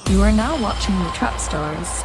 You are now watching the T.R.A.P Stories.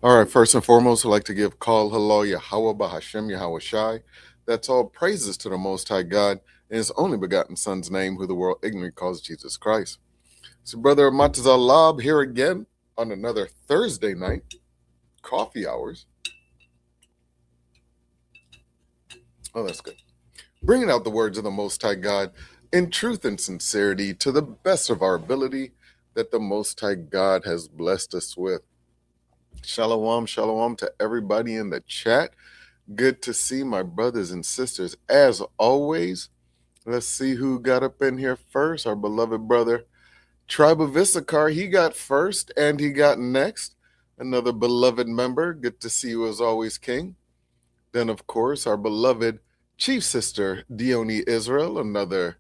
All right, first and foremost, I'd like to give Kal Halal Yahweh Bahashem Yahweh Shai. That's all praises to the Most High God and His only begotten Son's name, who the world ignorant calls Jesus Christ. So, Brother Matazal Lab here again on another Thursday night, coffee hours. Oh, that's good. Bringing out the words of the Most High God in truth and sincerity to the best of our ability that the Most High God has blessed us with. Shalom, shalom to everybody in the chat. Good to see my brothers and sisters. As always, let's see who got up in here first. Our beloved brother, Tribe of Issachar. He got first and he got next. Another beloved member. Good to see you as always, King. Then, of course, our beloved Chief Sister, Dione Israel, another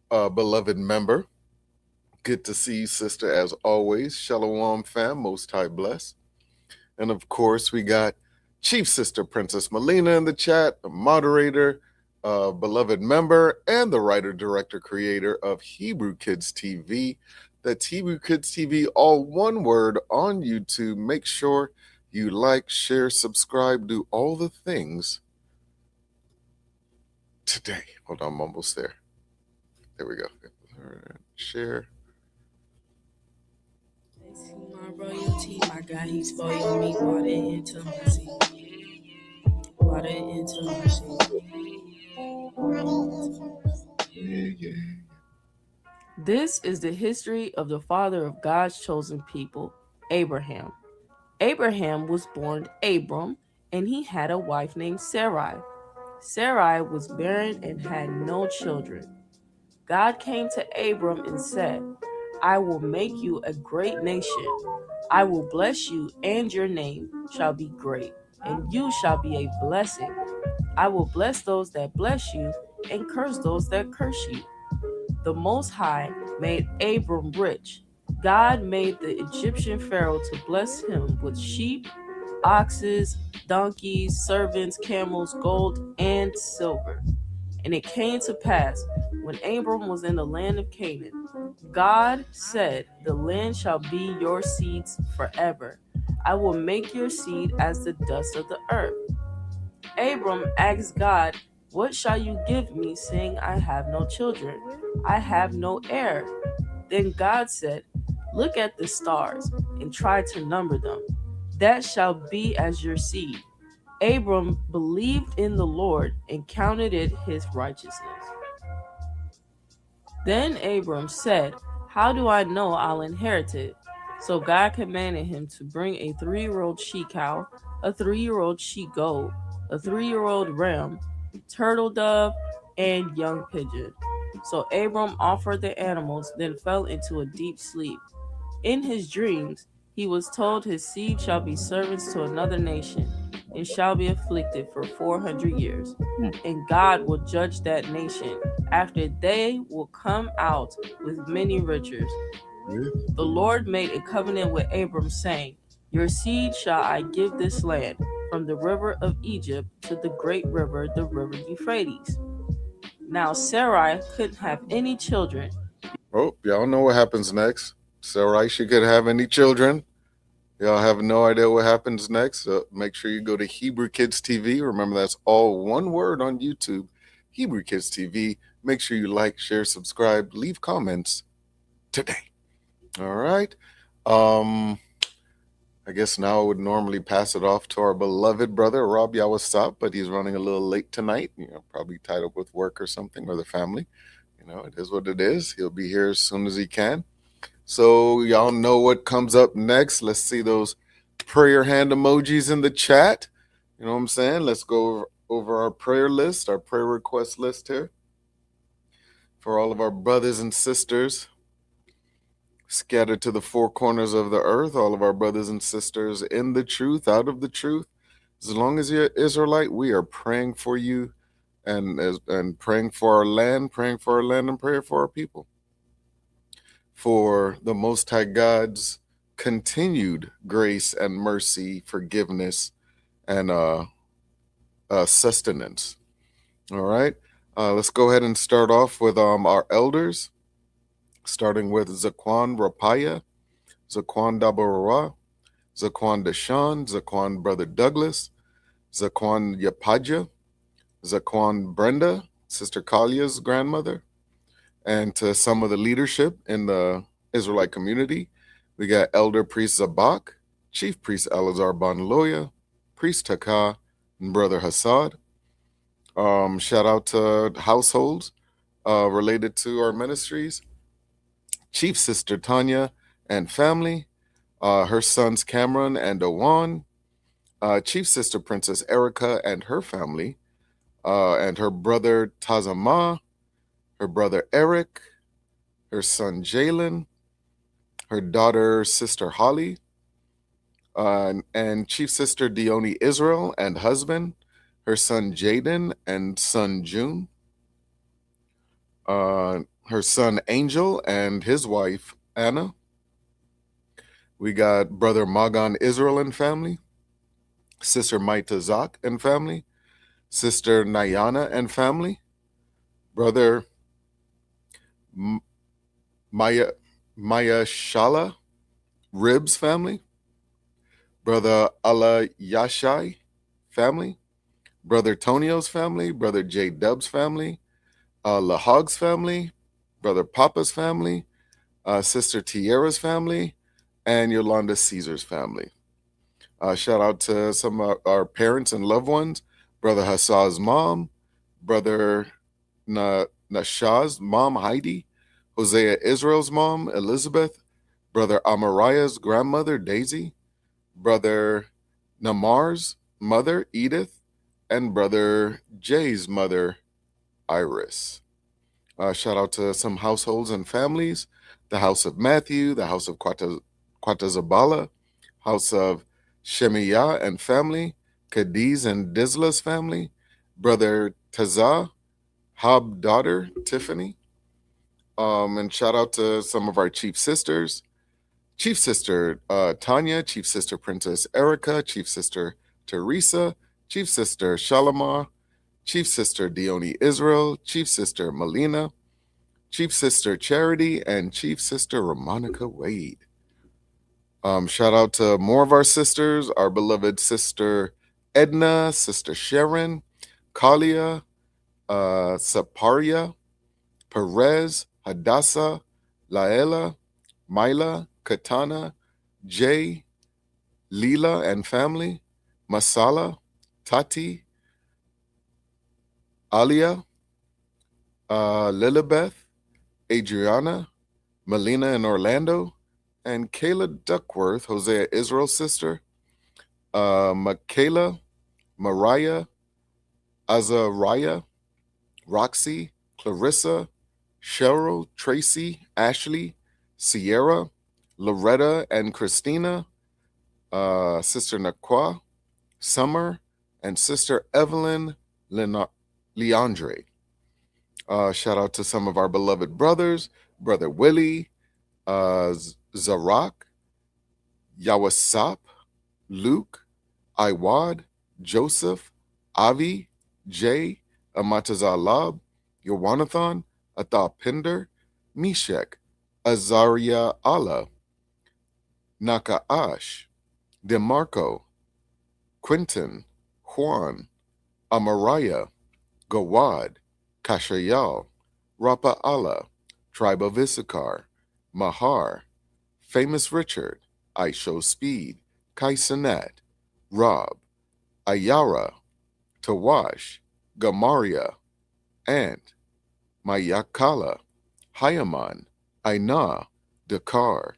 beloved member. Good to see you, sister, as always. Shalom, fam. Most High bless. And, of course, we got Chief Sister Princess Melina in the chat, a moderator, beloved member, and the writer, director, creator of Hebrew Kids TV. That's Hebrew Kids TV, all one word on YouTube. Make sure you like, share, subscribe, do all the things today. Hold on, I'm almost there. There we go. Share. My royalty, my God, he spoiled me, brought it into my seat. Brought it into my seat. This is the history of the father of God's chosen people, Abraham. Abraham was born Abram, and he had a wife named Sarai. Sarai was barren and had no children. God came to Abram and said, I will make you a great nation. I will bless you, and your name shall be great, and you shall be a blessing. I will bless those that bless you, and curse those that curse you. The Most High made Abram rich. God made the Egyptian Pharaoh to bless him with sheep, oxes, donkeys, servants, camels, gold, and silver. And it came to pass, when Abram was in the land of Canaan, God said, the land shall be your seeds forever. I will make your seed as the dust of the earth. Abram asked God, what shall you give me, seeing I have no children? I have no heir. Then God said, look at the stars and try to number them. That shall be as your seed. Abram believed in the Lord and counted it his righteousness. Then Abram said, how do I know I'll inherit it? So God commanded him to bring a 3-year-old she-cow, a 3-year-old she-goat, a 3-year-old ram, turtle dove, and young pigeon. So Abram offered the animals, then fell into a deep sleep. In his dreams, he was told his seed shall be servants to another nation, and shall be afflicted for 400 years. And God will judge that nation, after they will come out with many riches. The Lord made a covenant with Abram, saying, your seed shall I give this land, from the river of Egypt to the great river, the river Euphrates. Now Sarai couldn't have any children. Oh, y'all know what happens next. Sarai, she could have any children. Y'all have no idea what happens next. Make sure you go to Hebrew Kids TV. Remember, that's all one word on YouTube. Hebrew Kids TV. Make sure you like, share, subscribe, leave comments today. All right. I guess now I would normally pass it off to our beloved brother, Rob Yawasap, but he's running a little late tonight. Probably tied up with work or something, or the family. It is what it is. He'll be here as soon as he can. So y'all know what comes up next. Let's see those prayer hand emojis in the chat. You know what I'm saying? Let's go over our prayer list, our prayer request list here for all of our brothers and sisters scattered to the four corners of the earth, all of our brothers and sisters in the truth, out of the truth. As long as you're Israelite, we are praying for you and praying for our land, praying for our land, and praying for our people. For the Most High God's continued grace and mercy, forgiveness, and sustenance. All right, let's go ahead and start off with our elders, starting with Zaquan Rapaya, Zaquan Dabarara, Zaquan Deshawn, Zaquan Brother Douglas, Zaquan Yapaja, Zaquan Brenda, Sister Kalia's grandmother, and to some of the leadership in the Israelite community. We got Elder Priest Zabak, Chief Priest Elazar Banloya, Priest Taka, and Brother Hassad. Shout out to households related to our ministries. Chief Sister Tanya and family, her sons Cameron and Owan, Chief Sister Princess Erica and her family, and her brother Tazama, her brother Eric, her son Jalen, her daughter Sister Holly, and Chief Sister Dione Israel and husband, her son Jaden and son June, her son Angel and his wife Anna. We got Brother Magan Israel and family, Sister Maita Zak and family, Sister Nayana and family, Brother Maya Shala Ribs family, Brother Allah Yashai family, Brother Tonio's family, Brother J Dub's family, Lahog's family, Brother Papa's family, Sister Tierra's family, and Yolanda Caesar's family. Shout out to some of our parents and loved ones, Brother Hassan's mom, Brother Nashaz's mom, Heidi, Hosea Israel's mom, Elizabeth, Brother Amariah's grandmother, Daisy, Brother Namar's mother, Edith, and Brother Jay's mother, Iris. Shout out to some households and families, the house of Matthew, the house of Quatazabala, house of Shemiah and family, Cadiz and Dizla's family, Brother Tazah, Hob daughter, Tiffany. And shout out to some of our chief sisters, Chief Sister Tanya, Chief Sister Princess Erica, Chief Sister Teresa, Chief Sister Shalimar, Chief Sister Dione Israel, Chief Sister Melina, Chief Sister Charity, and Chief Sister Ramonica Wade. Shout out to more of our sisters, our beloved Sister Edna, Sister Sharon, Kalia, Saparia, Perez, Hadassah, Laela, Mila, Katana, Jay, Leela and family, Masala, Tati, Alia, Lilibeth, Adriana, Melina and Orlando, and Kayla Duckworth, Hosea Israel's sister, Michaela, Mariah, Azariah, Roxy, Clarissa, Cheryl, Tracy, Ashley, Sierra, Loretta and Christina, Sister Nakwa, Summer, and Sister Evelyn Leandre. Shout out to some of our beloved brothers, Brother Willie, Zarak, Yawasap, Luke, Iwad, Joseph, Avi, Jay, Amatazalab, Yowanathan, Atha Pinder, Meshach, Azaria Allah, Nakaash, DeMarco, Quinton, Juan, Amariah, Gawad, Kashayal, Rapa Allah, Tribe of Issachar, Mahar, Famous Richard, Aisho Speed, Kaisanet, Rob, Ayara, Tawash, Gamaria, Ant, Mayakala, Hayaman, Aina, Dakar,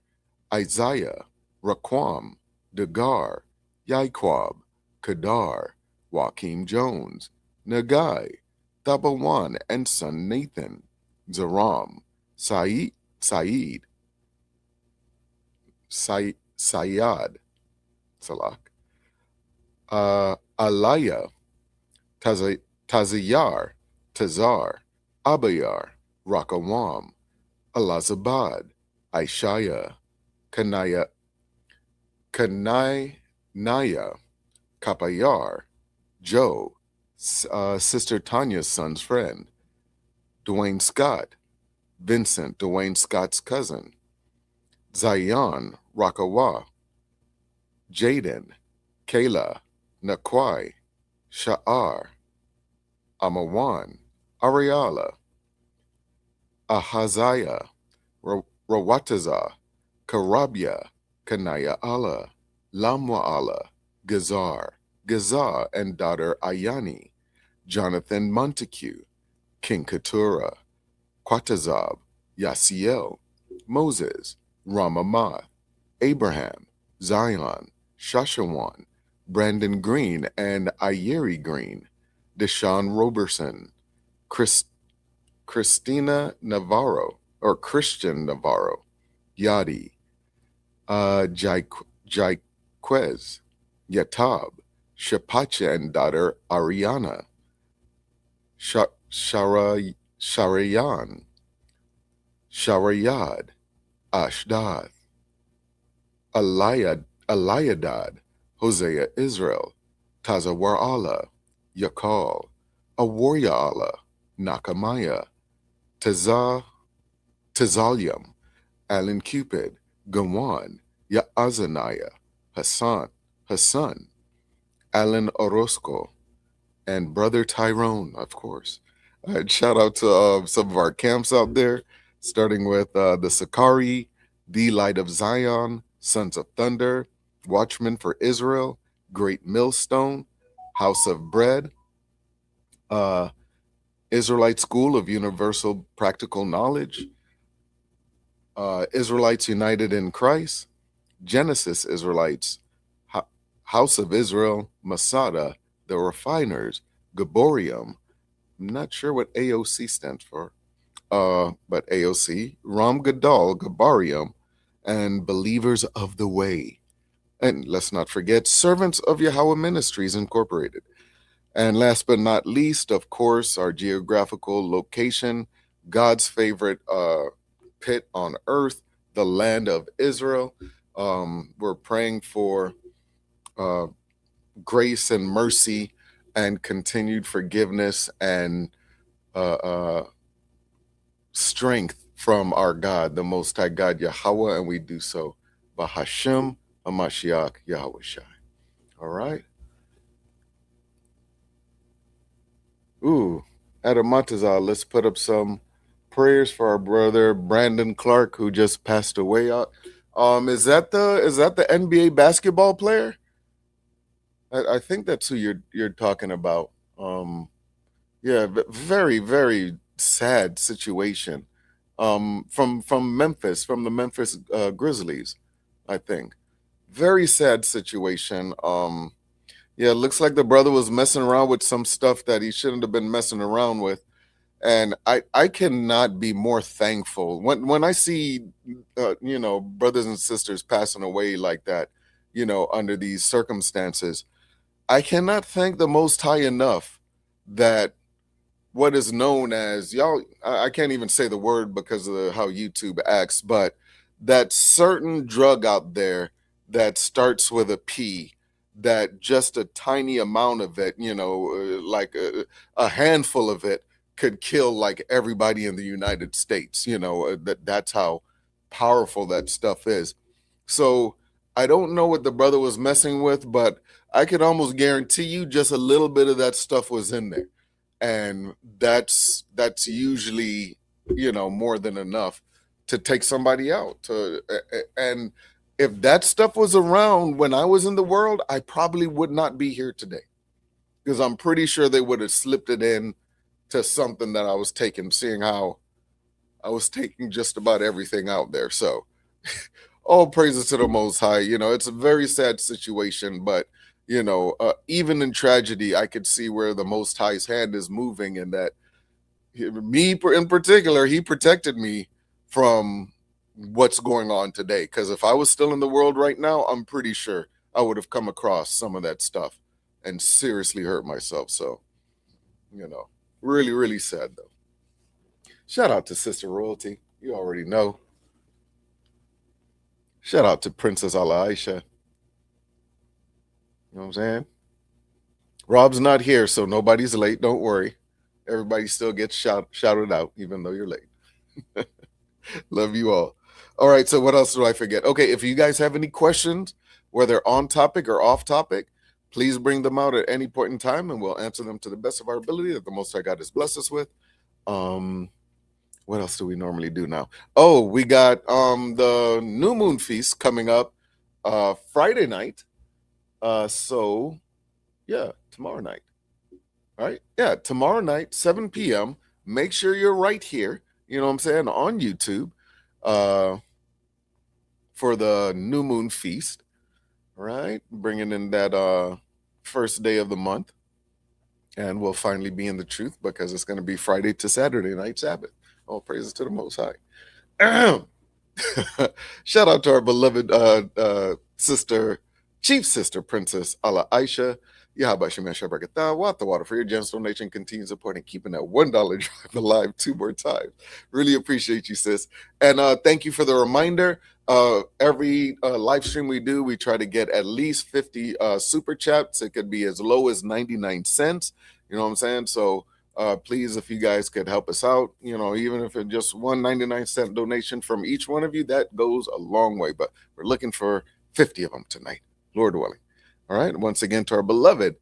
Isaiah, Raquam, Dagar, Yaiquab, Kadar, Joaquim Jones, Nagai, Tabawan and son Nathan, Zaram, Saeed, Sayad, Salak, Alaya, Taziyar, Tazar, Abayar, Rakawam, Alazabad, Aishaya, Kanaya, Kapayar, Joe, Sister Tanya's son's friend, Dwayne Scott, Vincent, Dwayne Scott's cousin, Zion, Rakawa, Jaden, Kayla, Nakwai, Sha'ar, Amawan, Ariala, Ahaziah, Rawataza, Karabia, Kanaya Allah, Lamwa Allah, Gazar, and daughter Ayani, Jonathan Montague, King Keturah, Quatazab, Yasiel, Moses, Ramamath, Abraham, Zion, Shashawan, Brandon Green and Ayeri Green, Deshaun Roberson, Christina Navarro, or Christian Navarro, Yadi, Jaiquez, Yatab, Shapacha and daughter Ariana, Sharayan, Sharayad, Ashdad, Eliadad, Hosea Israel, Tazawar Allah, Yakal, Awarya Allah, Nakamaya, Tazalyam, Alan Cupid, Gawan, Yaazanaya, Hassan, Alan Orozco, and Brother Tyrone, of course. Shout out to some of our camps out there, starting with the Sakari, the Light of Zion, Sons of Thunder, Watchmen for Israel, Great Millstone, House of Bread, Israelite School of Universal Practical Knowledge, Israelites United in Christ, Genesis Israelites, House of Israel, Masada, the Refiners, Gaborium. I'm not sure what AOC stands for, but AOC, Ram Gadol, Gabarium, and Believers of the Way. And let's not forget Servants of YHWH Ministries Incorporated. And last but not least, of course, our geographical location, God's favorite pit on earth, the land of Israel. We're praying for grace and mercy and continued forgiveness and strength from our God, the Most High God, Yahweh, and we do so by Hashem HaMashiach Yahweh Shai. All right? Ooh, Adamatazah, let's put up some prayers for our brother Brandon Clark, who just passed away. Is that the NBA basketball player? I think that's who you're talking about. Yeah, very, very sad situation. From Memphis, from the Memphis Grizzlies, I think. Very sad situation. Yeah, it looks like the brother was messing around with some stuff that he shouldn't have been messing around with. And I cannot be more thankful when I see, brothers and sisters passing away like that, under these circumstances. I cannot thank the Most High enough that what is known as y'all, I can't even say the word because of how YouTube acts, but that certain drug out there that starts with a P, that just a tiny amount of it, like a handful of it could kill like everybody in the United States. That's how powerful that stuff is. So I don't know what the brother was messing with, but I could almost guarantee you just a little bit of that stuff was in there, and that's usually more than enough to take somebody out. And if that stuff was around when I was in the world, I probably would not be here today, because I'm pretty sure they would have slipped it in to something that I was taking, seeing how I was taking just about everything out there. So all praises to the Most High. It's a very sad situation, but even in tragedy, I could see where the Most High's hand is moving, and that me in particular, he protected me from what's going on today. Because if I was still in the world right now, I'm pretty sure I would have come across some of that stuff and seriously hurt myself. So, really, really sad though. Shout out to Sister Royalty. You already know. Shout out to Princess Allah Aisha. You know what I'm saying? Rob's not here, so nobody's late. Don't worry. Everybody still gets shouted out, even though you're late. Love you all. All right, so what else do I forget? Okay, if you guys have any questions whether on topic or off topic. Please bring them out at any point in time, and we'll answer them to the best of our ability that the Most High God has blessed us with. What else do we normally do now? Oh, we got the new moon feast coming up Friday night. So yeah, tomorrow night. All right. Yeah, tomorrow night, 7 p.m. Make sure you're right here, you know what I'm saying, on YouTube for the new moon feast. Right? Bringing in that first day of the month. And we'll finally be in the truth because it's going to be Friday to Saturday night Sabbath. All praises to the Most High. Shout out to our beloved sister, chief sister, Princess Allah Aisha. What the water for your generous donation continues supporting keeping that $1 drive alive 2 more times. Really appreciate you, sis. And thank you for the reminder. Every live stream we do, we try to get at least 50 super chats. It could be as low as 99 cents. You know what I'm saying? So please, if you guys could help us out, you know, even if it's just 1.99 donation from each one of you, that goes a long way. But we're looking for 50 of them tonight, Lord willing. All right. Once again, to our beloved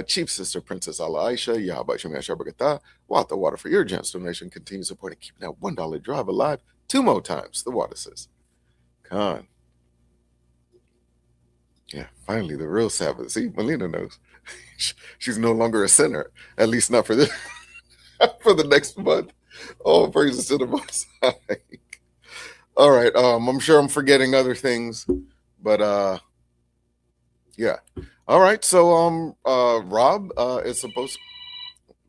chief sister, Princess Allah Aisha, what the water for your generous donation continues supporting keeping that $1 drive alive 2 more times. The water says, Khan. Yeah, finally the real Sabbath. See, Melina knows. She's no longer a sinner, at least not for this. For the next month. Oh, praises to the Most High. All right. I'm sure I'm forgetting other things, but yeah. All right. So Rob is supposed to...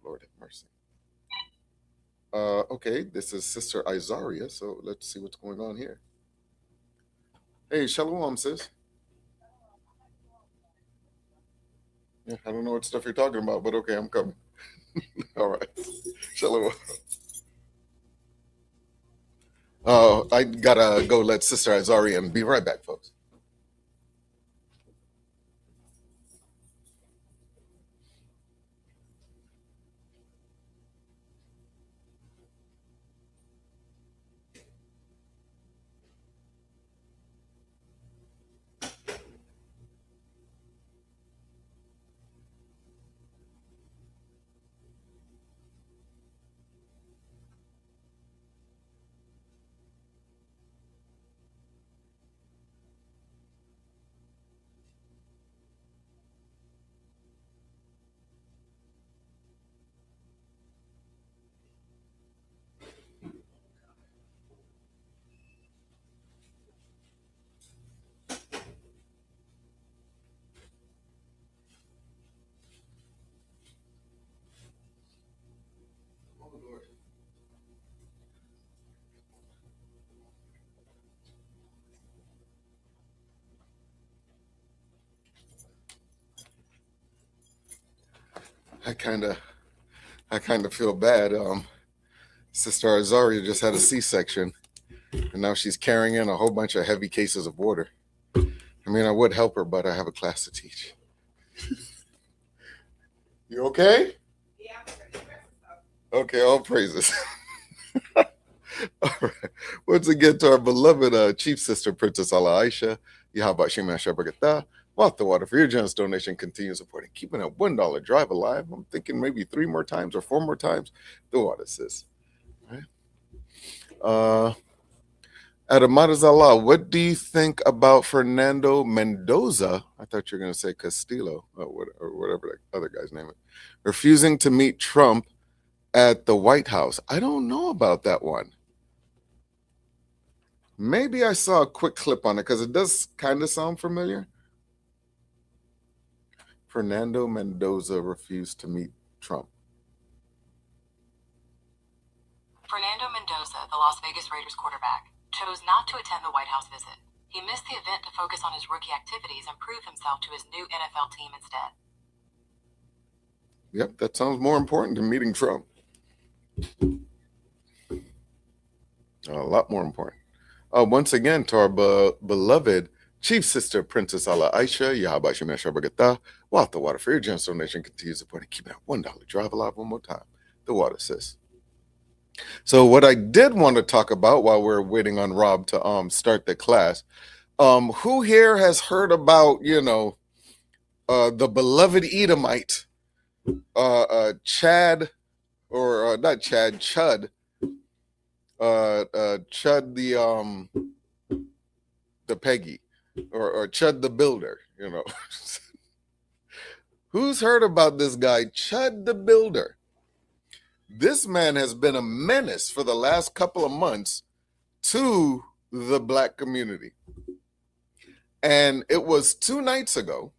Lord have mercy. Okay, this is Sister Izaria, so let's see what's going on here. Hey, shalom, sis. Yeah, I don't know what stuff you're talking about, but okay, I'm coming. All right. Shalom. I gotta go let Sister Izaria and be right back, folks. I kind of feel bad. Sister Azaria just had a C-section, and now she's carrying in a whole bunch of heavy cases of water. I mean, I would help her, but I have a class to teach. You okay? Yeah. Okay, all praises. All right. Once again, to our beloved chief sister, Princess Allah Aisha, what the water for your generous donation continues supporting keeping a $1 drive alive. I'm thinking maybe 3 more times or 4 more times. The water, sis. Right. Adamarazallah, what do you think about Fernando Mendoza? I thought you were going to say Castillo or whatever the other guy's name is, refusing to meet Trump at the White House. I don't know about that one. Maybe I saw a quick clip on it because it does kind of sound familiar. Fernando Mendoza refused to meet Trump. Fernando Mendoza, the Las Vegas Raiders quarterback, chose not to attend the White House visit. He missed the event to focus on his rookie activities and prove himself to his new NFL team instead. Yep, that sounds more important than meeting Trump. A lot more important. Once again, to our beloved chief sister, Princess Allah Aisha, what the water for your generous donation continues supporting keeping that $1 drive alive 1 more time. The water, sis. So what I did want to talk about while we're waiting on Rob to start the class Who here has heard about, the beloved Edomite, Chad, or not Chad, Chud, Chud the Peggy, or Chud the Builder, Who's heard about this guy, Chud the Builder? This man has been a menace for the last couple of months to the Black community. And it was 2 nights ago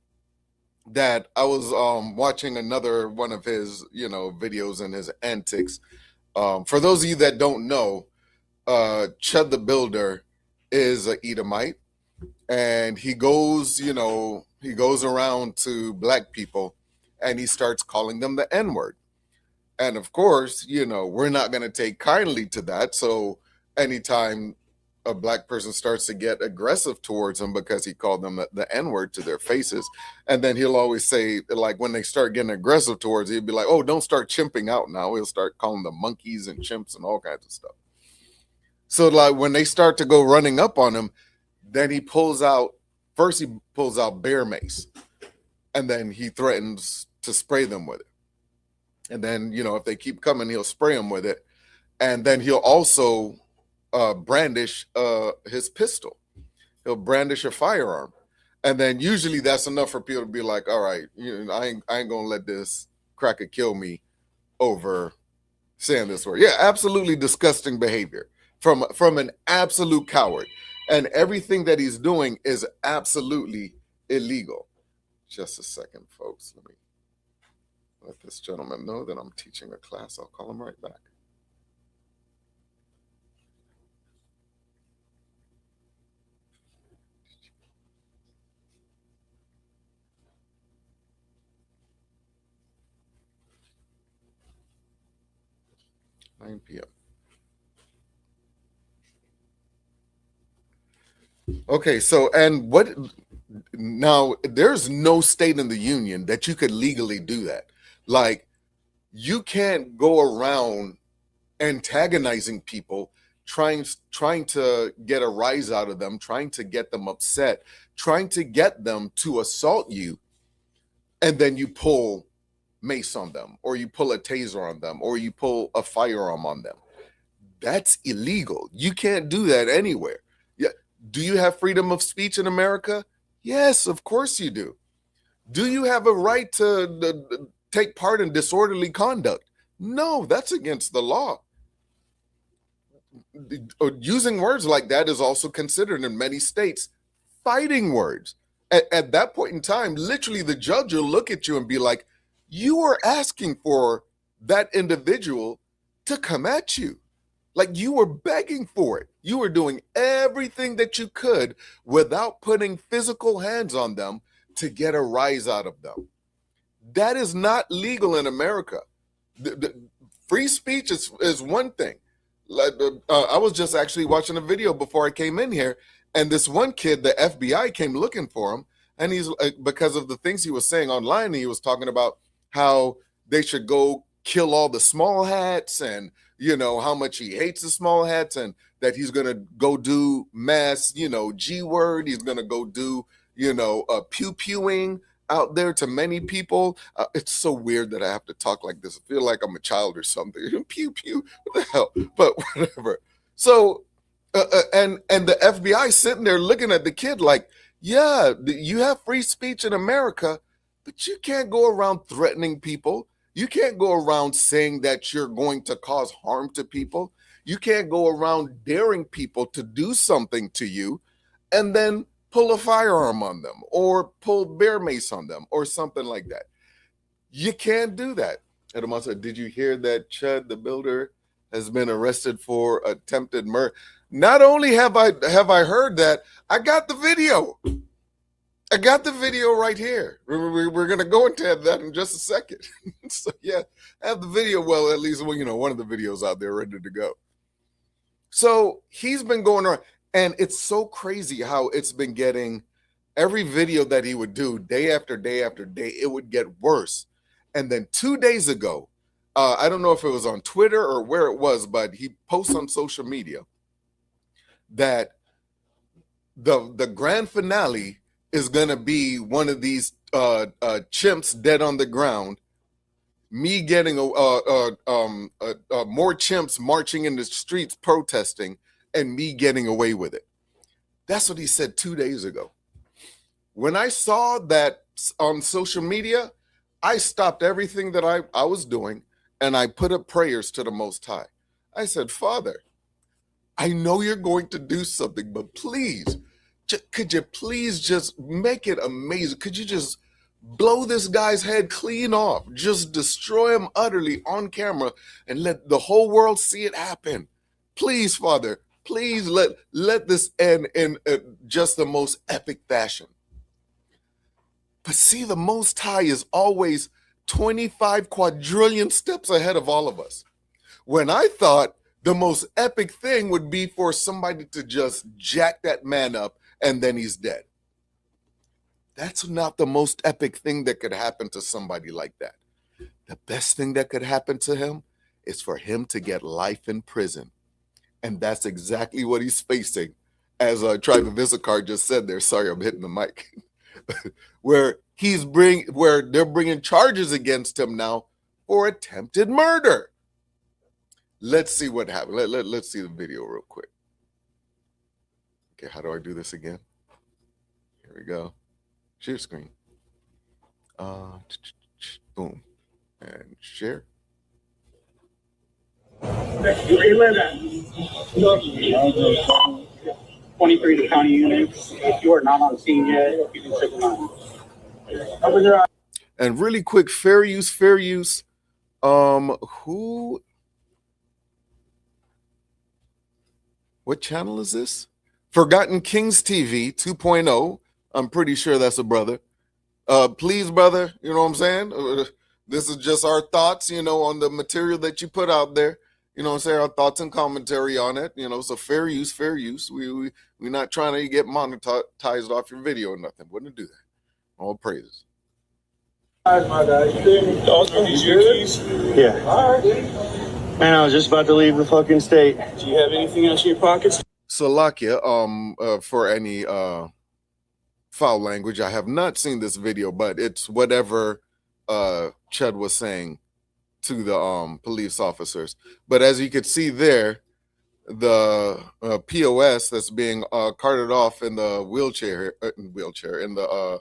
that I was watching another one of his, videos and his antics. For those of you that don't know, Chud the Builder is an Edomite, and he goes around to Black people and he starts calling them the N-word. And of course, we're not going to take kindly to that. So anytime a Black person starts to get aggressive towards him because he called them the N-word to their faces, and then he'll always say, like, when they start getting aggressive towards, he'll be like, oh, don't start chimping out now. He'll start calling them monkeys and chimps and all kinds of stuff. So like when they start to go running up on him, then he pulls out bear mace, and then he threatens to spray them with it. And then, if they keep coming, he'll spray them with it. And then he'll also brandish his pistol. He'll brandish a firearm. And then usually that's enough for people to be like, all right, I ain't going to let this cracker kill me over saying this word. Yeah, absolutely disgusting behavior from an absolute coward. And everything that he's doing is absolutely illegal. Just a second, folks. Let me let this gentleman know that I'm teaching a class. I'll call him right back. (9 p.m.) Okay, so now there's no state in the union that you could legally do that. Like, you can't go around antagonizing people, trying to get a rise out of them, trying to get them upset, trying to get them to assault you, and then you pull mace on them, or you pull a taser on them, or you pull a firearm on them. That's illegal. You can't do that anywhere. Yeah. Do you have freedom of speech in America? Yes, of course you do. Do you have a right to take part in disorderly conduct? No, that's against the law. Using words like that is also considered in many states fighting words. At that point in time, literally the judge will look at you and be like, you are asking for that individual to come at you. Like, you were begging for it. You were doing everything that you could without putting physical hands on them to get a rise out of them. That is not legal in America. The free speech is one thing. I was just actually watching a video before I came in here, and this one kid, the FBI came looking for him, and he's because of the things he was saying online, he was talking about how they should go kill all the small hats, and how much he hates the small hats, and that he's gonna go do mass G word. He's gonna go do pew-pewing out there to many people. It's so weird that I have to talk like this. I feel like I'm a child or something. Pew pew, what the hell? But whatever. So and the FBI sitting there looking at the kid like, yeah, you have free speech in America, but you can't go around threatening people. You can't go around saying that you're going to cause harm to people. You can't go around daring people to do something to you and then pull a firearm on them or pull bear mace on them or something like that. You can't do that. And I said, did you hear that Chud the Builder has been arrested for attempted murder? Not only have I heard that, I got the video. I got the video right here. We're going to go into that in just a second. So yeah, I have the video. Well, at least, one of the videos out there ready to go. So he's been going around, and it's so crazy how it's been getting every video that he would do day after day after day. It would get worse. And then 2 days ago, I don't know if it was on Twitter or where it was, but he posts on social media that the grand finale is gonna be one of these chimps dead on the ground, me getting more chimps marching in the streets protesting, and me getting away with it. That's what he said 2 days ago. When I saw that on social media, I stopped everything that I was doing, and I put up prayers to the Most High. I said, Father, I know you're going to do something, but please, could you please just make it amazing? Could you just blow this guy's head clean off? Just destroy him utterly on camera and let the whole world see it happen. Please, Father, please let this end in just the most epic fashion. But see, the Most High is always 25 quadrillion steps ahead of all of us. When I thought the most epic thing would be for somebody to just jack that man up and then he's dead. That's not the most epic thing that could happen to somebody like that. The best thing that could happen to him is for him to get life in prison. And that's exactly what he's facing. As Tribe of Issachar just said there, sorry, I'm hitting the mic, where they're bringing charges against him now for attempted murder. Let's see what happened. Let's see the video real quick. Okay, how do I do this again? Here we go. Share screen. Boom. And share. Where you live at? 23 the county units. If you are not on scene yet, you can check them out. And really quick, fair use. What channel is this? Forgotten Kings TV 2.0. I'm pretty sure that's a brother. Please, brother, you know what I'm saying? This is just our thoughts, on the material that you put out there. You know what I'm saying? Our thoughts and commentary on it. So fair use. We're not trying to get monetized off your video or nothing. Wouldn't do that. All praises. My guy. Yeah. All right. Man, I was just about to leave the fucking state. Do you have anything else in your pockets? Salakia, for any foul language, I have not seen this video, but it's whatever Chud was saying to the police officers. But as you could see there, the POS that's being carted off in the wheelchair, in the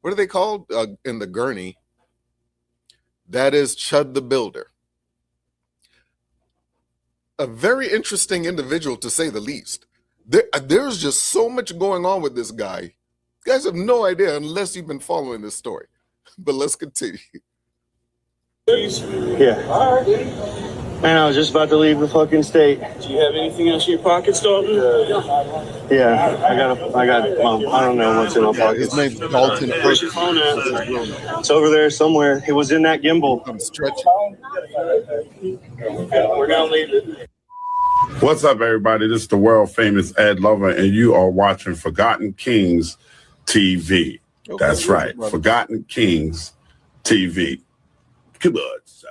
what are they called? In the gurney. That is Chud the Builder. A very interesting individual, to say the least. There's just so much going on with this guy. You guys have no idea unless you've been following this story. But let's continue. Yeah. All right. Man, I was just about to leave the fucking state. Do you have anything else in your pockets, Dalton? Yeah, I got. I don't know what's in my pockets. His name's Dalton. Where's your phone at? It's over there somewhere. It was in that gimbal. I'm stretching. We're gonna leave it. What's up, everybody? This is the world famous Ed Lover, and you are watching Forgotten Kings TV. Okay, that's right, Forgotten Kings TV. Come on, son.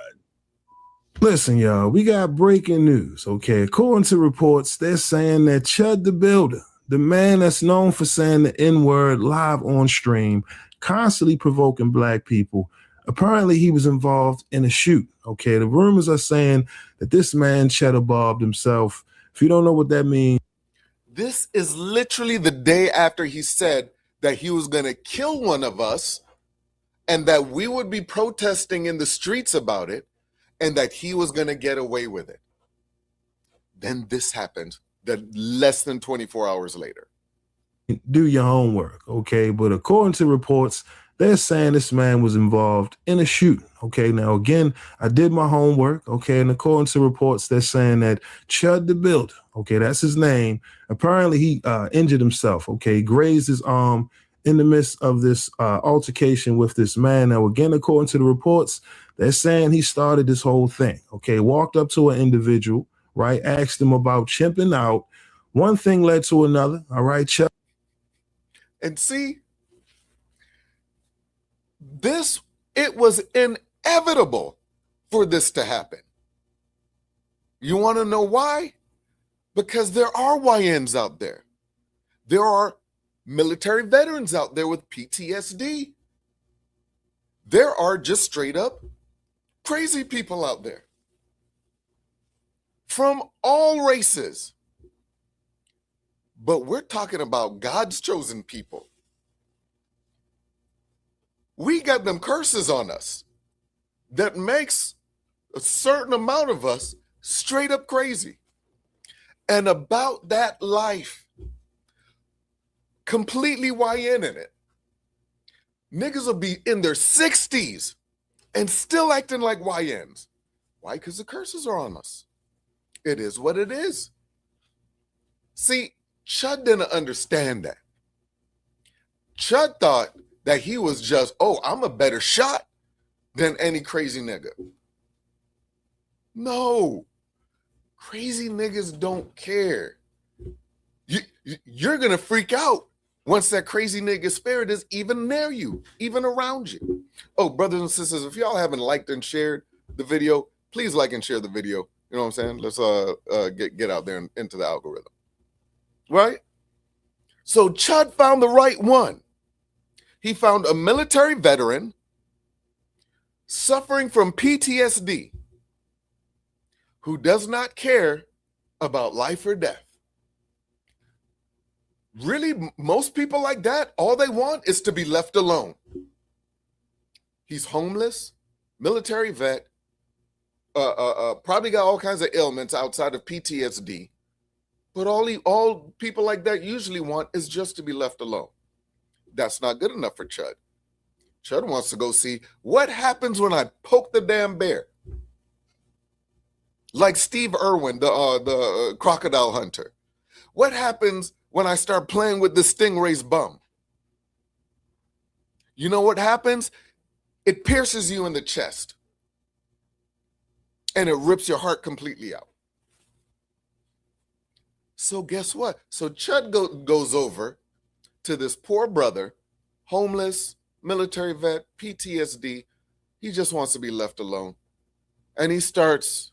Listen, y'all, we got breaking news, okay? According to reports, they're saying that Chud the Builder, the man that's known for saying the N-word live on stream, constantly provoking black people, apparently he was involved in a shoot, okay? The rumors are saying that this man cheddar bobbed himself. If you don't know what that means. This is literally the day after he said that he was going to kill one of us and that we would be protesting in the streets about it, and that he was going to get away with it. Then this happened less than 24 hours later. Do your homework, okay? But according to reports, they're saying this man was involved in a shoot, okay? Now, again, I did my homework, okay? And according to reports, they're saying that Chud the Builder, okay, that's his name. Apparently, he injured himself, okay? Grazed his arm in the midst of this altercation with this man. Now, again, according to the reports, they're saying he started this whole thing, okay? Walked up to an individual, right? Asked him about chimping out. One thing led to another, all right? And see, it was inevitable for this to happen. You want to know why? Because there are YNs out there. There are military veterans out there with PTSD. There are just straight up crazy people out there from all races. But we're talking about God's chosen people. We got them curses on us that makes a certain amount of us straight up crazy. And about that life, completely YN in it. Niggas will be in their 60s and still acting like YNs. Why? Because the curses are on us. It is what it is. See, Chud didn't understand that. Chud thought that he was just, oh, I'm a better shot than any crazy nigga. No. Crazy niggas don't care. You're going to freak out once that crazy nigga spirit is even near you, even around you. Oh, brothers and sisters, if y'all haven't liked and shared the video, please like and share the video. You know what I'm saying? Let's get out there and into the algorithm. Right? So Chud found the right one. He found a military veteran suffering from PTSD who does not care about life or death. Really, most people like that, all they want is to be left alone. He's homeless, military vet, probably got all kinds of ailments outside of PTSD. But all people like that usually want is just to be left alone. That's not good enough for Chud. Chud wants to go see what happens when I poke the damn bear. Like Steve Irwin, the crocodile hunter. What happens when I start playing with the stingray's bum? You know what happens? It pierces you in the chest. And it rips your heart completely out. So guess what? So Chud goes over to this poor brother, homeless, military vet, PTSD. He just wants to be left alone. And he starts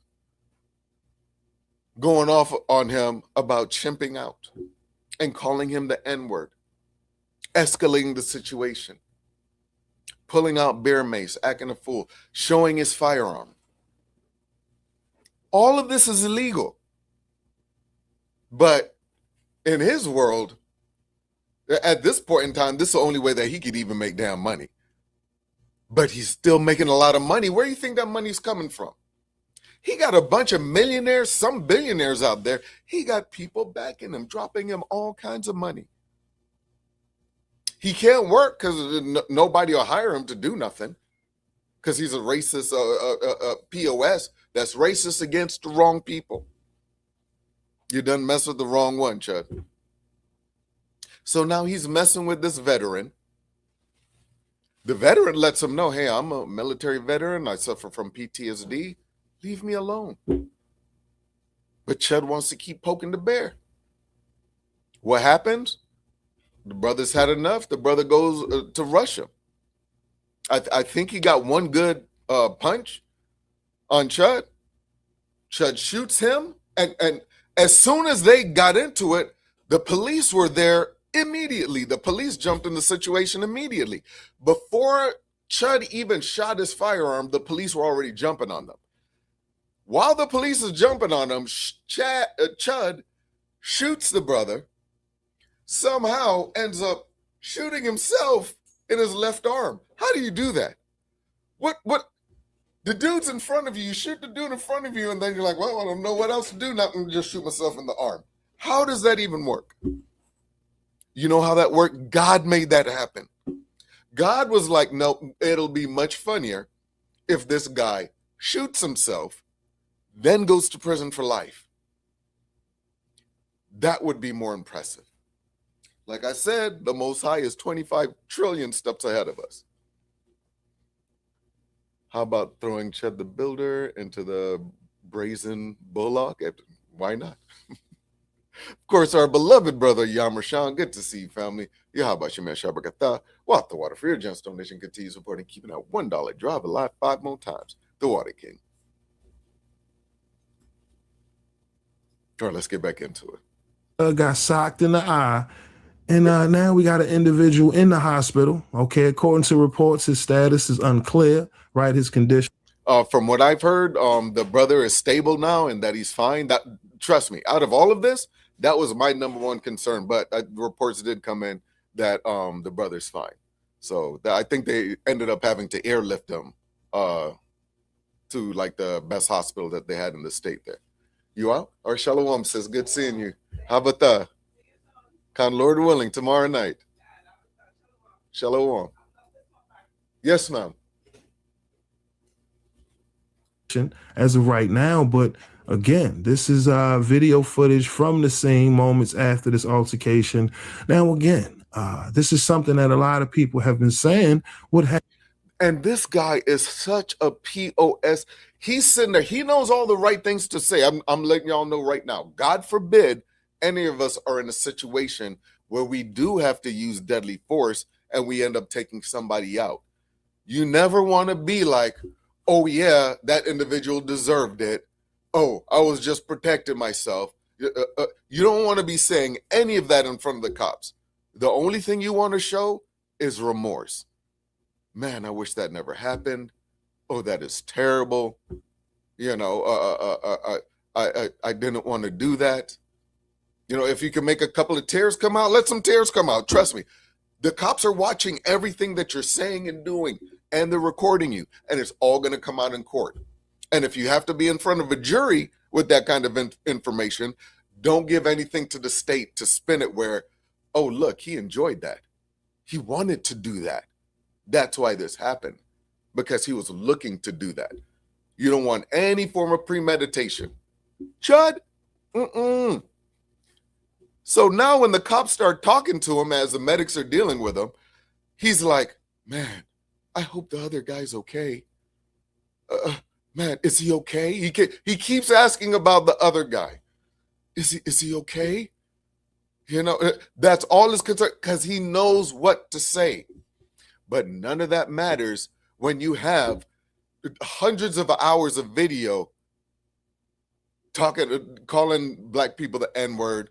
going off on him about chimping out and calling him the N-word, escalating the situation, pulling out bear mace, acting a fool, showing his firearm. All of this is illegal. But in his world, at this point in time, this is the only way that he could even make damn money. But he's still making a lot of money. Where do you think that money's coming from? He got a bunch of millionaires, some billionaires out there. He got people backing him, dropping him all kinds of money. He can't work because nobody will hire him to do nothing because he's a racist POS that's racist against the wrong people. You done mess with the wrong one, Chud. So now he's messing with this veteran. The veteran lets him know, hey, I'm a military veteran. I suffer from PTSD. Leave me alone. But Chud wants to keep poking the bear. What happens? The brother's had enough. The brother goes to rush him. I think he got one good punch on Chud. Chud shoots him. And as soon as they got into it, the police were there immediately. The police jumped in the situation immediately. Before Chud even shot his firearm, the police were already jumping on them. While the police is jumping on him, Chud shoots the brother, somehow ends up shooting himself in his left arm. How do you do that? What? The dude's in front of you. You shoot the dude in front of you, and then you're like, well, I don't know what else to do. Not just shoot myself in the arm. How does that even work? You know how that worked? God made that happen. God was like, no, it'll be much funnier if this guy shoots himself, then goes to prison for life. That would be more impressive. Like I said, the Most High is 25 trillion steps ahead of us. How about throwing Chud the Builder into the brazen bullock? Why not? Of course, our beloved brother, Yamar Shan. Good to see you, family. How about you, man? Shabakata. What the water for your generous donation continues supporting keeping that $1 drive alive 5 more times. The Water King. All right, let's get back into it. Got socked in the eye And now we got an individual in the hospital. Okay, according to reports, his status is unclear, right? His condition. From what I've heard, the brother is stable now and that he's fine. That, trust me, out of all of this, that was my number one concern. But reports did come in that the brother's fine. So I think they ended up having to airlift him to like the best hospital that they had in the state there. You out? Or Shalom says, good seeing you. How about that? Con Lord willing, tomorrow night. Shalom. Yes, ma'am. As of right now, but again, this is video footage from the scene moments after this altercation. Now, again, this is something that a lot of people have been saying would happen. And this guy is such a POS. He's sitting there. He knows all the right things to say. I'm letting y'all know right now. God forbid any of us are in a situation where we do have to use deadly force and we end up taking somebody out. You never want to be like, oh, yeah, that individual deserved it. Oh, I was just protecting myself. You don't want to be saying any of that in front of the cops. The only thing you want to show is remorse. Man, I wish that never happened. Oh, that is terrible. You know, I didn't want to do that. You know, if you can make a couple of tears come out, let some tears come out. Trust me. The cops are watching everything that you're saying and doing, and they're recording you, and it's all going to come out in court. And if you have to be in front of a jury with that kind of information, don't give anything to the state to spin it where, oh, look, he enjoyed that. He wanted to do that. That's why this happened, because he was looking to do that. You don't want any form of premeditation. Chud? So now when the cops start talking to him as the medics are dealing with him, he's like, man, I hope the other guy's okay. Man, is he okay? He keeps asking about the other guy. Is he okay? You know, that's all his concern, because he knows what to say. But none of that matters when you have hundreds of hours of video calling black people the N-word,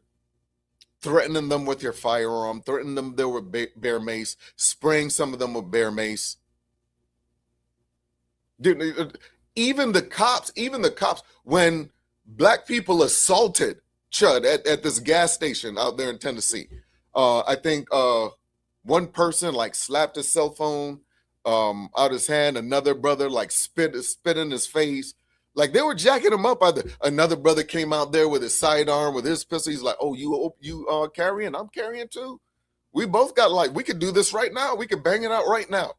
threatening them with your firearm, threatening them there with bear mace, spraying some of them with bear mace. Dude, even the cops, when black people assaulted Chud at this gas station out there in Tennessee, I think one person like slapped his cell phone out his hand. Another brother like spit in his face. Like they were jacking him up. Another brother came out there with his sidearm, with his pistol. He's like, oh, you carrying? I'm carrying too. We both got like, we could do this right now. We could bang it out right now.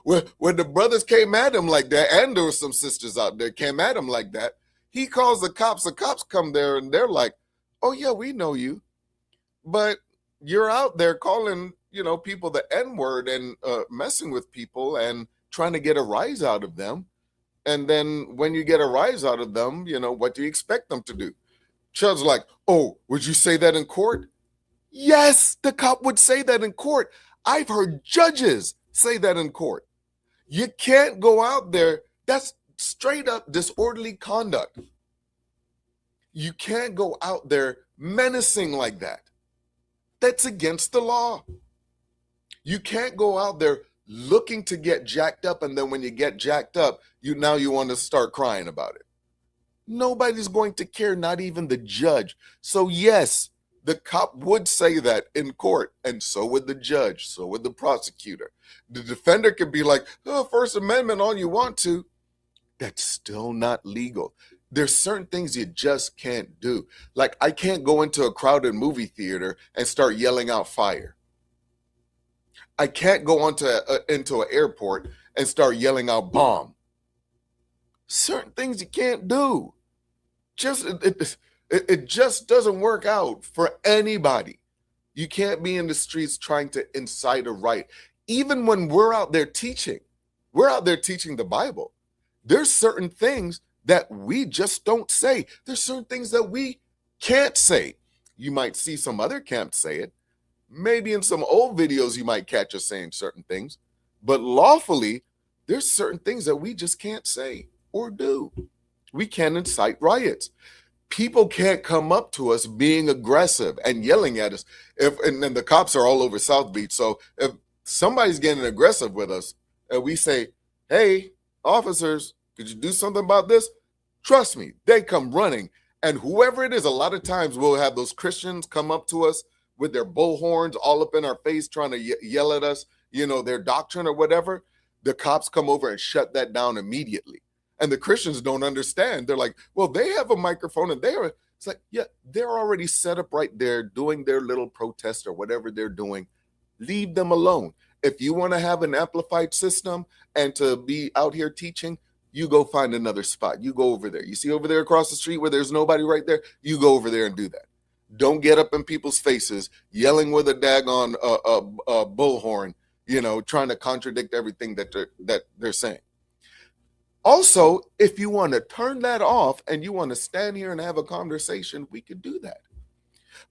When the brothers came at him like that, and there were some sisters out there came at him like that, he calls the cops. The cops come there and they're like, oh yeah, we know you, but you're out there calling, people the N-word and messing with people and trying to get a rise out of them. And then when you get a rise out of them, what do you expect them to do? Chud's like, oh, would you say that in court? Yes, the cop would say that in court. I've heard judges say that in court. You can't go out there. That's straight up disorderly conduct. You can't go out there menacing like that. That's against the law. You can't go out there looking to get jacked up, and then when you get jacked up, you want to start crying about it. Nobody's going to care, not even the judge. So yes, the cop would say that in court, and so would the judge, so would the prosecutor. The defender could be like, oh, First Amendment, all you want to. That's still not legal. There's certain things you just can't do. Like I can't go into a crowded movie theater and start yelling out fire. I can't go into an airport and start yelling out bomb. Certain things you can't do. It just doesn't work out for anybody. You can't be in the streets trying to incite a riot. Even when we're out there teaching the Bible. There's certain things that we just don't say. There's certain things that we can't say. You might see some other camps say it. Maybe in some old videos you might catch us saying certain things. But lawfully, there's certain things that we just can't say or do. We can't incite riots. people can't come up to us being aggressive and yelling at us. And then the cops are all over South Beach. So if somebody's getting aggressive with us and we say, hey, officers, could you do something about this? Trust me, they come running. And whoever it is, a lot of times we'll have those Christians come up to us with their bullhorns all up in our face trying to yell at us, their doctrine or whatever. The cops come over and shut that down immediately. And the Christians don't understand. They're like, well, they have a microphone and it's like, yeah, they're already set up right there doing their little protest or whatever they're doing. Leave them alone. If you want to have an amplified system and to be out here teaching, you go find another spot. You go over there. You see over there across the street where there's nobody right there, you go over there and do that. Don't get up in people's faces yelling with a daggone bullhorn, trying to contradict everything that they're saying. Also, if you want to turn that off and you want to stand here and have a conversation, we could do that.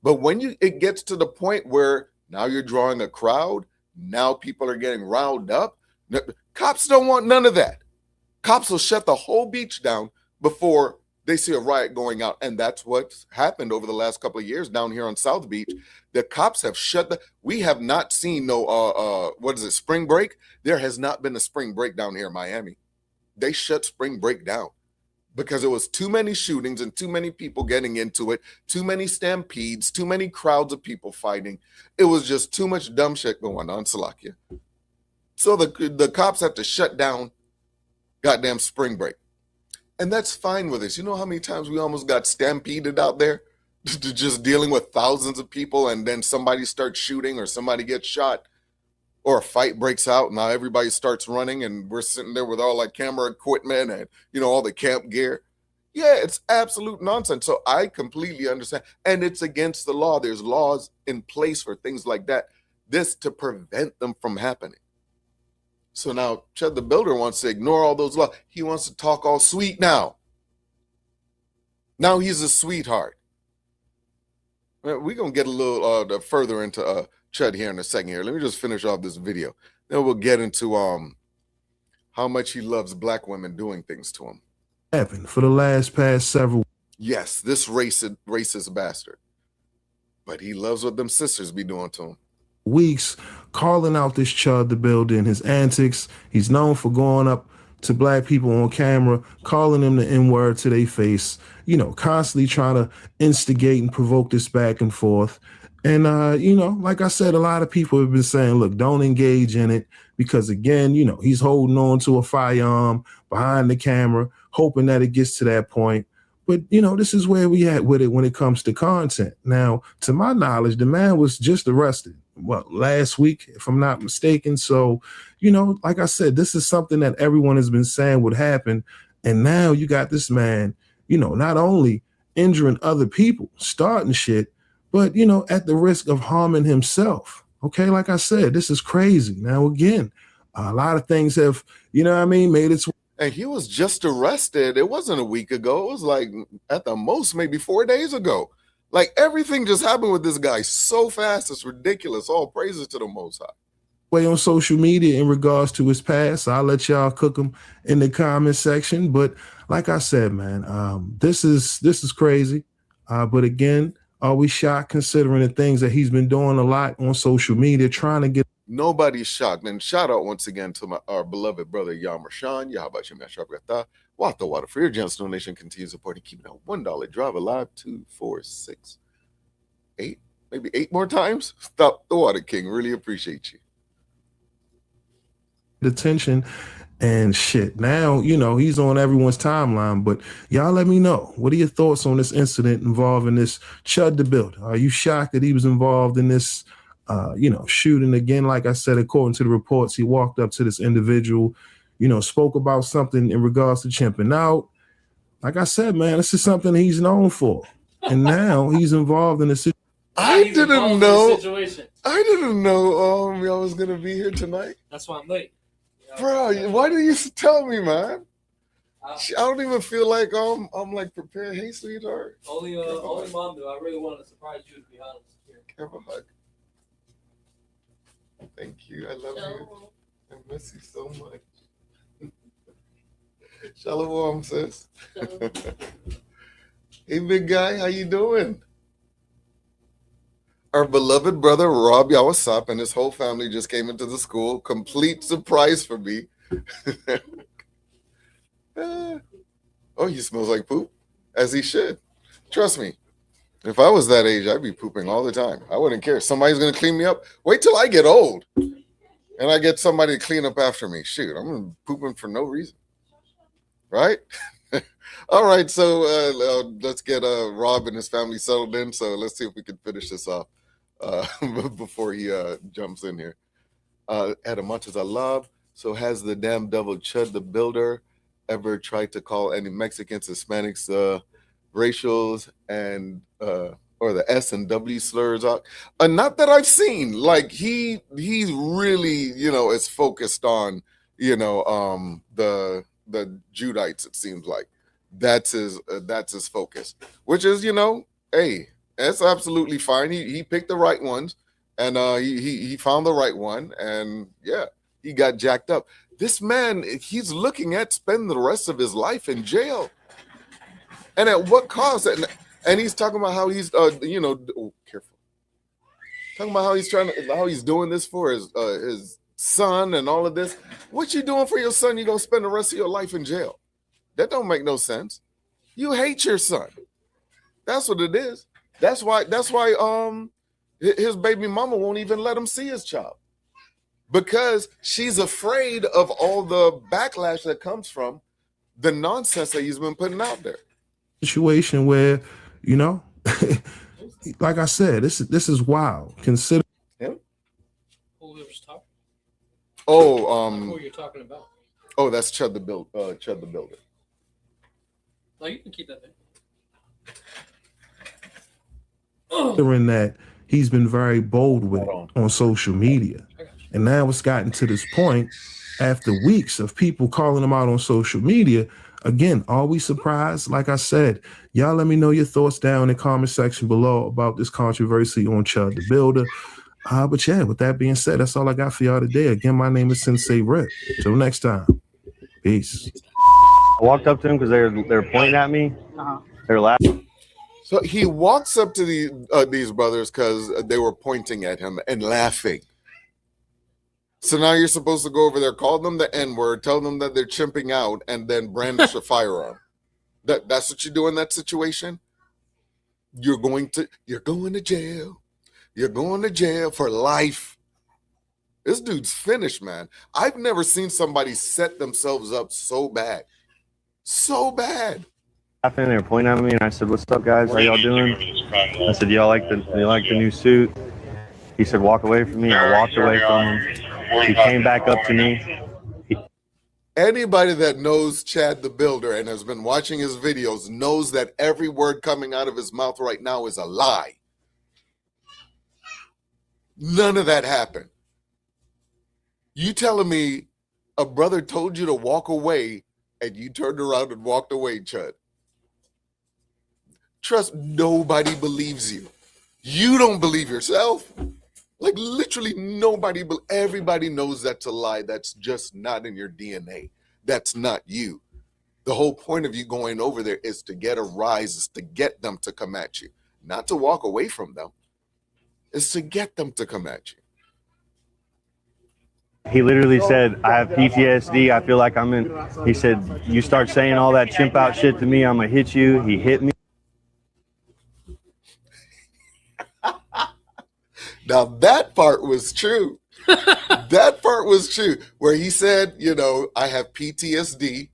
But when it gets to the point where now you're drawing a crowd, now people are getting riled up, cops don't want none of that. Cops will shut the whole beach down before they see a riot going out. And that's what's happened over the last couple of years down here on South Beach. The cops have we have not seen spring break? There has not been a spring break down here in Miami. They shut spring break down because there was too many shootings and too many people getting into it, too many stampedes, too many crowds of people fighting. It was just too much dumb shit going on, Salakia. So the cops have to shut down goddamn spring break. And that's fine with us. You know how many times we almost got stampeded out there to just dealing with thousands of people and then somebody starts shooting or somebody gets shot or a fight breaks out and now everybody starts running and we're sitting there with all that camera equipment and, all the camp gear. Yeah, it's absolute nonsense. So I completely understand. And it's against the law. There's laws in place for things like that. This to prevent them from happening. So now Chud the Builder wants to ignore all those laws. He wants to talk all sweet now. Now he's a sweetheart. We're going to get a little further into Chud here in a second here. Let me just finish off this video. Then we'll get into how much he loves black women doing things to him. Happened for the past several. Yes, this racist bastard. But he loves what them sisters be doing to him. Weeks calling out this Chud the Builder and his antics. He's known for going up to black people on camera, calling them the N-word to their face, constantly trying to instigate and provoke this back and forth. And, like I said, a lot of people have been saying, look, don't engage in it because, again, he's holding on to a firearm behind the camera, hoping that it gets to that point. But, this is where we at with it when it comes to content. Now, to my knowledge, the man was just arrested, last week, if I'm not mistaken. So, like I said, this is something that everyone has been saying would happen. And now you got this man, not only injuring other people, starting shit, but, at the risk of harming himself. Okay, like I said, this is crazy. Now, again, a lot of things have, made its way. And he was just arrested. It wasn't a week ago. It was like at the most maybe 4 days ago. Like everything just happened with this guy so fast. It's ridiculous. All praises to the Most High. Way on social media in regards to his past. I'll let y'all cook him in the comment section. But like I said, man, this is crazy. But again, are we shocked considering the things that he's been doing a lot on social media, trying to get. Nobody's shocked. And shout out once again to our beloved brother Yamar Shan. Yahabashim Yashabgata. Wata Water for your generous donation. Continue supporting keeping that $1 drive alive. 2, 4, 6, 8, maybe 8 more times. Stop the Water King. Really appreciate you. Attention and shit. Now, he's on everyone's timeline, but y'all let me know. What are your thoughts on this incident involving this Chud the Builder? Are you shocked that he was involved in this shooting? Again, like I said, according to the reports, he walked up to this individual, spoke about something in regards to chimping out. Like I said, man, this is something he's known for. And now he's involved in this. I didn't know y'all was going to be here tonight. That's why I'm late. Bro, why did you tell me, man? I don't even feel like I'm like prepared. Hey, sweetheart. Only mom knew. I really wanted to surprise you, to be honest. Have a hug. Thank you. I love you. I miss you so much. Shalom, sis. Hey, big guy, how you doing? Our beloved brother Rob Yawasap and his whole family just came into the school. Complete surprise for me. Oh, he smells like poop, as he should. Trust me. If I was that age, I'd be pooping all the time. I wouldn't care. Somebody's going to clean me up. Wait till I get old and I get somebody to clean up after me. Shoot, I'm pooping for no reason. Right? All right, so let's get Rob and his family settled in. So let's see if we can finish this off before he jumps in here. As much as I love, so has the damn devil Chud the Builder ever tried to call any Mexicans, Hispanics, racials, and or the S and W slurs out? Not that I've seen. Like he's really, is focused on, the Judites. It seems like that's his focus, which is, hey, that's absolutely fine. He picked the right ones, and he found the right one, and yeah, he got jacked up. This man, he's looking at spending the rest of his life in jail. And at what cost? And he's talking about how he's, careful. Talking about how he's doing this for his son and all of this. What you doing for your son? You're gonna spend the rest of your life in jail. That don't make no sense. You hate your son. That's what it is. That's why his baby mama won't even let him see his child, because she's afraid of all the backlash that comes from the nonsense that he's been putting out there. Situation where, like I said, this is wild. Consider him. Whoever's talking. Oh, who you're talking about? Oh, that's Chud the Builder. No, you can keep that thing. Considering that he's been very bold with it on social media, and now it's gotten to this point after weeks of people calling him out on social media. Again, are we surprised? Like I said, y'all let me know your thoughts down in the comment section below about this controversy on Chud the Builder. But yeah, with that being said, that's all I got for y'all today. Again, my name is Sensei Rip. Till next time, peace. I walked up to him because they're pointing at me. They're laughing. So he walks up to these brothers because they were pointing at him and laughing. So now you're supposed to go over there, call them the N-word, tell them that they're chimping out, and then brandish a firearm. That's what you do in that situation? You're going to jail. You're going to jail for life. This dude's finished, man. I've never seen somebody set themselves up so bad. So bad. Laughing, they were pointing at me, and I said, "What's up, guys? How y'all doing?" I said, "Y'all like the new suit?" He said, "Walk away from me." I walked away from him. He came back up to me. Anybody that knows Chad the Builder and has been watching his videos knows that every word coming out of his mouth right now is a lie. None of that happened. You telling me a brother told you to walk away and you turned around and walked away, Chud? Trust, nobody believes you. You don't believe yourself. Like literally nobody, everybody knows that's a lie. That's just not in your DNA. That's not you. The whole point of you going over there is to get a rise, is to get them to come at you, not to walk away from them. It's to get them to come at you. He literally said, "I have PTSD. I feel like I'm in." He said, "You start saying all that chimp out shit to me, I'm gonna hit you." He hit me. Now that part was true. That part was true. Where he said, I have PTSD.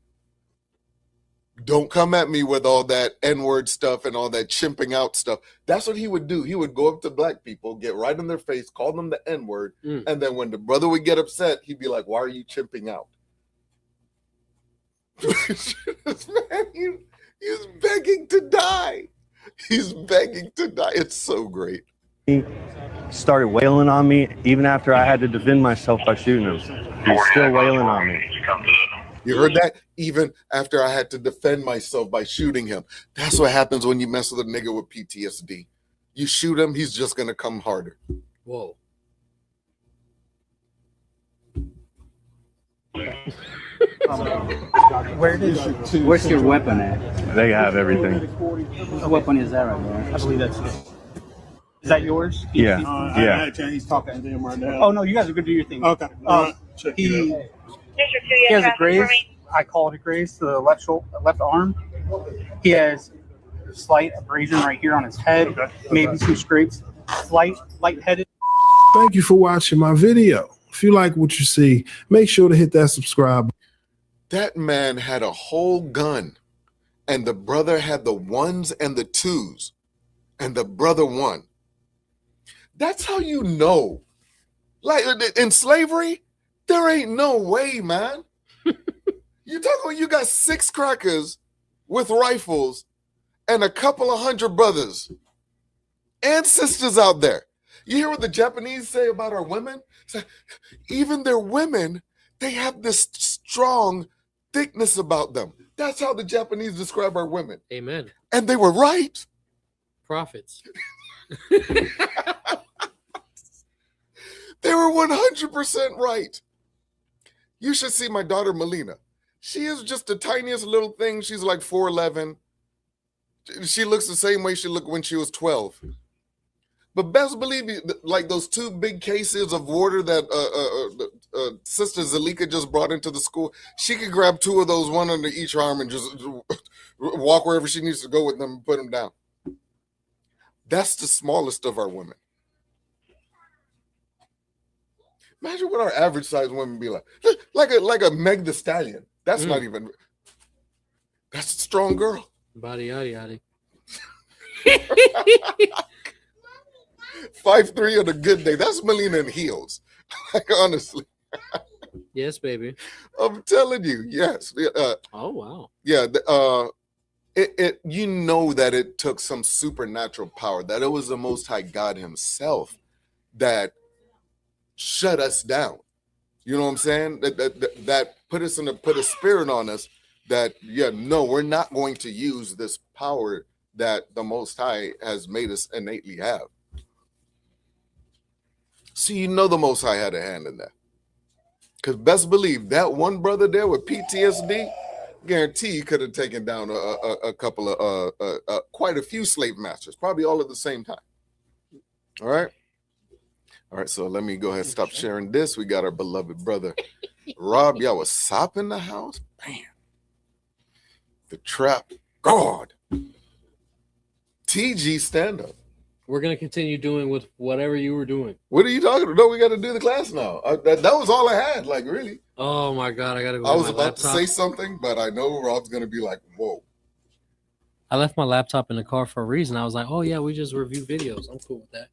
Don't come at me with all that N-word stuff and all that chimping out stuff. That's what he would do. He would go up to black people, get right in their face, call them the N-word. And then when the brother would get upset, he'd be like, "Why are you chimping out?" Man, he's begging to die. He's begging to die. It's so great. He started wailing on me even after I had to defend myself by shooting him. He's still wailing on me. You heard that? Even after I had to defend myself by shooting him. That's what happens when you mess with a nigga with PTSD. You shoot him, he's just going to come harder. Where's your weapon at? They have everything. What weapon is that right there? I believe that's. Is that yours? Yeah. Yeah. He's talking to him right now. Oh no, you guys are good. Do your thing. Okay. He has a graze. I call it a graze to the left arm. He has a slight abrasion right here on his head. Maybe some scrapes. Lightheaded. Thank you for watching my video. If you like what you see, make sure to hit that subscribe. That man had a whole gun, and the brother had the ones and the twos, and the brother won. That's how you know. Like in slavery, there ain't no way, man. You talk about you got 6 crackers with rifles and a couple of 100 brothers and sisters out there. You hear what the Japanese say about our women? Even their women, they have this strong thickness about them. That's how the Japanese describe our women. Amen. And they were right. Prophets. They were 100% right. You should see my daughter, Melina. She is just the tiniest little thing. She's like 4'11". She looks the same way she looked when she was 12. But best believe me, like those 2 big cases of water that Sister Zalika just brought into the school, she could grab 2 of those, one under each arm, and just walk wherever she needs to go with them and put them down. That's the smallest of our women. Imagine what our average size women be like. Like a Meg the Stallion. That's not even. That's a strong girl. Body yaddy yaddy. 5'3" on a good day. That's Melina in heels. Like, honestly. Yes, baby. I'm telling you, yes. Oh wow. Yeah. You know that it took some supernatural power. That it was the Most High God Himself that shut us down. You know what I'm saying? That put a spirit on us that, no, we're not going to use this power that the Most High has made us innately have. So you know the Most High had a hand in that. Because best believe that one brother there with PTSD, guarantee he could have taken down a couple of, quite a few slave masters, probably all at the same time. All right? All right, so let me go ahead and stop sharing this. We got our beloved brother, Rob. Y'all was sop in the house? Bam. The trap. God. TG stand up. We're going to continue doing with whatever you were doing. What are you talking about? No, we got to do the class now. That was all I had, like, really. Oh, my God. I got to go. I was about to say something, but I know Rob's going to be like, whoa. I left my laptop in the car for a reason. I was like, oh, yeah, we just review videos. I'm cool with that.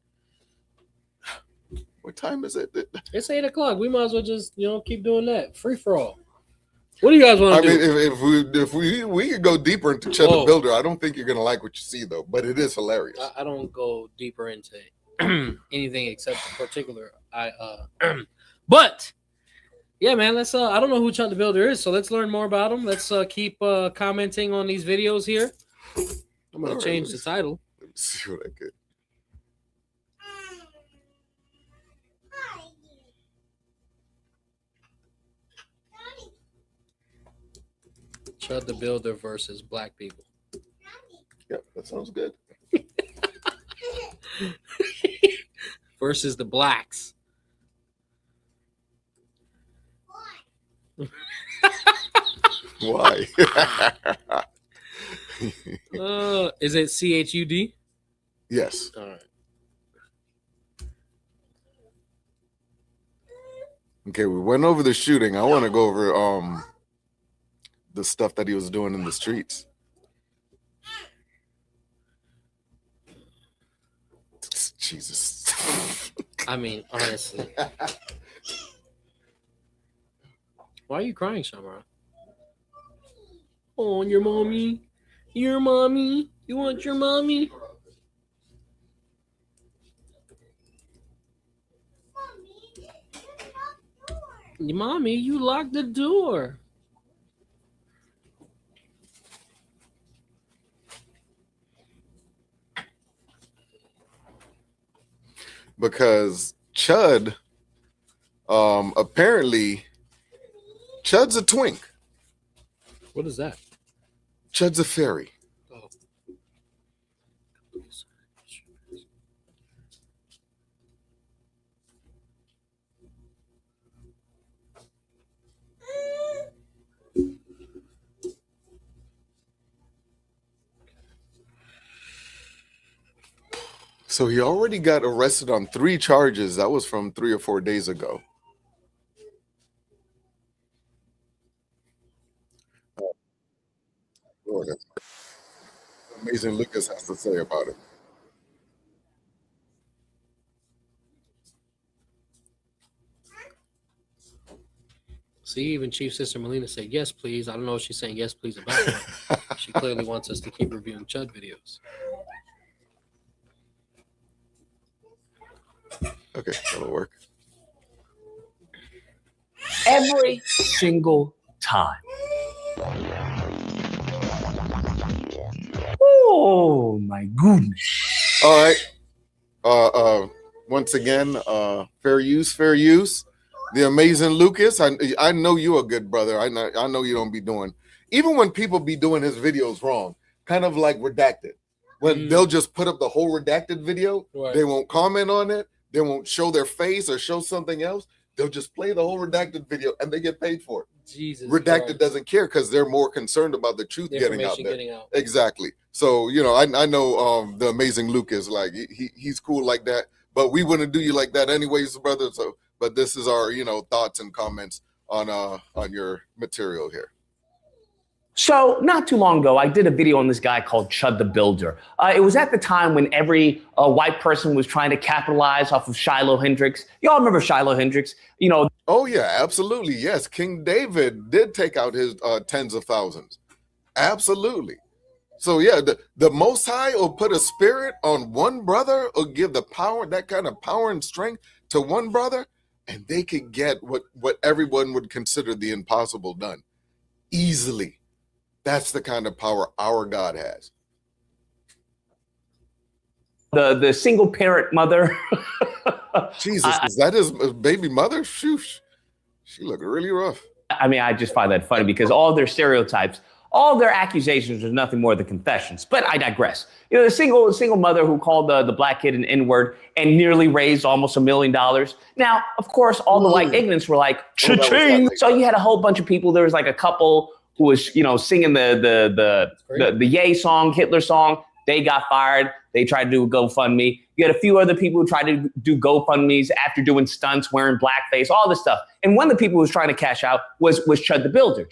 What time is it? It's 8 o'clock. We might as well just, keep doing that. Free for all. What do you guys want to do? I mean, if we could go deeper into Chud the Builder, I don't think you're gonna like what you see though, but it is hilarious. I don't go deeper into anything except in particular. But yeah, man, let's I don't know who Chud the Builder is, so let's learn more about him. Let's keep commenting on these videos here. I'm gonna change the title. Let me see what I get. Chud the Builder versus black people. Yep, that sounds good. Versus the blacks. Why? Is it CHUD? Yes. All right. Okay, we went over the shooting. I want to go over the stuff that he was doing in the streets. Jesus. I mean, honestly. Why are you crying, Shamara? Oh, your mommy. Your mommy. You want your mommy? Mommy, you locked the door. Because Chud, apparently, Chud's a twink. What is that? Chud's a fairy. Oh. So he already got arrested on 3 charges. That was from 3 or 4 days ago. Lord, that's amazing Lucas has to say about it. See, even Chief Sister Melina said, yes, please. I don't know if she's saying yes, please about what. She clearly wants us to keep reviewing Chud videos. Okay, that'll work. Every single time. Oh my goodness. All right. Once again, fair use. The amazing Lucas. I know you're a good brother. I know you don't be doing, even when people be doing his videos wrong, kind of like redacted. When they'll just put up the whole redacted video, Right. They won't comment on it, they won't show their face or show something else. They'll just play the whole redacted video and they get paid for it. Jesus Redacted Christ. doesn't care because they're more concerned about the truth The getting out information there. getting out. Exactly. So, you know, I know the amazing Lucas, like he's cool like that, but we wouldn't do you like that anyways, brother. So, but this is our, you know, thoughts and comments on your material here. So not too long ago, I did a video on this guy called Chud the Builder. It was at the time when every white person was trying to capitalize off of Shiloh Hendrix. Y'all remember Shiloh Hendrix? You know. Oh yeah, absolutely. Yes, King David did take out his tens of thousands. Absolutely. So yeah, the Most High will put a spirit on one brother or give the power, that kind of power and strength to one brother, and they could get what everyone would consider the impossible done easily. That's the kind of power our God has. The single parent mother. Jesus, is that his baby mother? Shoosh. She looked really rough. I mean, I just find that funny because all their stereotypes, all their accusations are nothing more than confessions. But I digress. You know, the single mother who called the black kid an N-word and nearly raised almost $1 million. Now, of course, all the white ignorants were like, cha-ching. So you had a whole bunch of people. There was like a couple who was, you know, singing the Yay song, Hitler song. They got fired. They tried to do a GoFundMe. You had a few other people who tried to do GoFundMes after doing stunts, wearing blackface, all this stuff. And one of the people who was trying to cash out was Chud the Builder.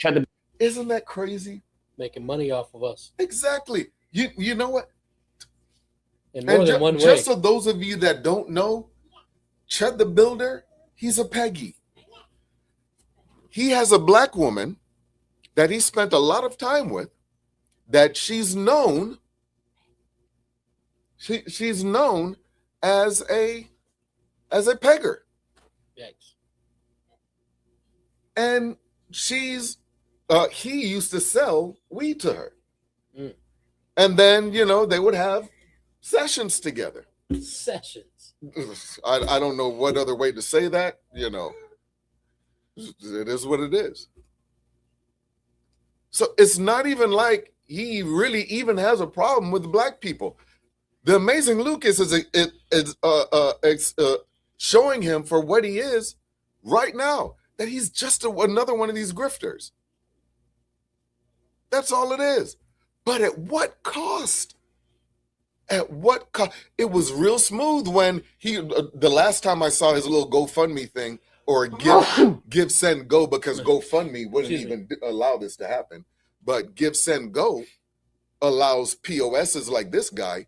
Isn't that crazy? Making money off of us. Exactly. You know what? In more than one way. Just so those of you that don't know, Chud the Builder, he's a Peggy. He has a black woman that he spent a lot of time with, that she's known as a pegger. Yikes. And he used to sell weed to her. And then, you know, they would have sessions together. Sessions. I don't know what other way to say that, you know. It is what it is. So it's not even like he really even has a problem with black people. The amazing Lucas is showing him for what he is right now, that he's just another one of these grifters. That's all it is. But at what cost? At what cost? It was real smooth when the last time I saw his little GoFundMe thing, or give, send, go, because GoFundMe wouldn't even allow this to happen. But give, send, go allows POSs like this guy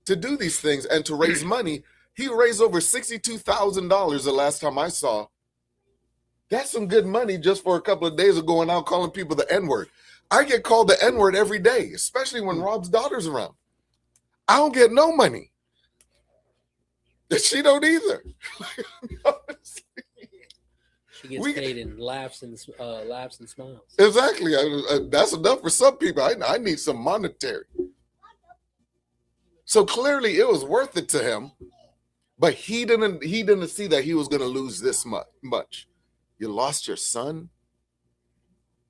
to do these things and to raise money. He raised over $62,000 the last time I saw. That's some good money just for a couple of days of going out calling people the N-word. I get called the N-word every day, especially when Rob's daughter's around. I don't get no money. She don't either. She gets paid in laughs and smiles. Exactly. That's enough for some people. I need some monetary. So clearly it was worth it to him, but he didn't see that he was going to lose this much. You lost your son,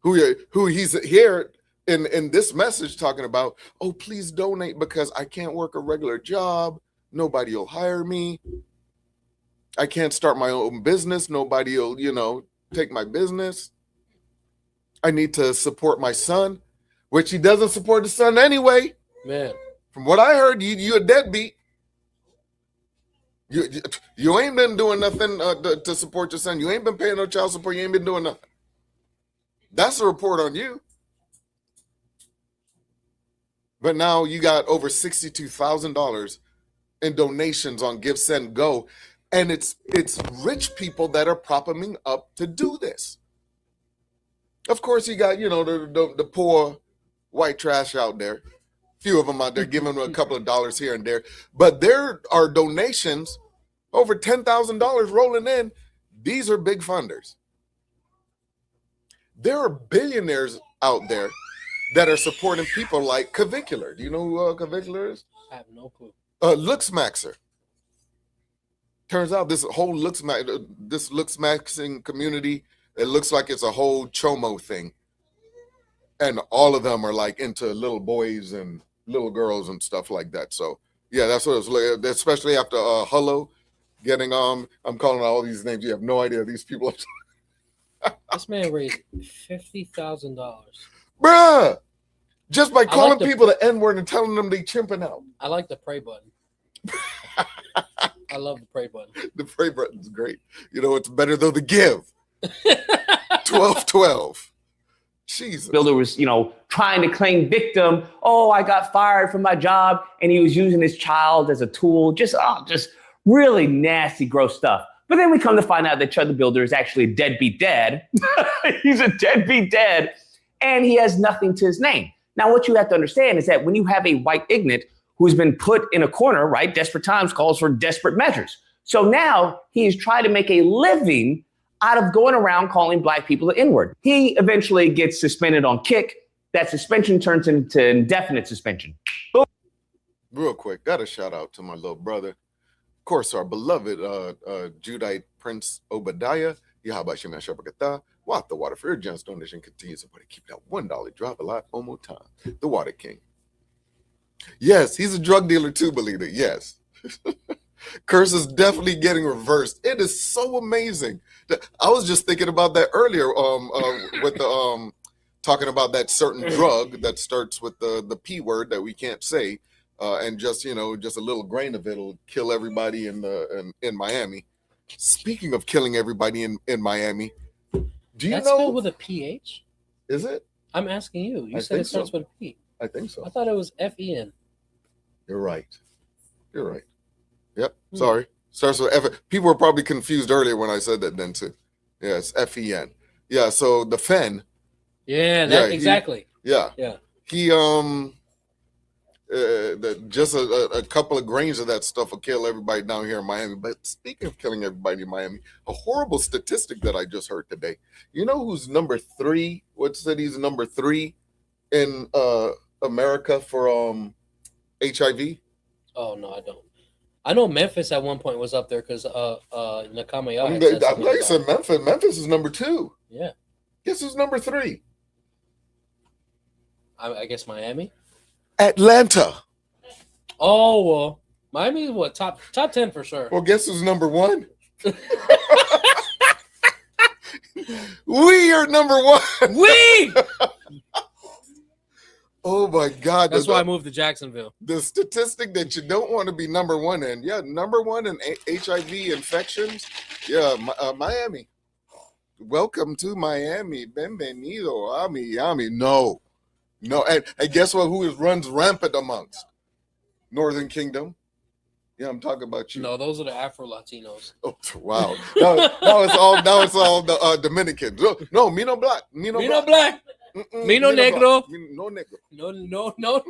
who he's here in this message talking about, oh, please donate because I can't work a regular job. Nobody will hire me. I can't start my own business. Nobody will, take my business. I need to support my son, which he doesn't support his son anyway. Man. From what I heard, you a deadbeat. You ain't been doing nothing to support your son. You ain't been paying no child support. You ain't been doing nothing. That's a report on you. But now you got over $62,000 in donations on Give, Send, Go. And it's rich people that are propping up to do this. Of course, you got, the poor white trash out there. Few of them out there giving them a couple of dollars here and there. But there are donations, over $10,000 rolling in. These are big funders. There are billionaires out there that are supporting people like Cavicular. Do you know who Cavicular is? I have no clue. Looksmaxer. Turns out this whole looksmaxing community, it looks like it's a whole chomo thing. And all of them are like into little boys and little girls and stuff like that. So yeah, that's what it's like, especially after Hullo getting I'm calling out all these names. You have no idea these people are. This man raised $50,000. Bruh! Just by calling people the N-word and telling them they chimping out. I like the pray button. I love the pray button. The pray button's great. It's better though the give. 12-12. Jesus. Builder was, trying to claim victim. Oh, I got fired from my job, and he was using his child as a tool. Just really nasty, gross stuff. But then we come to find out that Chud the Builder is actually a deadbeat dad. He's a deadbeat dad, and he has nothing to his name. Now, what you have to understand is that when you have a white ignorant who's been put in a corner, right? Desperate times calls for desperate measures. So now he is trying to make a living out of going around calling black people the N-word. He eventually gets suspended on kick. That suspension turns into indefinite suspension. Boom. Real quick, got a shout out to my little brother. Of course, our beloved Judite Prince Obadiah. Yahabashim Shabakata. Walk the water for your generous donation continues. Somebody keep that $1 drop alive one more time. The Water King. Yes, he's a drug dealer too, believe it. Yes. Curse is definitely getting reversed. It is so amazing. I was just thinking about that earlier with the talking about that certain drug that starts with the P word that we can't say, and just a little grain of it will kill everybody in Miami. Speaking of killing everybody in Miami, do you That's know spelled with a PH? Is it? I'm asking you. You said it starts with a P. I think so. I thought it was F-E-N. You're right. Yep. Sorry. Starts with F. People were probably confused earlier when I said that then too. Yeah, it's F-E-N. Yeah, so the fen. Yeah, exactly. Yeah. He just a couple of grains of that stuff will kill everybody down here in Miami. But speaking of killing everybody in Miami, a horrible statistic that I just heard today. You know who's number 3? What city's number 3 in America for HIV? Oh no, I don't. I know Memphis at one point was up there because Nakamaya. I'm glad you said Memphis. Memphis is number 2. Yeah. Guess who's number 3? I guess Miami. Atlanta. Oh well, Miami is what top 10 for sure. Well, guess who's number 1? We are number 1. We. Oh my God! That's why I moved to Jacksonville. The statistic that you don't want to be number 1 in, number 1 in HIV infections, Miami. Welcome to Miami, bienvenido, Miami. No, and guess what? Who runs rampant amongst Northern Kingdom? Yeah, I'm talking about you. No, those are the Afro Latinos. Oh wow! Now it's all the Dominicans. No, me no black. Me no black. Me no negro. No negro. No.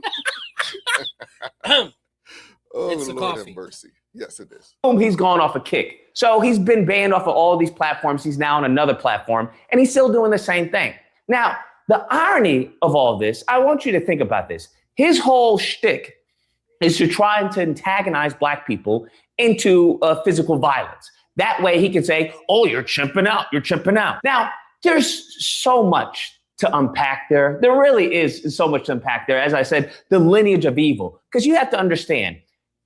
Oh, it's the Lord coffee. Have mercy. Yes, it is. He's gone off a kick. So he's been banned off of all these platforms. He's now on another platform, and he's still doing the same thing. Now, the irony of all this, I want you to think about this. His whole shtick is to try to antagonize black people into physical violence. That way he can say, oh, you're chimping out. Now, there's so much to unpack there. There really is so much to unpack there. As I said, the lineage of evil, because you have to understand,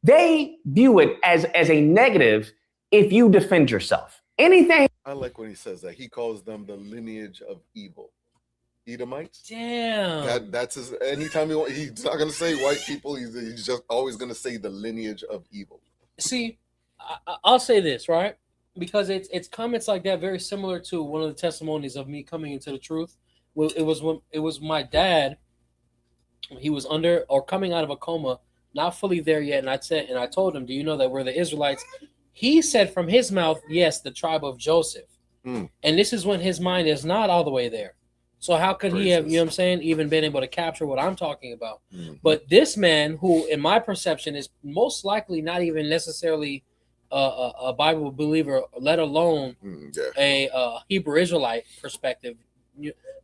they view it as a negative if you defend yourself. Anything. I like when he says that. He calls them the lineage of evil. Edomites. Damn. That's his. Anytime he's not going to say white people. He's just always going to say the lineage of evil. See, I'll say this, right? Because it's comments like that very similar to one of the testimonies of me coming into the truth. Well, it was my dad. He was under or coming out of a coma, not fully there yet, and I told him, "Do you know that we're the Israelites?" He said from his mouth, "Yes, the tribe of Joseph." And this is when his mind is not all the way there. So how could he have, you know what I'm saying, even been able to capture what I'm talking about? But this man, who in my perception is most likely not even necessarily a Bible believer, let alone a Hebrew Israelite perspective,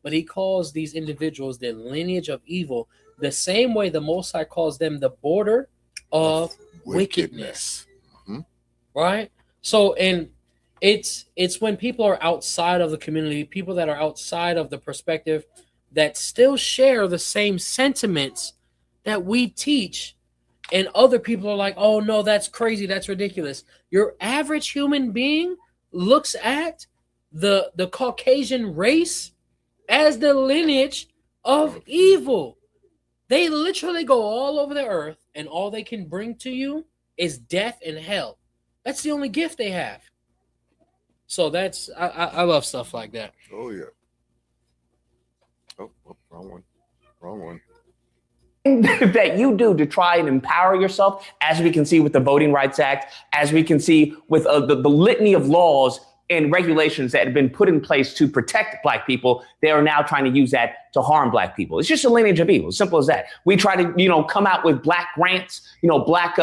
but he calls these individuals the lineage of evil, the same way the Most High calls them the border of wickedness. Right? So, and it's when people are outside of the community, people that are outside of the perspective that still share the same sentiments that we teach, and other people are like, oh no, that's crazy, that's ridiculous. Your average human being looks at the Caucasian race as the lineage of evil. They literally go all over the earth, and all they can bring to you is death and hell. That's the only gift they have. So that's I love stuff like that. Oh yeah. Oh, wrong one. That you do to try and empower yourself, as we can see with the Voting Rights Act, as we can see with the litany of laws and regulations that have been put in place to protect Black people, they are now trying to use that to harm Black people. It's just a lineage of evil. As simple as that. We try to, come out with Black grants, Black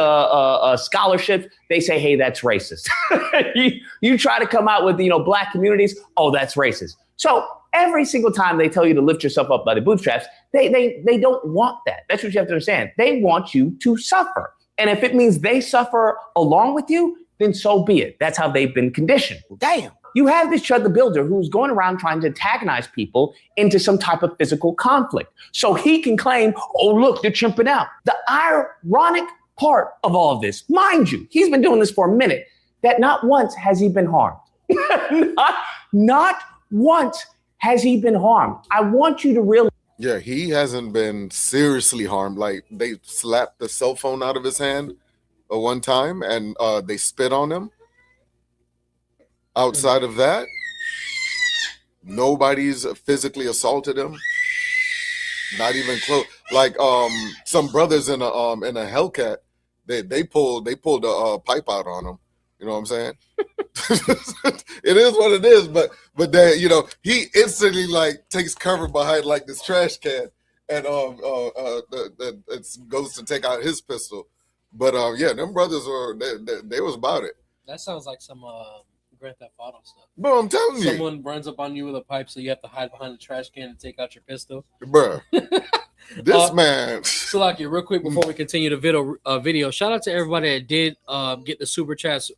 scholarships. They say, hey, that's racist. you try to come out with, Black communities. Oh, that's racist. So every single time they tell you to lift yourself up by the bootstraps, they don't want that. That's what you have to understand. They want you to suffer. And if it means they suffer along with you, then so be it. That's how they've been conditioned. Damn. You have this Chud the Builder who's going around trying to antagonize people into some type of physical conflict. So he can claim, oh, look, they're chimping out. The ironic part of all of this, mind you, he's been doing this for a minute, that not once has he been harmed. not once has he been harmed. I want you to realize. Yeah, he hasn't been seriously harmed. Like, they slapped the cell phone out of his hand one time, and they spit on him. Outside of that, nobody's physically assaulted him. Not even close. Like some brothers in a Hellcat, they pulled a pipe out on him. You know what I'm saying? It is what it is. But then he instantly like takes cover behind like this trash can, and it goes to take out his pistol. But yeah, them brothers they was about it. That sounds like some Grand Theft Auto stuff. Bro, I'm telling you. Someone runs up on you with a pipe, so you have to hide behind the trash can and take out your pistol. Bro, this man. Salaki, real quick before we continue the video, shout out to everybody that did get the super chats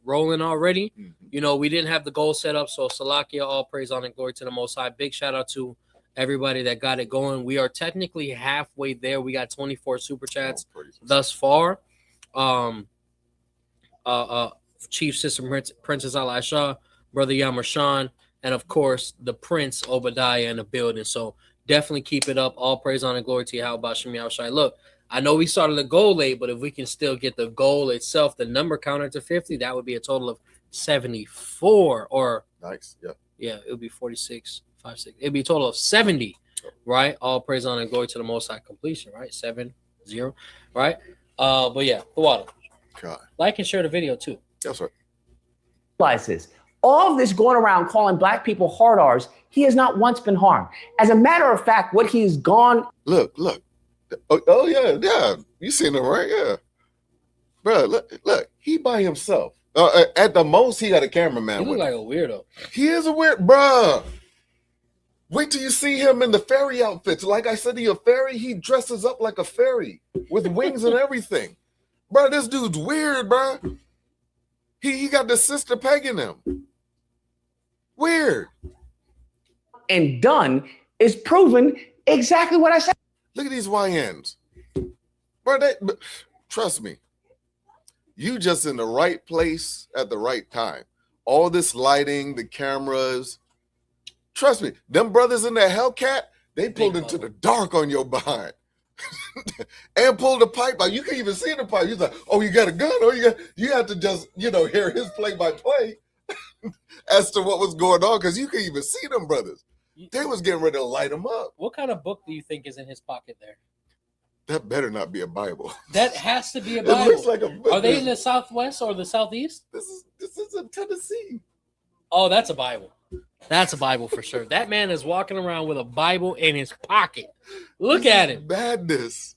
rolling already. We didn't have the goal set up, so Salakia, all praise, honor, and glory to the Most High. Big shout out to everybody that got it going. We are technically halfway there. We got 24 super chats thus far. Chief Sister Princess Al-Aisha, Brother Yamershan, and of course the Prince Obadiah in the building. So definitely keep it up. All praise, honor, and glory to Yahweh Shem Yahushai. Look, I know we started the goal late, but if we can still get the goal itself, the number counter to 50, that would be a total of 74. Or nice, yeah, it would be 46, 56. It'd be a total of 70, right? All praise, honor, and glory to the Most High. Completion, right? 7-0, right? But yeah, the water. God. Like and share the video too. That's right. Realize this. All of this going around calling Black people hard R's, he has not once been harmed. As a matter of fact, what he's gone. Look. Oh yeah. You seen him, right? Yeah. Bro, look. He by himself. At the most, he got a cameraman. He look like a weirdo. He is a weird, bro. Wait till you see him in the fairy outfits. Like I said, he a fairy. He dresses up like a fairy with wings and everything. Bro, this dude's weird, bro. He got the sister pegging him. Weird. And done is proving exactly what I said. Look at these YNs. Bro, trust me. You just in the right place at the right time. All this lighting, the cameras. Trust me, them brothers in that Hellcat, they pulled into the dark on your behind. And pulled the pipe out. You can't even see the pipe. He's like, oh, you got a gun? Or you have to just, hear his play-by-play as to what was going on, because you can't even see them brothers. They was getting ready to light them up. What kind of book do you think is in his pocket there? That better not be a Bible. That has to be a Bible. It looks like a book. Are they in the Southwest or the Southeast? This is in Tennessee. Oh, that's a Bible. That's a Bible for sure. That man is walking around with a Bible in his pocket. Look at him. Madness.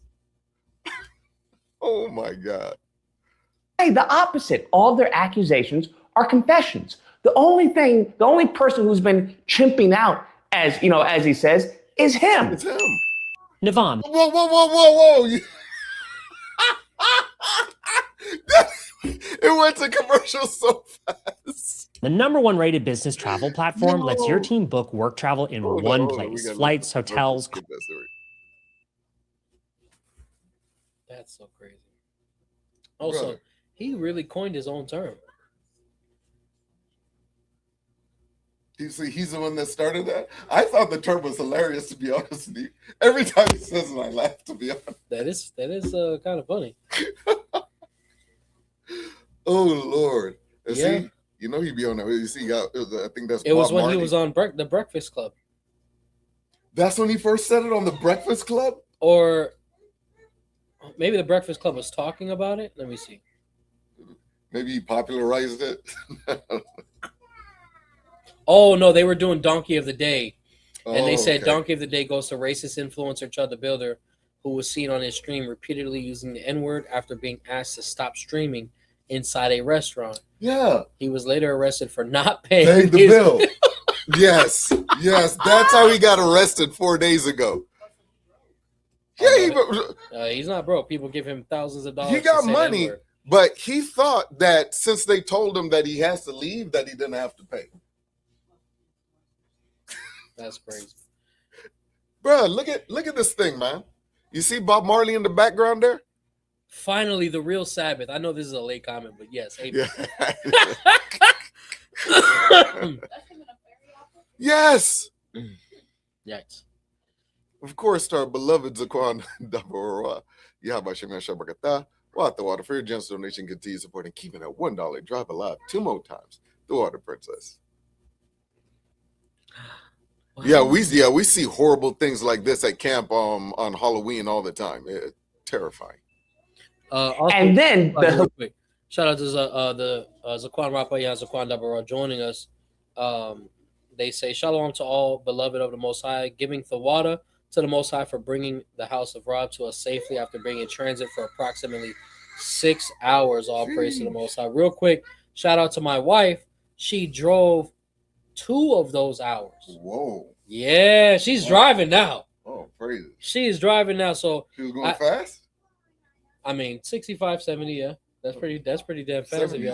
Oh my God. Hey, the opposite. All their accusations are confessions. The only person who's been chimping out, as he says, is him. It's him. Navon. Whoa. It went to commercial so fast. The #1 rated business travel platform lets your team book work travel in one place. Flights, hotels. That's so crazy. Also, he really coined his own term. You see, he's the one that started that. I thought the term was hilarious, to be honest with you. Every time he says it, I laugh, to be honest. That is kind of funny. Oh Lord! Yeah. See, he'd be on that. You see, I think that's. It was Bob when Marley. he was on the Breakfast Club. That's when he first said it on the Breakfast Club, or maybe the Breakfast Club was talking about it. Let me see. Maybe he popularized it. Oh no, they were doing Donkey of the Day, and they said okay. Donkey of the Day goes to racist influencer Chud the Builder, who was seen on his stream repeatedly using the N-word after being asked to stop streaming inside a restaurant. Yeah. He was later arrested for not paying the bill. Yes, that's how he got arrested 4 days ago. Yeah, he's not broke. People give him thousands of dollars. He got money, but he thought that since they told him that he has to leave, that he didn't have to pay. That's crazy. Bro, look at this thing, man. You see Bob Marley in the background there? Finally, the real Sabbath. I know this is a late comment, but yes. Yeah. Yes. Yikes. Of course, our beloved Zaquan Dabora, YHWH Ministries, the Water for your generous donation continues supporting keeping that $1 drive alive 2 more times. The Water Princess. Wow. Yeah, we see horrible things like this at camp on Halloween all the time. It's terrifying. Also, and then shout out to the Zaquan Rapaya, Zaquan Dabara joining us. They say shalom to all beloved of the Most High, giving Thawada to the Most High for bringing the house of Rob to us safely after being in transit for approximately 6 hours. All praise to the Most High. Real quick, shout out to my wife. She drove 2 of those hours. Whoa. Yeah, she's driving now. Oh, praise. She is driving now. So she was going fast? I mean, 65, 70, yeah. That's pretty damn fast.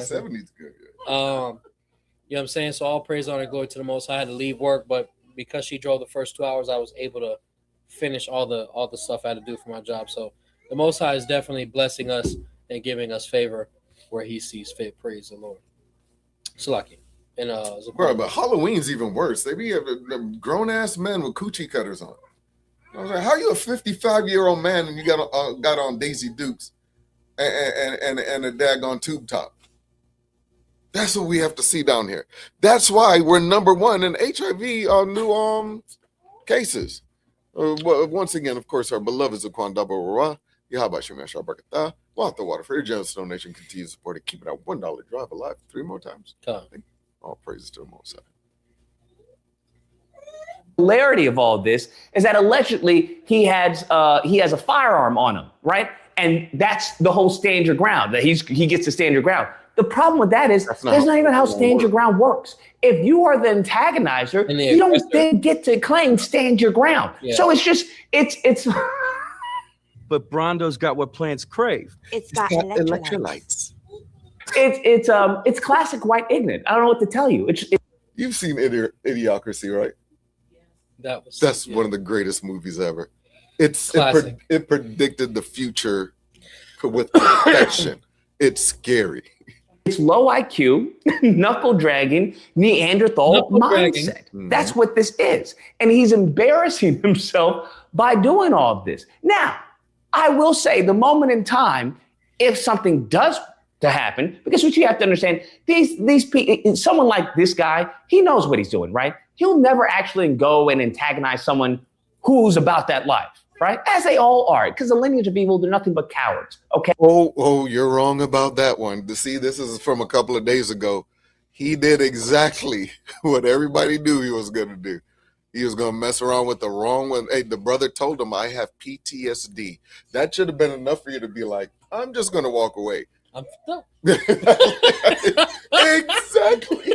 70 is good. You know what I'm saying? So all praise, honor, glory to the Most High. I had to leave work, but because she drove the first 2 hours, I was able to finish all the stuff I had to do for my job. So the Most High is definitely blessing us and giving us favor where He sees fit. Praise the Lord. Salaki. And bro, but Halloween's even worse. They be grown ass men with coochie cutters on. I was like, how you a 55-year-old man and you got on Daisy Dukes and a daggone tube top? That's what we have to see down here. That's why we're #1 in HIV new cases. Once again, of course, our beloved Zaquan Dabara, YHWH Ministries, the Water for your generous donation continues supporting keeping that $1 drive alive 3 more times. All praises to the Most High. The hilarity of all this is that allegedly he has a firearm on him, right? And that's the whole stand your ground, that he gets to stand your ground. The problem with that is that's not even how stand your ground works. If you are the antagonizer, you don't then get to claim stand your ground. Yeah. So it's But Brondo's got what plants crave. It's got electrolytes. It's classic white ignorant. I don't know what to tell you. You've seen Idiocracy, right? That's one of the greatest movies ever. It predicted the future with perfection. It's scary. It's low IQ, knuckle dragging, Neanderthal mindset. That's what this is. And he's embarrassing himself by doing all of this. Now, I will say the moment in time, if something does to happen, because what you have to understand, these people, someone like this guy, he knows what he's doing, right? He'll never actually go and antagonize someone who's about that life. Right? As they all are, because the lineage of evil, they're nothing but cowards. Okay. Oh, you're wrong about that one. See, this is from a couple of days ago. He did exactly what everybody knew he was going to do. He was going to mess around with the wrong one. Hey, the brother told him, I have PTSD. That should have been enough for you to be like, I'm just going to walk away. I'm done. Exactly.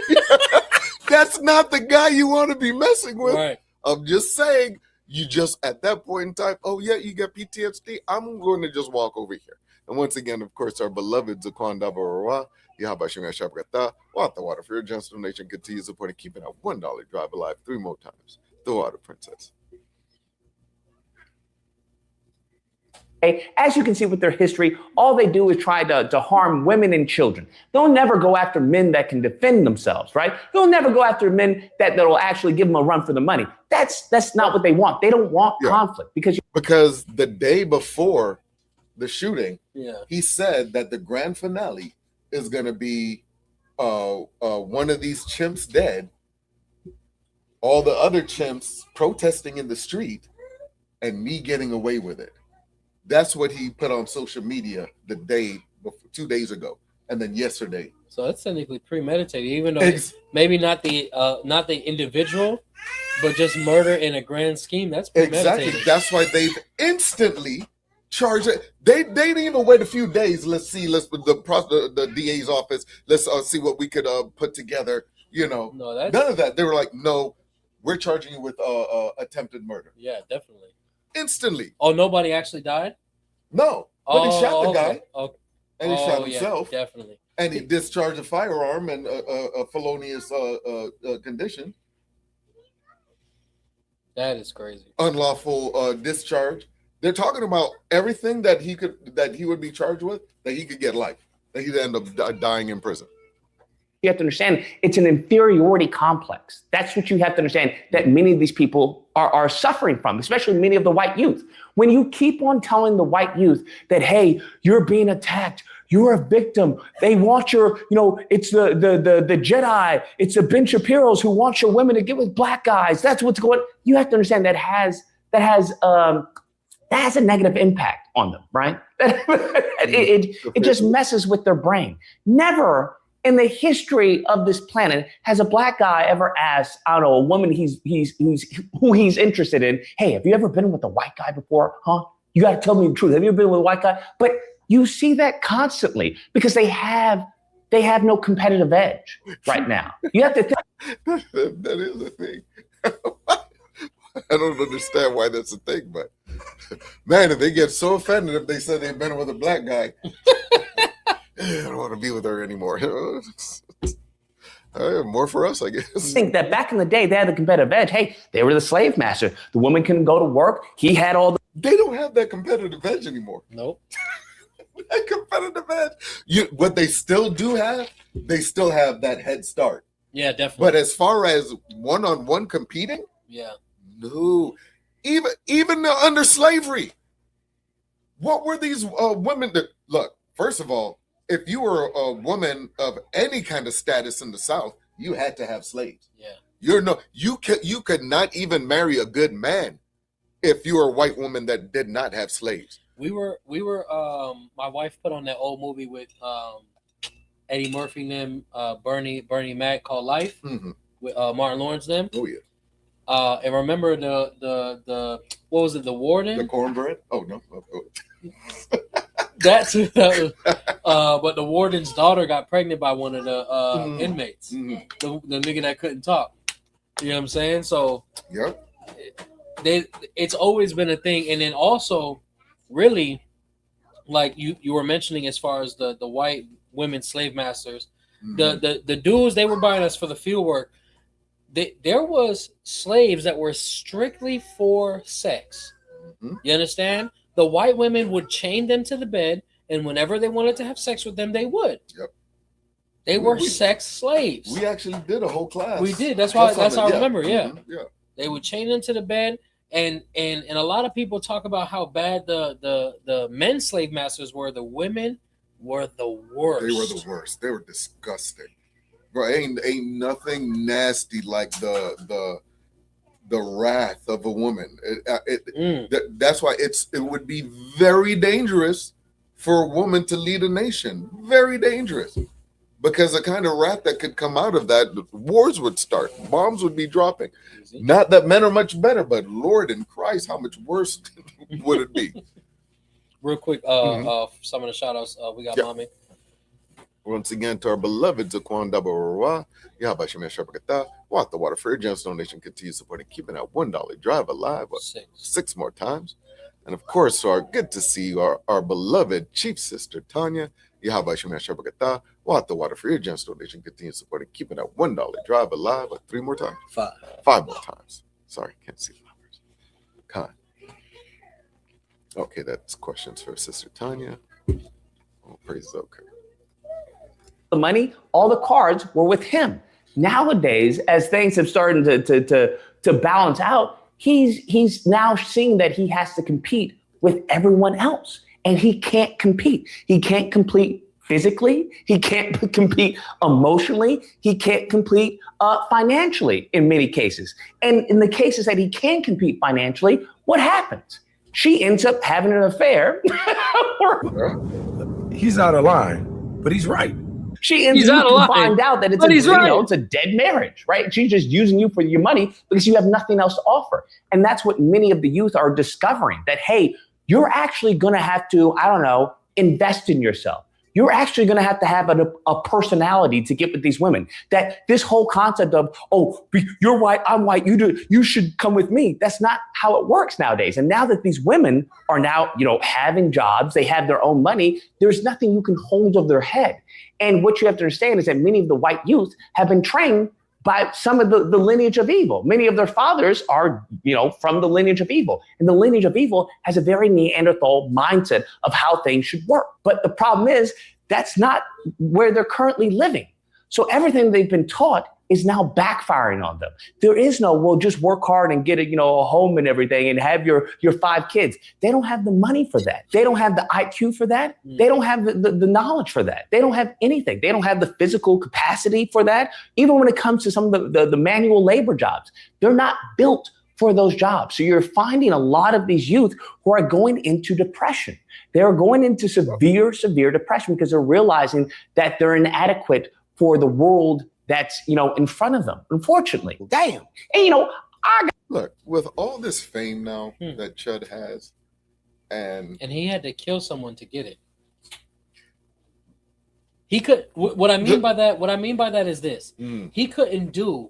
That's not the guy you want to be messing with. Right. I'm just saying. You just, at that point in time, oh yeah, you got PTSD, I'm going to just walk over here. And once again, of course, our beloved Zaquan Dabarwa, YHWH Ministries, Wata Water for your generous donation continues supporting keeping that $1 drive alive 3 more times. The Water Princess. As you can see with their history, all they do is try to harm women and children. They'll never go after men that can defend themselves, right? They'll never go after men that'll actually give them a run for the money. That's not what they want. They don't want conflict because the day before the shooting, he said that the grand finale is going to be one of these chimps dead, all the other chimps protesting in the street, and me getting away with it. That's what he put on social media the day before, 2 days ago, and then yesterday. So that's technically premeditated, even though maybe not the individual, but just murder in a grand scheme. That's premeditated. Exactly. That's why they've instantly charged it. They didn't even wait a few days. Let's the DA's office. Let's see what we could put together. None of that. They were like, no, we're charging you with attempted murder. Yeah, definitely. Instantly. Oh, nobody actually died? No. But he shot the guy. Okay. And he shot himself. Yeah, definitely. And he discharged a firearm in a felonious condition. That is crazy. Unlawful discharge. They're talking about everything that he would be charged with, that he could get life, that he'd end up dying in prison. You have to understand, it's an inferiority complex. That's what you have to understand, that many of these people are suffering from, especially many of the white youth. When you keep on telling the white youth that, hey, you're being attacked, you're a victim, they want your, it's the Jedi, it's the Ben Shapiro's who want your women to get with black guys. That's what's going on. You have to understand that has a negative impact on them, right? It just messes with their brain. Never in the history of this planet has a black guy ever asked, I don't know, a woman who he's interested in, hey, have you ever been with a white guy before? Huh? You got to tell me the truth. Have you ever been with a white guy? But you see that constantly because they have no competitive edge right now. You have to think. That is a thing. I don't understand why that's a thing, but man, if they get so offended if they said they've been with a black guy, I don't want to be with her anymore. More for us, I guess. I think that back in the day, they had the competitive edge. Hey, they were the slave master. The woman couldn't go to work. He had all the... They don't have that competitive edge anymore. Nope. That competitive edge. What they still do have, they still have that head start. Yeah, definitely. But as far as one-on-one competing, no. Even under slavery, what were these women that... Look, first of all, if you were a woman of any kind of status in the South, you had to have slaves. Yeah. You could not even marry a good man if you were a white woman that did not have slaves. We were my wife put on that old movie with Eddie Murphy and them, Bernie Mac called Life, with Martin Lawrence them. Oh yeah. And remember the what was it, the warden? The cornbread? Oh no. But the warden's daughter got pregnant by one of the inmates, the nigga that couldn't talk. You know what I'm saying? So it's always been a thing. And then also, really, like you were mentioning, as far as the white women slave masters, the dudes, they were buying us for the field work. there was slaves that were strictly for sex. You understand? The white women would chain them to the bed, and whenever they wanted to have sex with them, they would. Yep. They were sex slaves. We actually did a whole class. We did. That's how I remember. Yeah. Yeah. They would chain them to the bed, and a lot of people talk about how bad the men slave masters were. The women were the worst. They were the worst. They were disgusting. Bro, ain't nothing nasty like the wrath of a woman. That's why it would be very dangerous for a woman to lead a nation. Very dangerous. Because the kind of wrath that could come out of that, wars would start. Bombs would be dropping. Not that men are much better, but Lord in Christ, how much worse would it be? Real quick, some of the shout outs we got, Mommy. Once again, to our beloved Zaquan Dabarwa, Yahabashim Shabakata, Walk the Water for your generous donation continues supporting keeping that $1 drive alive 6 more times. And of course, to our good to see you, our beloved chief sister Tanya, Yahabashim Shabakata, Walk the Water for your generous donation continues supporting keeping that $1 drive alive 3 more times. 5 more times. Sorry, can't see the numbers. Con. Okay, that's questions for Sister Tanya. Oh, praise okay. The money, all the cards were with him. Nowadays, as things have started to balance out, he's now seeing that he has to compete with everyone else, and he can't compete. He can't compete physically. He can't compete emotionally. He can't compete financially in many cases. And in the cases that he can compete financially, what happens? She ends up having an affair. He's out of line, but he's right. She ends up to find out that it's a dead marriage, right? She's just using you for your money because you have nothing else to offer. And that's what many of the youth are discovering, that, hey, you're actually going to have to, invest in yourself. You're actually going to have a personality to get with these women. That this whole concept of, oh, you're white, I'm white, you should come with me. That's not how it works nowadays. And now that these women are now, having jobs, they have their own money, there's nothing you can hold over their head. And what you have to understand is that many of the white youth have been trained by some of the lineage of evil. Many of their fathers are, from the lineage of evil. And the lineage of evil has a very Neanderthal mindset of how things should work. But the problem is that's not where they're currently living. So everything they've been taught is now backfiring on them. There is no, well, just work hard and get a home and everything and have your 5 kids. They don't have the money for that. They don't have the IQ for that. They don't have the knowledge for that. They don't have anything. They don't have the physical capacity for that. Even when it comes to some of the manual labor jobs, they're not built for those jobs. So you're finding a lot of these youth who are going into depression. They're going into severe depression because they're realizing that they're inadequate for the world that's, in front of them, unfortunately. Damn. And, look, with all this fame now that Chud has, and he had to kill someone to get it. He could, what I mean by that is this. He couldn't do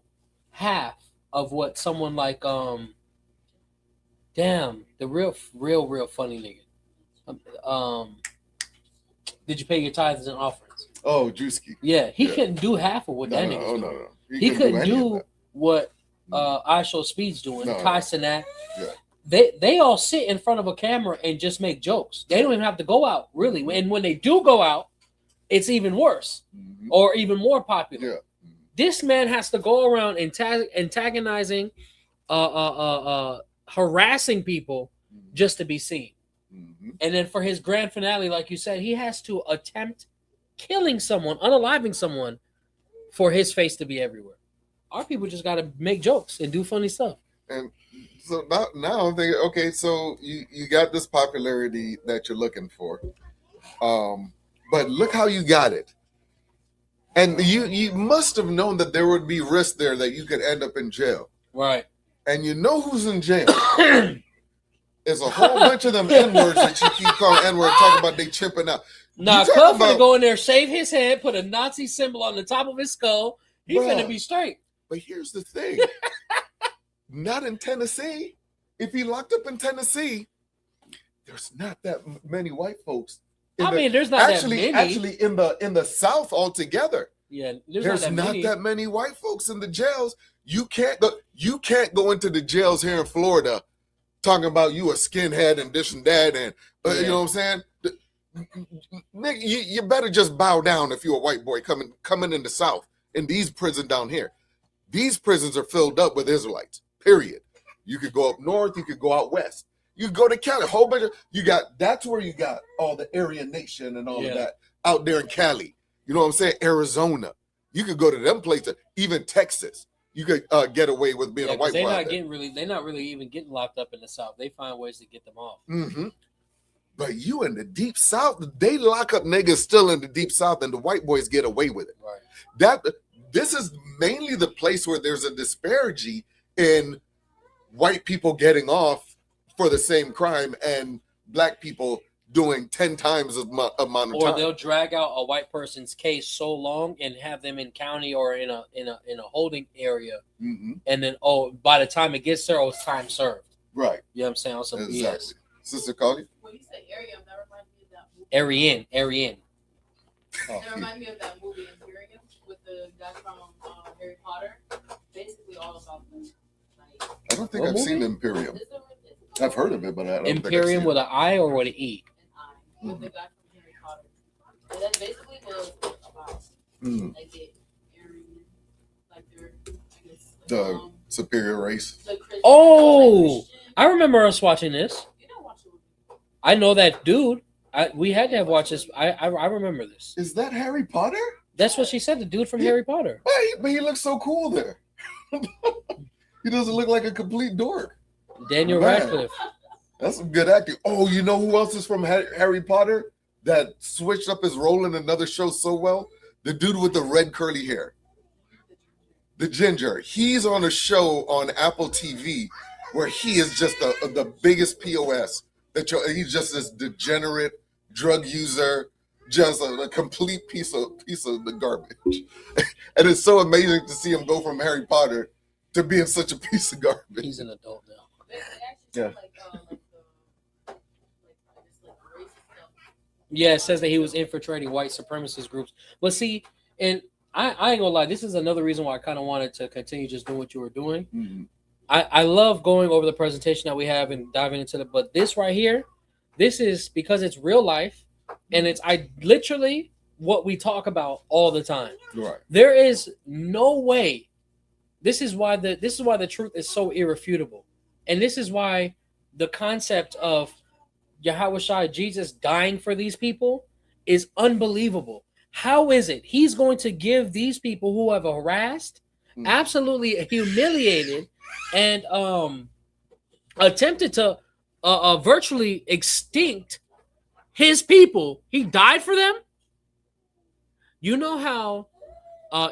half of what someone like, the real funny nigga. Did you pay your tithes and offerings? Oh, Drewski. Yeah, he couldn't do half of what that nigga's doing. No. He couldn't do what I Show Speed's doing, Kai Cenat. Yeah. They all sit in front of a camera and just make jokes. They don't even have to go out, really. And when they do go out, it's even worse or even more popular. Yeah. This man has to go around antagonizing, harassing people just to be seen. And then for his grand finale, like you said, he has to attempt killing someone, unaliving someone for his face to be everywhere. Our people just got to make jokes and do funny stuff. And so now I'm thinking, okay, so you got this popularity that you're looking for. But look how you got it. And you must have known that there would be risk there that you could end up in jail. Right. And you know who's in jail. There's a whole bunch of them N-words that you keep calling N-words, talking about they chipping out. Nah, Cub finna go in there, shave his head, put a Nazi symbol on the top of his skull. He finna be straight. But here's the thing. Not in Tennessee. If he locked up in Tennessee, there's not that many white folks. There's not that many. Actually, in the South altogether, Yeah, there's not that many white folks in the jails. You can't go into the jails here in Florida talking about you a skinhead and this and that, and you know what I'm saying? Nigga, you better just bow down if you're a white boy coming in the South in these prisons down here. These prisons are filled up with Israelites, period. You could go up north, you could go out west. You could go to Cali, a whole bunch of, that's where you got all the Aryan Nation and all of that out there in Cali. You know what I'm saying? Arizona. You could go to them places, even Texas. You could get away with being a white boy. They're not really even getting locked up in the South. They find ways to get them off. Mm-hmm. But you in the deep South, they lock up niggas still in the deep South, and the white boys get away with it. Right. This is mainly the place where there's a disparity in white people getting off for the same crime and black people doing 10 times the amount of time. Or they'll drag out a white person's case so long and have them in county or in a holding area, and then by the time it gets there, it's time served. Right. You know what I'm saying? Some exactly. BS. Sister Carly? When you say Arian, that reminds me of that movie. Arian. That reminds me of that movie Imperium with the guy from Harry Potter. Basically all about them. Like, I don't think I've seen Imperium. I've heard of it, but I don't think Imperium with an I or with an E? An I. With the guy from Harry Potter. And that's basically what about. Like the Arian, like they're, I guess, like, the superior race. I remember us watching this. I know that dude. We had to have watched this. I remember this. Is that Harry Potter? That's what she said. The dude from Harry Potter. But he looks so cool there. He doesn't look like a complete dork. Daniel Radcliffe. That's some good acting. Oh, you know who else is from Harry Potter that switched up his role in another show so well? The dude with the red curly hair. The ginger. He's on a show on Apple TV where he is just the biggest POS. He's just this degenerate drug user, just a complete piece of the garbage. And it's so amazing to see him go from Harry Potter to being such a piece of garbage. He's an adult now. Yeah. Yeah, it says that he was infiltrating white supremacist groups. But see, and I ain't gonna lie, this is another reason why I kind of wanted to continue just doing what you were doing. Mm-hmm. I love going over the presentation that we have and diving into it, but this right here, this is because it's real life, and it's literally what we talk about all the time. Right. There is no way. This is why the truth is so irrefutable, and this is why the concept of YHWH, Jesus dying for these people, is unbelievable. How is it he's going to give these people who have harassed, absolutely humiliated, and attempted to virtually extinct his people? He died for them. You know how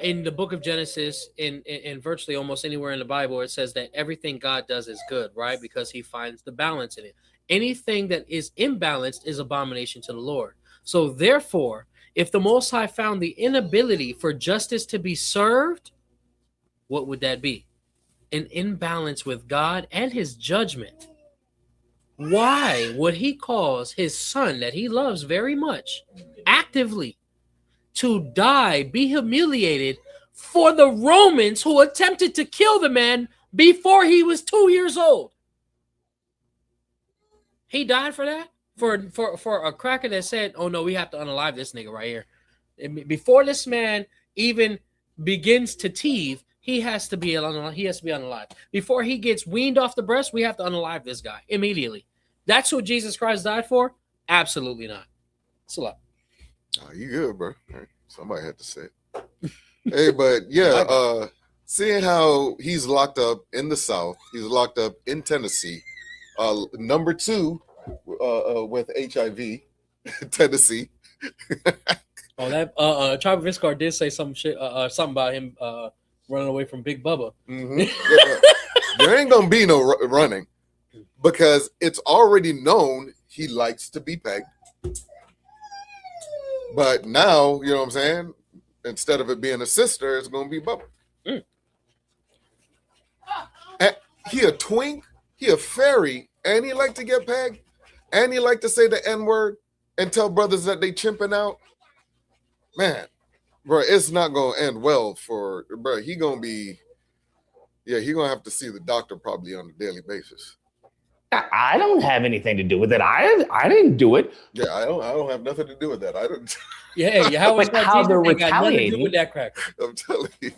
in the book of Genesis, in virtually almost anywhere in the Bible, it says that everything God does is good, right? Because he finds the balance in it. Anything that is imbalanced is abomination to the Lord. So therefore, if the Most High found the inability for justice to be served, what would that be? An imbalance with God and his judgment. Why would he cause his son that he loves very much actively to die, be humiliated for the Romans who attempted to kill the man before he was 2 years old? He died for that? For a cracker that said, oh no, we have to unalive this nigga right here. Before this man even begins to teeth, he has to be unalive. Before he gets weaned off the breast, we have to unalive this guy immediately. That's what Jesus Christ died for? Absolutely not. It's a lot. Oh, you good, bro. Right. Somebody had to say it. Hey, but yeah, seeing how he's locked up in the South, he's locked up in Tennessee. Number 2 with HIV, Tennessee. Oh, that Chavo Viscar did say some shit, something about him running away from Big Bubba. Mm-hmm. There ain't gonna be no running because it's already known he likes to be pegged. But now, you know what I'm saying? Instead of it being a sister, it's gonna be Bubba. And he a twink, he a fairy, and he like to get pegged, and he like to say the N-word and tell brothers that they chimping out. Man, bro, it's not gonna end well for bro. He gonna have to see the doctor probably on a daily basis. I don't have anything to do with it. I didn't do it. Yeah, I don't have nothing to do with that. I don't. How they're retaliating with that cracker. I'm telling you.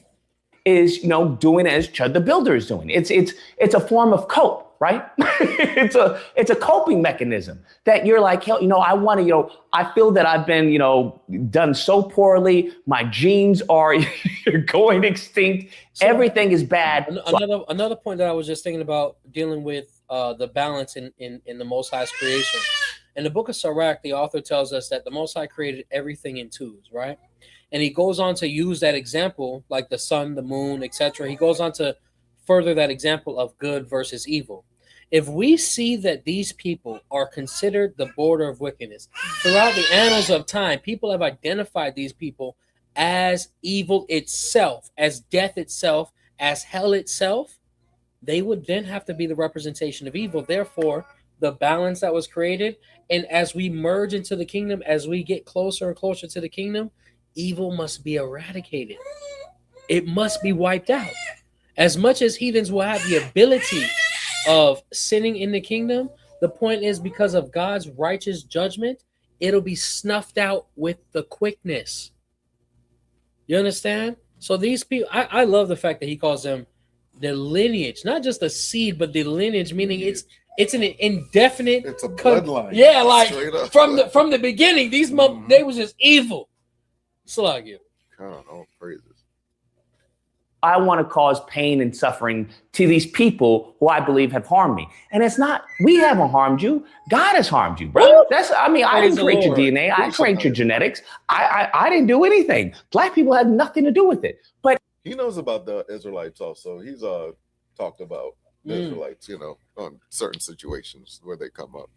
Is doing as Chud the Builder is doing. It's a form of cope, right? it's a coping mechanism that you're like, hell, I want to, I feel that I've been, done so poorly. My genes are going extinct. So everything is bad. Another point that I was just thinking about dealing with the balance in the Most High's creation. In the book of T.R.A.P, the author tells us that the Most High created everything in twos, right? And he goes on to use that example, like the sun, the moon, etc. He goes on to further that example of good versus evil. If we see that these people are considered the border of wickedness, throughout the annals of time, people have identified these people as evil itself, as death itself, as hell itself, they would then have to be the representation of evil. Therefore, the balance that was created, and as we merge into the kingdom, as we get closer and closer to the kingdom, evil must be eradicated. It must be wiped out. As much as heathens will have the ability of sinning in the kingdom, the point is because of God's righteous judgment, it'll be snuffed out with the quickness. You understand? So these people, I love the fact that he calls them the lineage, not just the seed, but the lineage, meaning it's an indefinite. It's a bloodline. Yeah, like from the beginning, these they was just evil. Slug you. God, all praises. I want to cause pain and suffering to these people who I believe have harmed me. And it's not, we haven't harmed you. God has harmed you, bro. I didn't create your DNA. I didn't create your genetics. I didn't do anything. Black people had nothing to do with it. But he knows about the Israelites also. He's talked about the Israelites, on certain situations where they come up.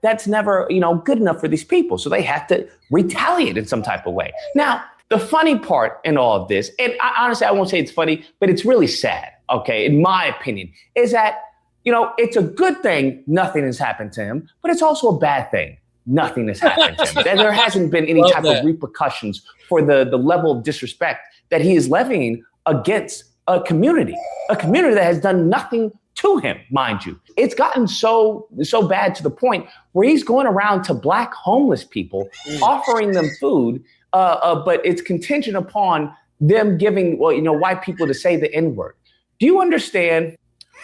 That's never, good enough for these people. So they have to retaliate in some type of way. Now, the funny part in all of this, and honestly, I won't say it's funny, but it's really sad, okay, in my opinion, is that, it's a good thing nothing has happened to him, but it's also a bad thing nothing has happened to him. That there hasn't been any type of repercussions for the level of disrespect that he is levying against a community that has done nothing to him, mind you. It's gotten so bad to the point where he's going around to Black homeless people, offering them food, but it's contingent upon them giving, white people to say the N-word. Do you understand?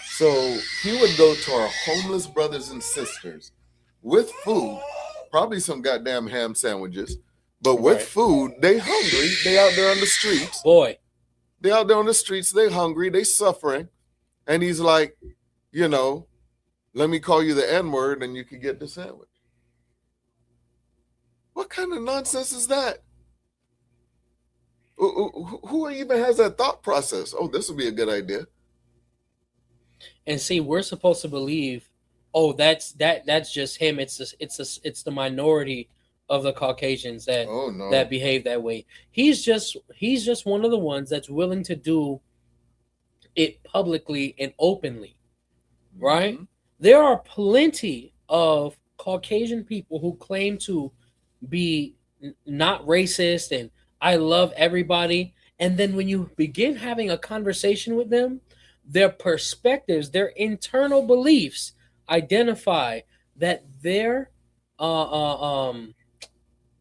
So he would go to our homeless brothers and sisters with food, probably some goddamn ham sandwiches, but with food, they hungry, they out there on the streets. Boy. They out there on the streets, they hungry, they suffering. And he's like, let me call you the N-word and you can get the sandwich. What kind of nonsense is that? Who even has that thought process? Oh, this would be a good idea. And see, we're supposed to believe, oh, that's just him. It's the minority of the Caucasians that behave that way. He's just one of the ones that's willing to do it publicly and openly, right? Mm-hmm. There are plenty of Caucasian people who claim to be not racist and I love everybody. And then when you begin having a conversation with them, their perspectives, their internal beliefs identify that they're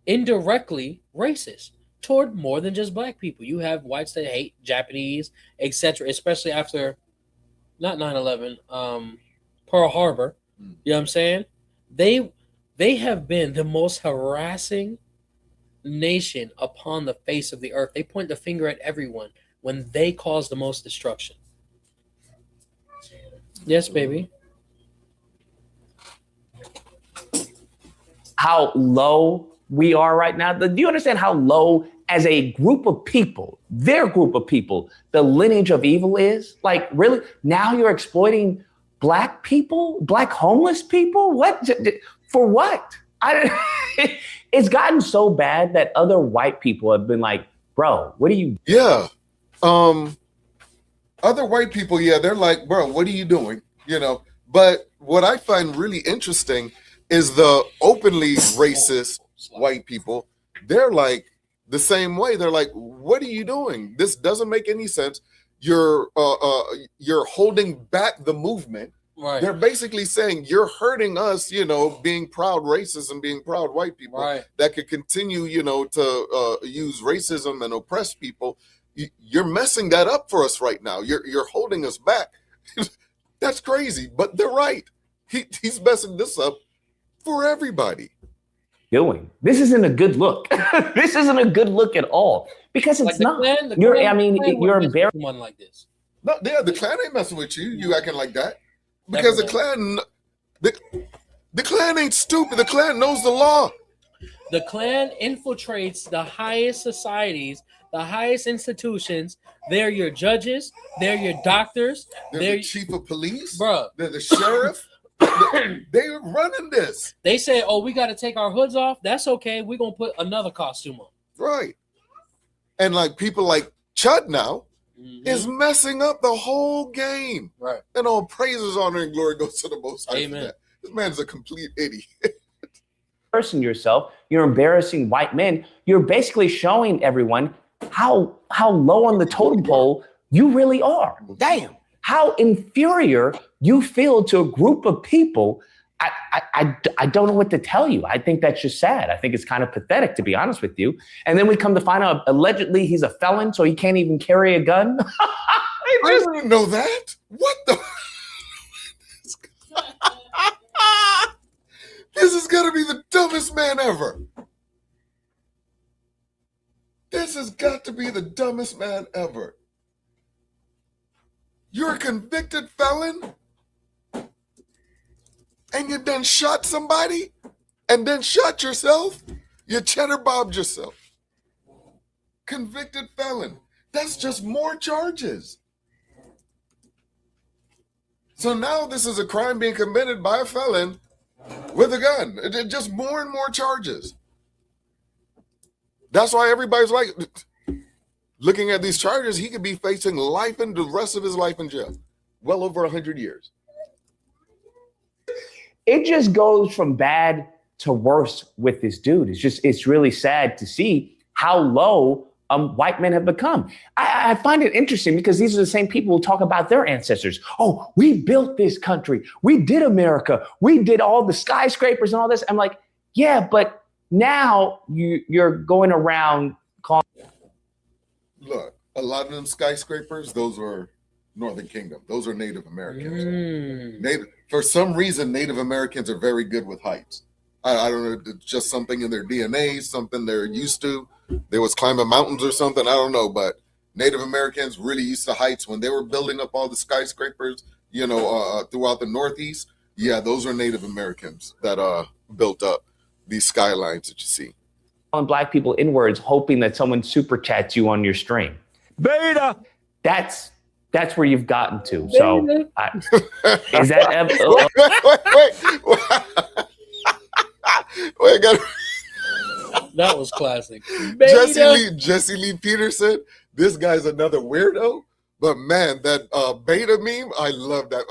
indirectly racist toward more than just Black people. You have whites that hate Japanese, etc., especially after not 9/11, Pearl Harbor. You know what I'm saying? They have been the most harassing nation upon the face of the earth. They point the finger at everyone when they cause the most destruction. Yes, baby. How low we are right now. Do you understand how low as a group of people, their group of people, the lineage of evil is? Like, really? Now you're exploiting Black people, Black homeless people? What? For what? It's gotten so bad that other white people have been like, bro, what are you? Yeah. Other white people, they're like, bro, what are you doing? But what I find really interesting is the openly racist white people. They're like, the same way. They're like, what are you doing? This doesn't make any sense. You're holding back the movement. Right. They're basically saying you're hurting us, being proud racists and being proud white people that could continue, to use racism and oppress people. You're messing that up for us right now. You're holding us back. That's crazy, but they're right. He's messing this up for everybody. This isn't a good look. This isn't a good look at all, because it's not. You're embarrassed. One like this. No, yeah, the Klan ain't messing with you. You acting like that. Because the Klan ain't stupid. The Klan knows the law. The Klan infiltrates the highest societies, the highest institutions. They're your judges. They're your doctors. They're the chief of police. Bro. They're the sheriff. They're running this. They say, oh, we got to take our hoods off. That's okay. We're going to put another costume on. Right. And like people like Chud now, is messing up the whole game. Right. And all praises, honor, and glory goes to the Most High. Amen. This man's a complete idiot. Person yourself, you're embarrassing white men. You're basically showing everyone how low on the totem pole you really are. Damn. How inferior you feel to a group of people. I don't know what to tell you. I think that's just sad. I think it's kind of pathetic, to be honest with you. And then we come to find out, allegedly, he's a felon, so he can't even carry a gun. I didn't know that. What the? This is going to be the dumbest man ever. This has got to be the dumbest man ever. You're a convicted felon? And you done shot somebody? And then shot yourself? You cheddar bobbed yourself. Convicted felon. That's just more charges. So now this is a crime being committed by a felon with a gun. Just more and more charges. That's why everybody's like, looking at these charges, he could be facing life and the rest of his life in jail. Well over 100 years. It just goes from bad to worse with this dude. It's really sad to see how low white men have become. I find it interesting because these are the same people who talk about their ancestors. Oh, we built this country. We did America. We did all the skyscrapers and all this. I'm like, yeah, but now you're going around calling. Look, a lot of them skyscrapers, those were Northern Kingdom. Those are Native Americans. For some reason, Native Americans are very good with heights. I don't know, it's just something in their DNA, something they're used to. They was climbing mountains or something, I don't know, but Native Americans really used to heights when they were building up all the skyscrapers, throughout the Northeast. Yeah, those are Native Americans that built up these skylines that you see. Calling black people inwards, hoping that someone super chats you on your stream. Beta. That's where you've gotten to. So, is that wait, that was classic. Jesse Lee Peterson. This guy's another weirdo, but man, that beta meme, I love that.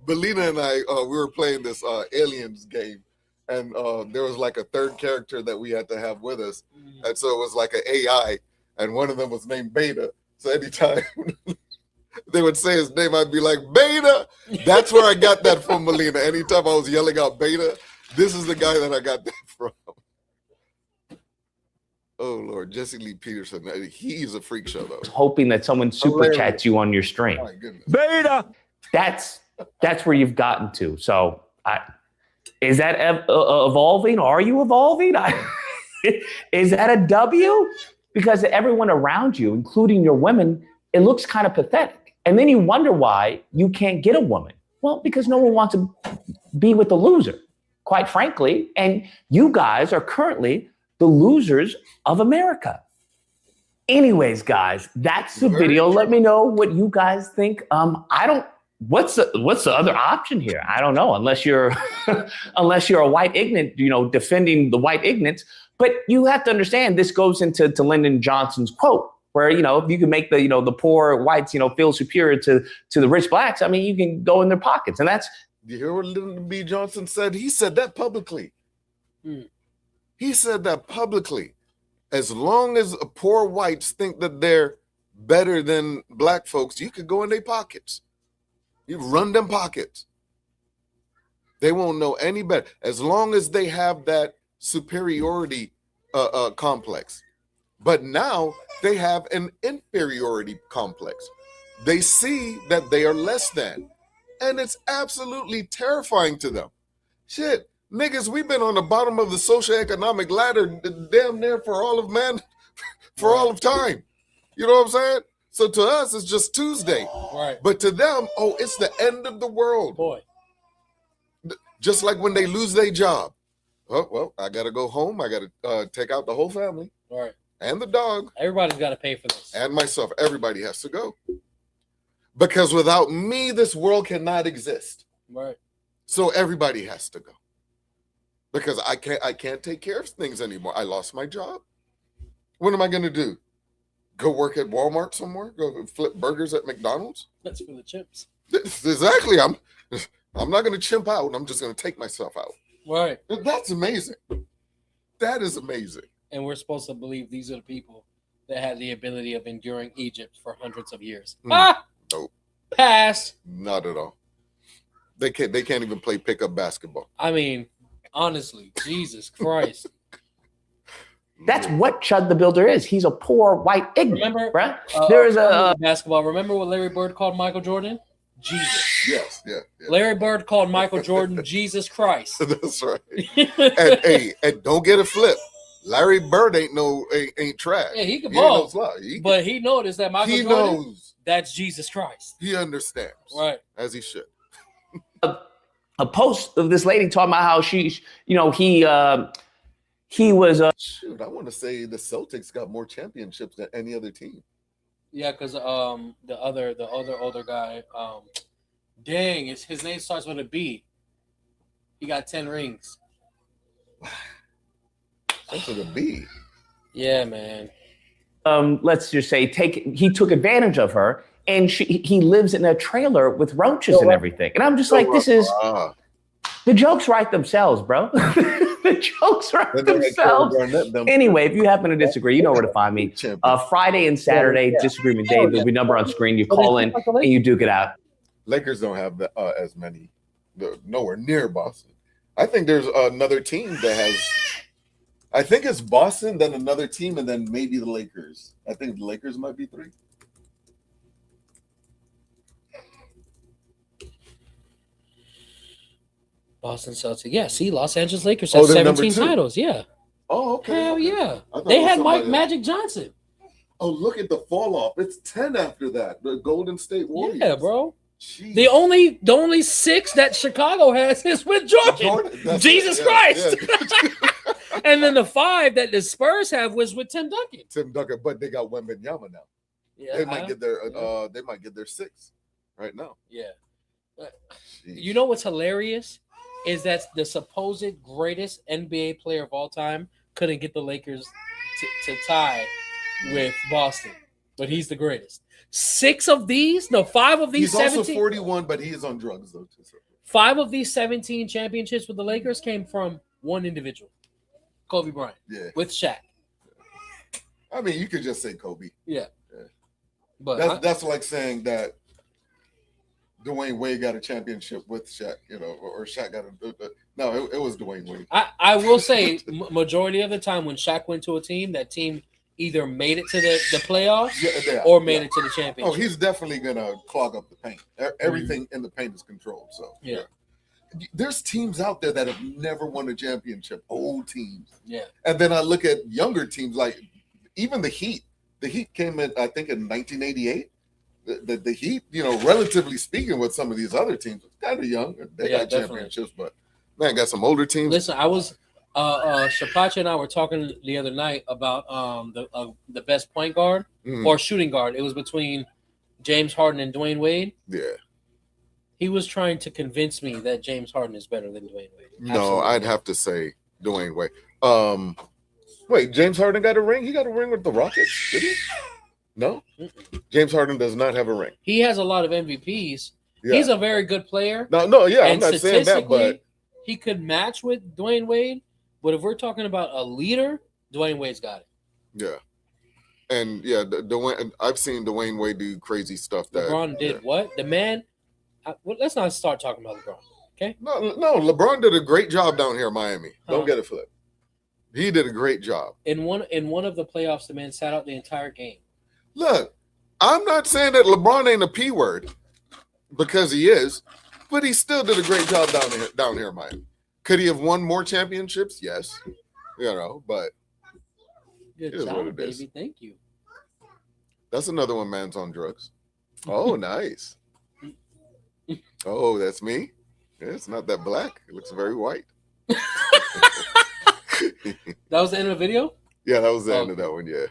Belina and I, we were playing this aliens game, and there was like a third character that we had to have with us, and so it was like an AI, and one of them was named Beta. So anytime they would say his name, I'd be like, Beta. That's where I got that from, Melina. Anytime I was yelling out Beta, this is the guy that I got that from. Oh, Lord. Jesse Lee Peterson. He's a freak show, though. Hoping that someone super chats you on your stream. Oh, my goodness. Beta. That's where you've gotten to. So is that evolving? Are you evolving? Is that a W? Because everyone around you, including your women, it looks kind of pathetic. And then you wonder why you can't get a woman. Well, because no one wants to be with the loser, quite frankly. And you guys are currently the losers of America. Anyways, guys, that's the video. Let me know what you guys think. What's the other option here? I don't know, unless you're a white ignorant, defending the white ignorance. But you have to understand, this goes into Lyndon Johnson's quote, where, if you can make the poor whites, feel superior to the rich blacks, I mean, you can go in their pockets. And that's. You hear what Lyndon B. Johnson said? He said that publicly. He said that publicly. As long as poor whites think that they're better than black folks, you could go in their pockets. You run them pockets. They won't know any better. As long as they have that superiority complex. But now they have an inferiority complex. They see that they are less than. And it's absolutely terrifying to them. Shit, niggas, we've been on the bottom of the socioeconomic ladder damn near for all of man, for all of time. You know what I'm saying? So to us, it's just Tuesday. Right. But to them, oh, it's the end of the world. Boy. Just like when they lose their job. Oh, well, I got to go home. I got to take out the whole family. Right. And the dog. Everybody's got to pay for this. And myself. Everybody has to go. Because without me, this world cannot exist. Right. So everybody has to go. Because I can't take care of things anymore. I lost my job. What am I going to do? Go work at Walmart somewhere? Go flip burgers at McDonald's? That's for the chimps. Exactly. I'm not going to chimp out. I'm just going to take myself out. Right. That's amazing. That is amazing. And we're supposed to believe these are the people that had the ability of enduring Egypt for hundreds of years. Nope. Pass. Not at all. They can't even play pickup basketball. I mean, honestly, Jesus Christ. That's what Chud the Builder is. He's a poor white ignorant. Remember, right? There is a basketball. Remember what Larry Bird called Michael Jordan? Jesus. Yes, yeah. Larry Bird called Michael Jordan Jesus Christ. That's right. and don't get it flipped. Larry Bird ain't trash. Yeah, he can ball. But he noticed that Michael Jordan, knows that's Jesus Christ. He understands. Right. As he should. A post of this lady talking about how he was shoot, I want to say the Celtics got more championships than any other team. Yeah, because the other older guy, dang, his name starts with a B. He got 10 rings. Starts with a B. Yeah, man. Let's just say he took advantage of her, and he lives in a trailer with roaches and everything. And I'm just like, this is the jokes write themselves, bro. The jokes write themselves. Anyway, if you happen to disagree, you know where to find me. Friday and Saturday, Disagreement Day. There'll be a number on screen. You call in and you duke it out. Lakers don't have as many. They're nowhere near Boston. I think there's another team that has. I think it's Boston, then another team, and then maybe the Lakers. I think the Lakers might be 3. Boston Celtics. Yeah, see, Los Angeles Lakers have 17 titles. Yeah. Oh, okay. Hell yeah. They had Magic Johnson. Oh, look at the fall off. It's 10 after that. The Golden State Warriors. Yeah, bro. Jeez. The only 6 that Chicago has is with Jordan. Jesus Christ. Yeah. And then the 5 that the Spurs have was with Tim Duncan. But they got Wembanyama now. Yeah. They might get their 6 right now. Yeah. You know what's hilarious is that the supposed greatest NBA player of all time couldn't get the Lakers to tie with Boston, but he's the greatest. 5 of these He's 17. Also 41, but he is on drugs though too. 5 of these 17 championships with the Lakers came from one individual, Kobe Bryant. Yeah, with Shaq. I mean, you could just say Kobe. Yeah. But that's like saying that Dwayne Wade got a championship with Shaq, or Shaq got a. No, it was Dwayne Wade. I will say, majority of the time when Shaq went to a team, that team either made it to the playoffs or made it to the championship. Oh, he's definitely gonna clog up the paint. Everything in the paint is controlled. So yeah. There's teams out there that have never won a championship. Old teams. Yeah. And then I look at younger teams like even the Heat. The Heat came in, I think, in 1988. The Heat, relatively speaking, with some of these other teams, kind of young. They got championships, but man, got some older teams. Listen, I was Shapacha and I were talking the other night about the best point guard or shooting guard. It was between James Harden and Dwayne Wade. Yeah. He was trying to convince me that James Harden is better than Dwayne Wade. No, absolutely. I'd have to say Dwayne Wade. Wait, James Harden got a ring? He got a ring with the Rockets? Did he? No? James Harden does not have a ring. He has a lot of MVPs. Yeah. He's a very good player. No, yeah, I'm not saying that, but he could match with Dwayne Wade. But if we're talking about a leader, Dwayne Wade's got it. Yeah. And yeah, Dwayne, I've seen Dwayne Wade do crazy stuff. That LeBron did what? The man. Let's not start talking about LeBron. Okay. No, LeBron did a great job down here in Miami. Don't get it flipped. He did a great job. In one of the playoffs, the man sat out the entire game. Look, I'm not saying that LeBron ain't a P word, because he is, but he still did a great job down here in Miami. Could he have won more championships? Yes. But good job, baby. Thank you. That's another one, man's on drugs. Oh, nice. Oh, that's me? Yeah, it's not that black. It looks very white. That was the end of the video? Yeah, that was the end of that one, yeah.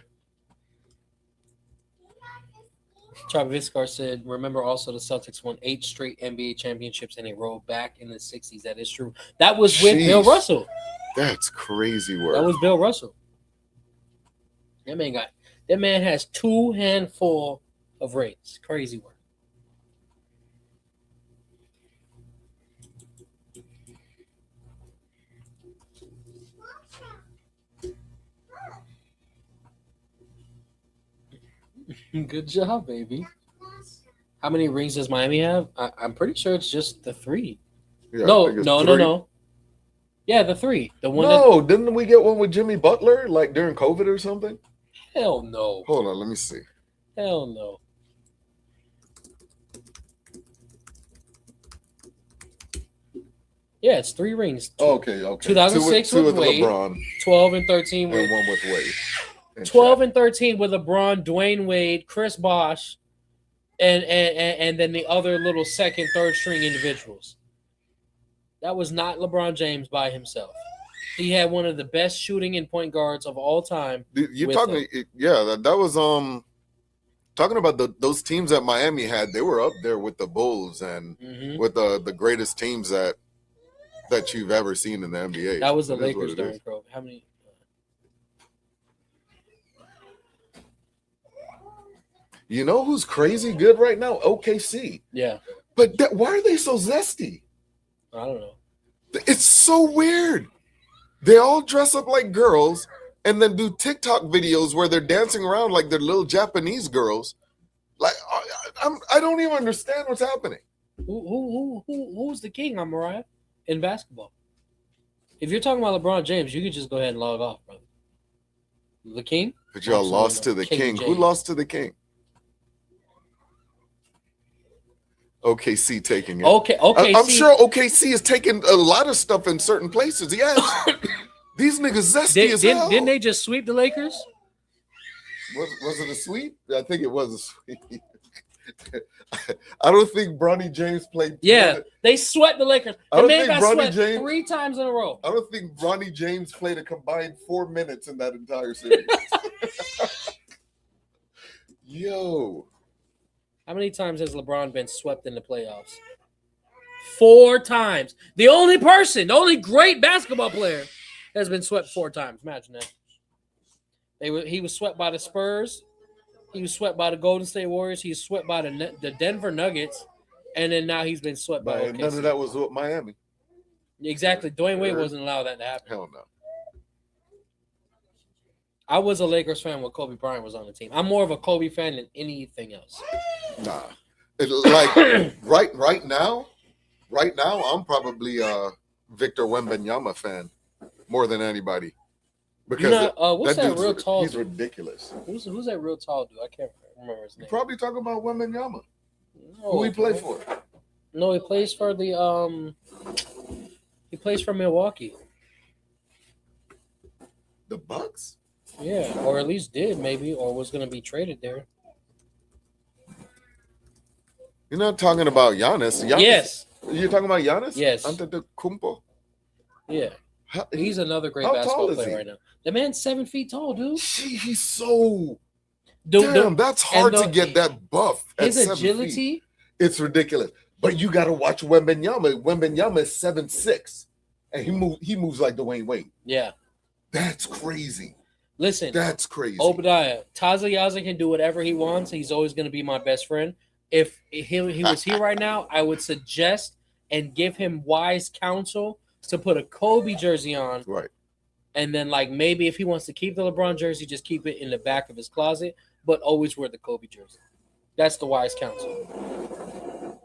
Travis Viscar said, remember also the Celtics won 8 straight NBA championships in a row back in the 60s. That is true. That was with Bill Russell. That's crazy work. That was Bill Russell. That man has 2 handful of rings. Crazy work. Good job, baby. How many rings does Miami have? I'm pretty sure it's just the 3. Yeah, no. Yeah, the 3. The one. No, didn't we get one with Jimmy Butler like during COVID or something? Hell no. Hold on, let me see. Hell no. Yeah, it's 3 rings. Okay. 2006 two with Wade. LeBron. 12 and 13 with. And one with Wade. 12 and 13 with LeBron, Dwayne Wade, Chris Bosh, and then the other little second, third string individuals. That was not LeBron James by himself. He had one of the best shooting and point guards of all time. You're talking, that was talking about those teams that Miami had. They were up there with the Bulls and with the greatest teams that you've ever seen in the NBA. That was the Lakers during COVID. How many? You know who's crazy good right now? OKC. Yeah. But why are they so zesty? I don't know. It's so weird. They all dress up like girls and then do TikTok videos where they're dancing around like they're little Japanese girls. Like, I don't even understand what's happening. Who's the king, Mariah, in basketball? If you're talking about LeBron James, you could just go ahead and log off, brother. The king? But y'all lost to the king. Who lost to the king? OKC taking it. Okay. I'm sure OKC is taking a lot of stuff in certain places. Yes. These niggas zesty as hell. Didn't they just sweep the Lakers? Was it a sweep? I think it was a sweep. I don't think Bronny James played. Yeah, they swept the Lakers. The man got swept 3 times in a row. I don't think Bronny James played a combined 4 minutes in that entire series. Yo. How many times has LeBron been swept in the playoffs? 4 times. The only great basketball player has been swept 4 times. Imagine that. He was swept by the Spurs. He was swept by the Golden State Warriors. He was swept by the Denver Nuggets. And then now he's been swept by OKC. None of that was with Miami. Exactly. Dwayne Wade wasn't allowed that to happen. Hell no. I was a Lakers fan when Kobe Bryant was on the team. I'm more of a Kobe fan than anything else. Nah. Right now, I'm probably a Victor Wembanyama fan more than anybody. Because what's that real tall He's dude? Ridiculous. Who's that real tall dude? I can't remember his name. You're probably talking about Wembanyama. Who he play for? No, he plays for the he plays for Milwaukee. The Bucks? Yeah, or at least did maybe, or was going to be traded there. You're not talking about Giannis. Yes. You're talking about Giannis? Yes. Antetokounmpo? Yeah. He's another great basketball player right now. The man's 7 feet tall, dude. He's so... Damn, that's hard to get that buff at his 7 agility? feet. It's ridiculous. But you got to watch Wembanyama. Wembanyama is 7'6", and he moves like Dwayne Wade. Yeah. That's crazy. Listen, that's crazy. Obadiah, Taza can do whatever he wants. He's always going to be my best friend. If he was here right now, I would suggest and give him wise counsel to put a Kobe jersey on, right, And then like maybe if he wants to keep the LeBron jersey, just keep it in the back of his closet, but always wear the Kobe jersey. That's the wise counsel.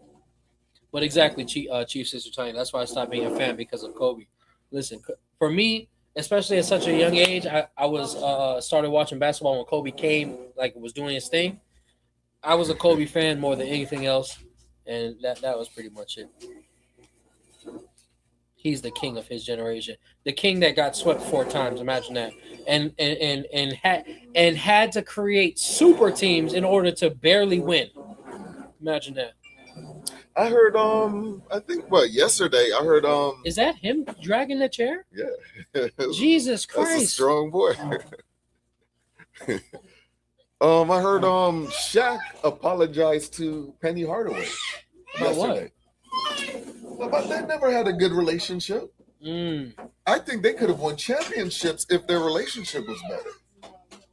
But exactly, Chief Sister Tanya. That's why I stopped being a fan because of Kobe. Listen, for me, especially at such a young age, I was started watching basketball when Kobe came, like was doing his thing. I was a Kobe fan more than anything else, and that was pretty much it. He's the king of his generation, the king that got swept 4 times. Imagine that, and had to create super teams in order to barely win. Imagine that. I heard I think yesterday I heard Is that him dragging the chair? Yeah. Jesus Christ. That's a strong boy. I heard Shaq apologized to Penny Hardaway yesterday. But they never had a good relationship. I think they could have won championships if their relationship was better.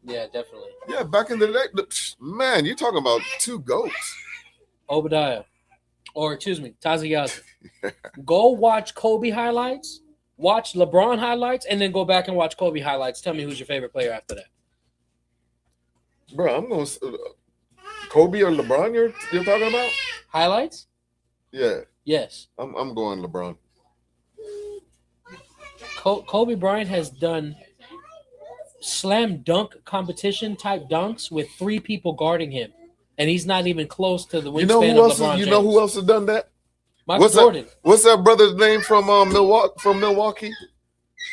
Yeah, definitely. Yeah, back in the day, man, you're talking about 2 GOATs. Obadiah. Or, excuse me, Taziyazi. Go watch Kobe highlights, watch LeBron highlights, and then go back and watch Kobe highlights. Tell me who's your favorite player after that. Bro, I'm going to Kobe or LeBron you're talking about? Highlights? Yeah. Yes. I'm going LeBron. Kobe Bryant has done slam dunk competition type dunks with 3 people guarding him. And he's not even close to the wingspan of LeBron James. You know who else has done that? Michael Jordan. What's that brother's name from Milwaukee?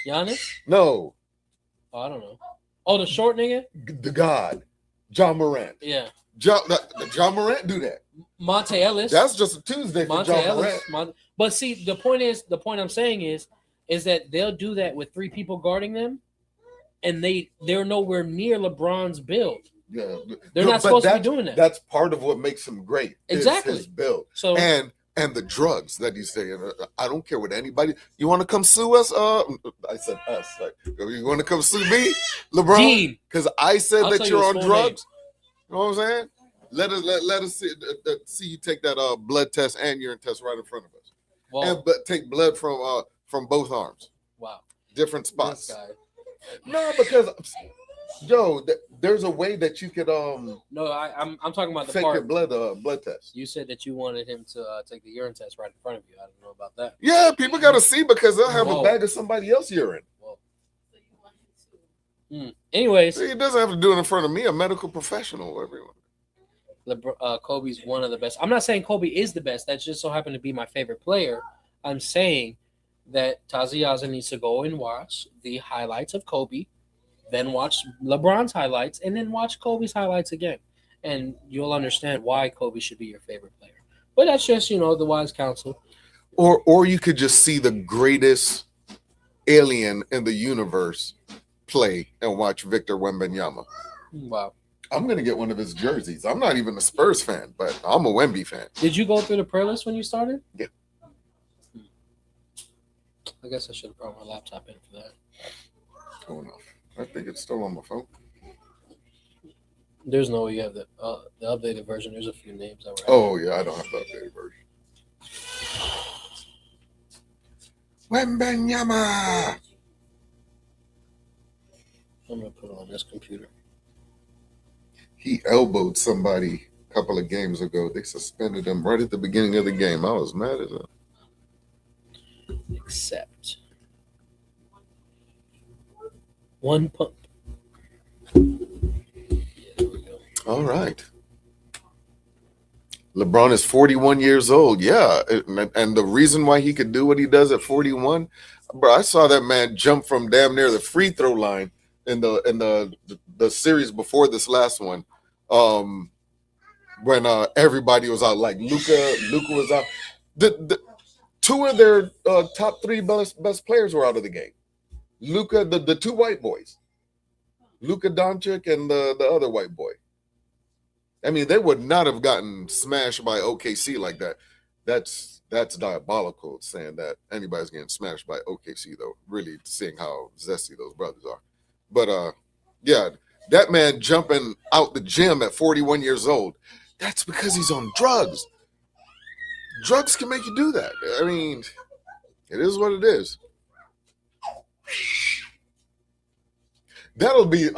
Giannis? No. Oh, I don't know. Oh, the short nigga? The God. John Morant. Yeah. John Morant do that. Monte Ellis. That's just a Tuesday for John Morant. But see, the point I'm saying is that they'll do that with 3 people guarding them, and they're nowhere near LeBron's build. Yeah, they're not supposed to be doing that. That's part of what makes him great. Exactly, his build. So and the drugs that he's saying. I don't care what anybody. You want to come sue us? I said us. Like, you want to come sue me, LeBron? Because I said that you're on drugs. You know what I'm saying? Let us see you take that blood test and urine test right in front of us. Wow. And take blood from both arms. Wow. Different spots. No, because there's a way that you could No, I'm talking about the take part your blood test. You said that you wanted him to take the urine test right in front of you. I don't know about that. Yeah, people got to see because they'll have a bag of somebody else's urine. Anyways, he doesn't have to do it in front of me, a medical professional, everyone. Kobe's one of the best. I'm not saying Kobe is the best. That just so happened to be my favorite player. I'm saying that Taziyazi needs to go and watch the highlights of Kobe, then watch LeBron's highlights, and then watch Kobe's highlights again. And you'll understand why Kobe should be your favorite player. But that's just, the wise counsel. Or you could just see the greatest alien in the universe play and watch Victor Wembanyama. Wow. I'm going to get one of his jerseys. I'm not even a Spurs fan, but I'm a Wemby fan. Did you go through the prayer list when you started? Yeah. I guess I should have brought my laptop in for that. Oh, no. I think it's still on my phone. There's no way you have the updated version. There's a few names that were. Oh, yeah, I don't have the updated version. Wembanyama! I'm going to put it on this computer. He elbowed somebody a couple of games ago. They suspended him right at the beginning of the game. I was mad at him. Accept. One pump. Yeah, there we go. All right. LeBron is 41 years old. Yeah. And the reason why he could do what he does at 41, bro, I saw that man jump from damn near the free throw line in the series before this last one. When everybody was out, like Luka was out. The 2 of their top 3 best players were out of the game. Luka, the 2 white boys, Luka Doncic and the other white boy. I mean, they would not have gotten smashed by OKC like that. That's diabolical saying that anybody's getting smashed by OKC, though. Really seeing how zesty those brothers are. But yeah, that man jumping out the gym at 41 years old, that's because he's on drugs. Drugs can make you do that. I mean, it is what it is. That'll be.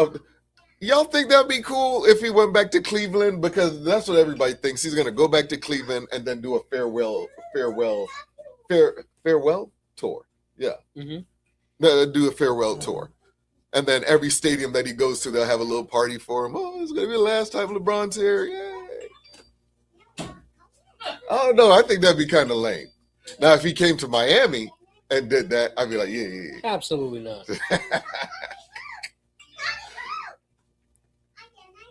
Y'all think that'd be cool if he went back to Cleveland? Because that's what everybody thinks. He's gonna go back to Cleveland and then do a farewell tour. Yeah, do a farewell tour, and then every stadium that he goes to, they'll have a little party for him. Oh, it's gonna be the last time LeBron's here. Yay! I don't know. I think that'd be kind of lame. Now, if he came to Miami and did that, I'd be like, yeah. Absolutely not.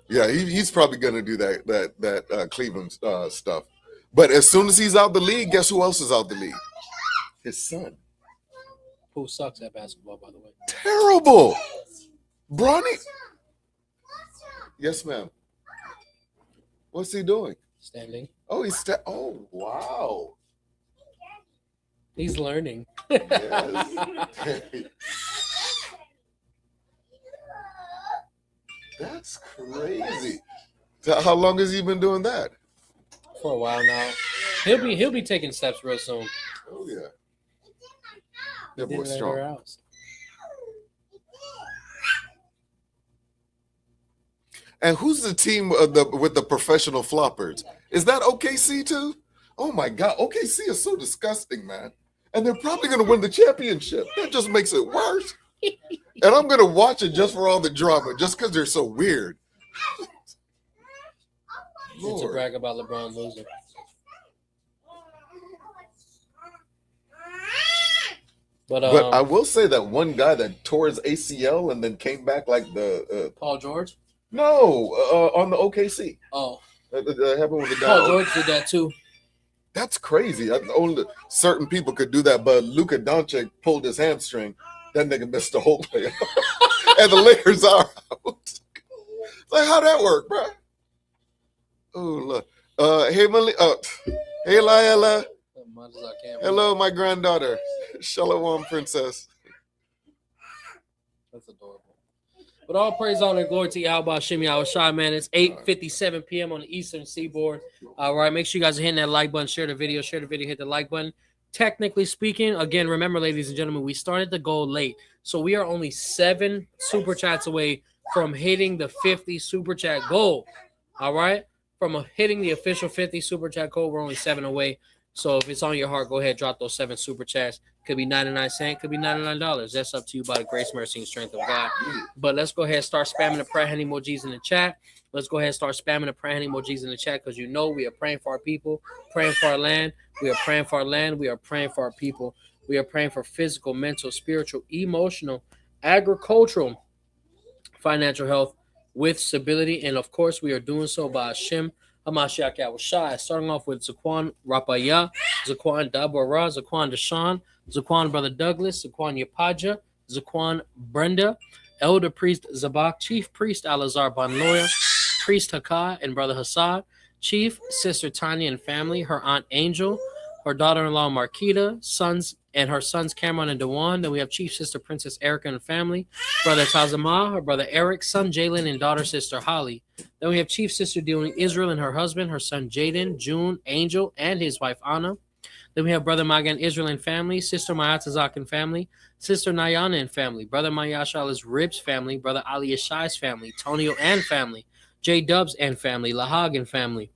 Yeah, he's probably gonna do that Cleveland stuff. But as soon as he's out the league, guess who else is out the league? His son. Who sucks at basketball, by the way? Terrible. Bronny. Yes, ma'am. What's he doing? Standing. Oh, oh, wow. He's learning. Yes. That's crazy. How long has he been doing that? For a while now. He'll be taking steps real soon. Oh yeah. That boy's strong. And who's the team with the professional floppers? Is that OKC too? Oh my God, OKC is so disgusting, man. And they're probably going to win the championship. That just makes it worse. And I'm going to watch it just for all the drama, just because they're so weird. It's a brag about LeBron losing. But I will say that one guy that tore his ACL and then came back like the Paul George? No, on the OKC. Oh. That happened with the guy. Paul George did that too. That's crazy. Only certain people could do that, but Luka Doncic pulled his hamstring. That nigga missed the whole playoff. And the Lakers are out. Like, how'd that work, bro? Oh, look. Hey, hey, Laila. Hello, my granddaughter. Shalom, princess. That's adorable. But all praise, honor, and glory to Yahweh Shem Yahushua, man. It's 8:57 p.m. on the Eastern Seaboard. All right, make sure you guys are hitting that like button, share the video, hit the like button. Technically speaking, again, remember, ladies and gentlemen, we started the goal late. So we are only 7 super chats away from hitting the 50 super chat goal. All right? From hitting the official 50 super chat goal, we're only 7 away. So if it's on your heart, go ahead, drop those 7 super chats. Could be 99 cents, could be $99. That's up to you by the grace, mercy, and strength of God. But let's go ahead and start spamming the prayer hand emojis in the chat. Let's go ahead and start spamming the prayer hand emojis in the chat, because you know we are praying for our people, praying for our land. We are praying for our land. We are praying for our people. We are praying for physical, mental, spiritual, emotional, agricultural, financial health with stability. And of course, we are doing so by Hashem HaMashiach Yahushua. Starting off with Zaquan Rapaya, Zaquan Dabara, Zaquan Deshaun, Zaquan Brother Douglas, Zaquan Yapaja, Zaquan Brenda, Elder Priest Zabak, Chief Priest Alazar Banloya, Priest Hakai and Brother Hassad, Chief Sister Tanya and family, her Aunt Angel, her daughter-in-law Marquita, sons and her sons Cameron and Dewan. Then we have Chief Sister Princess Erica and family, Brother Tazama, her brother Eric, son Jalen, and daughter Sister Holly. Then we have Chief Sister Dealing Israel and her husband, her son Jaden, June, Angel, and his wife Anna. Then we have Brother Magan Israel and family, Sister Mayatazak and family, Sister Nayana and family, Brother Mayashala's Ribs family, Brother Ali Yashai's family, Tonio and family, J Dubs and family, Lahag and family,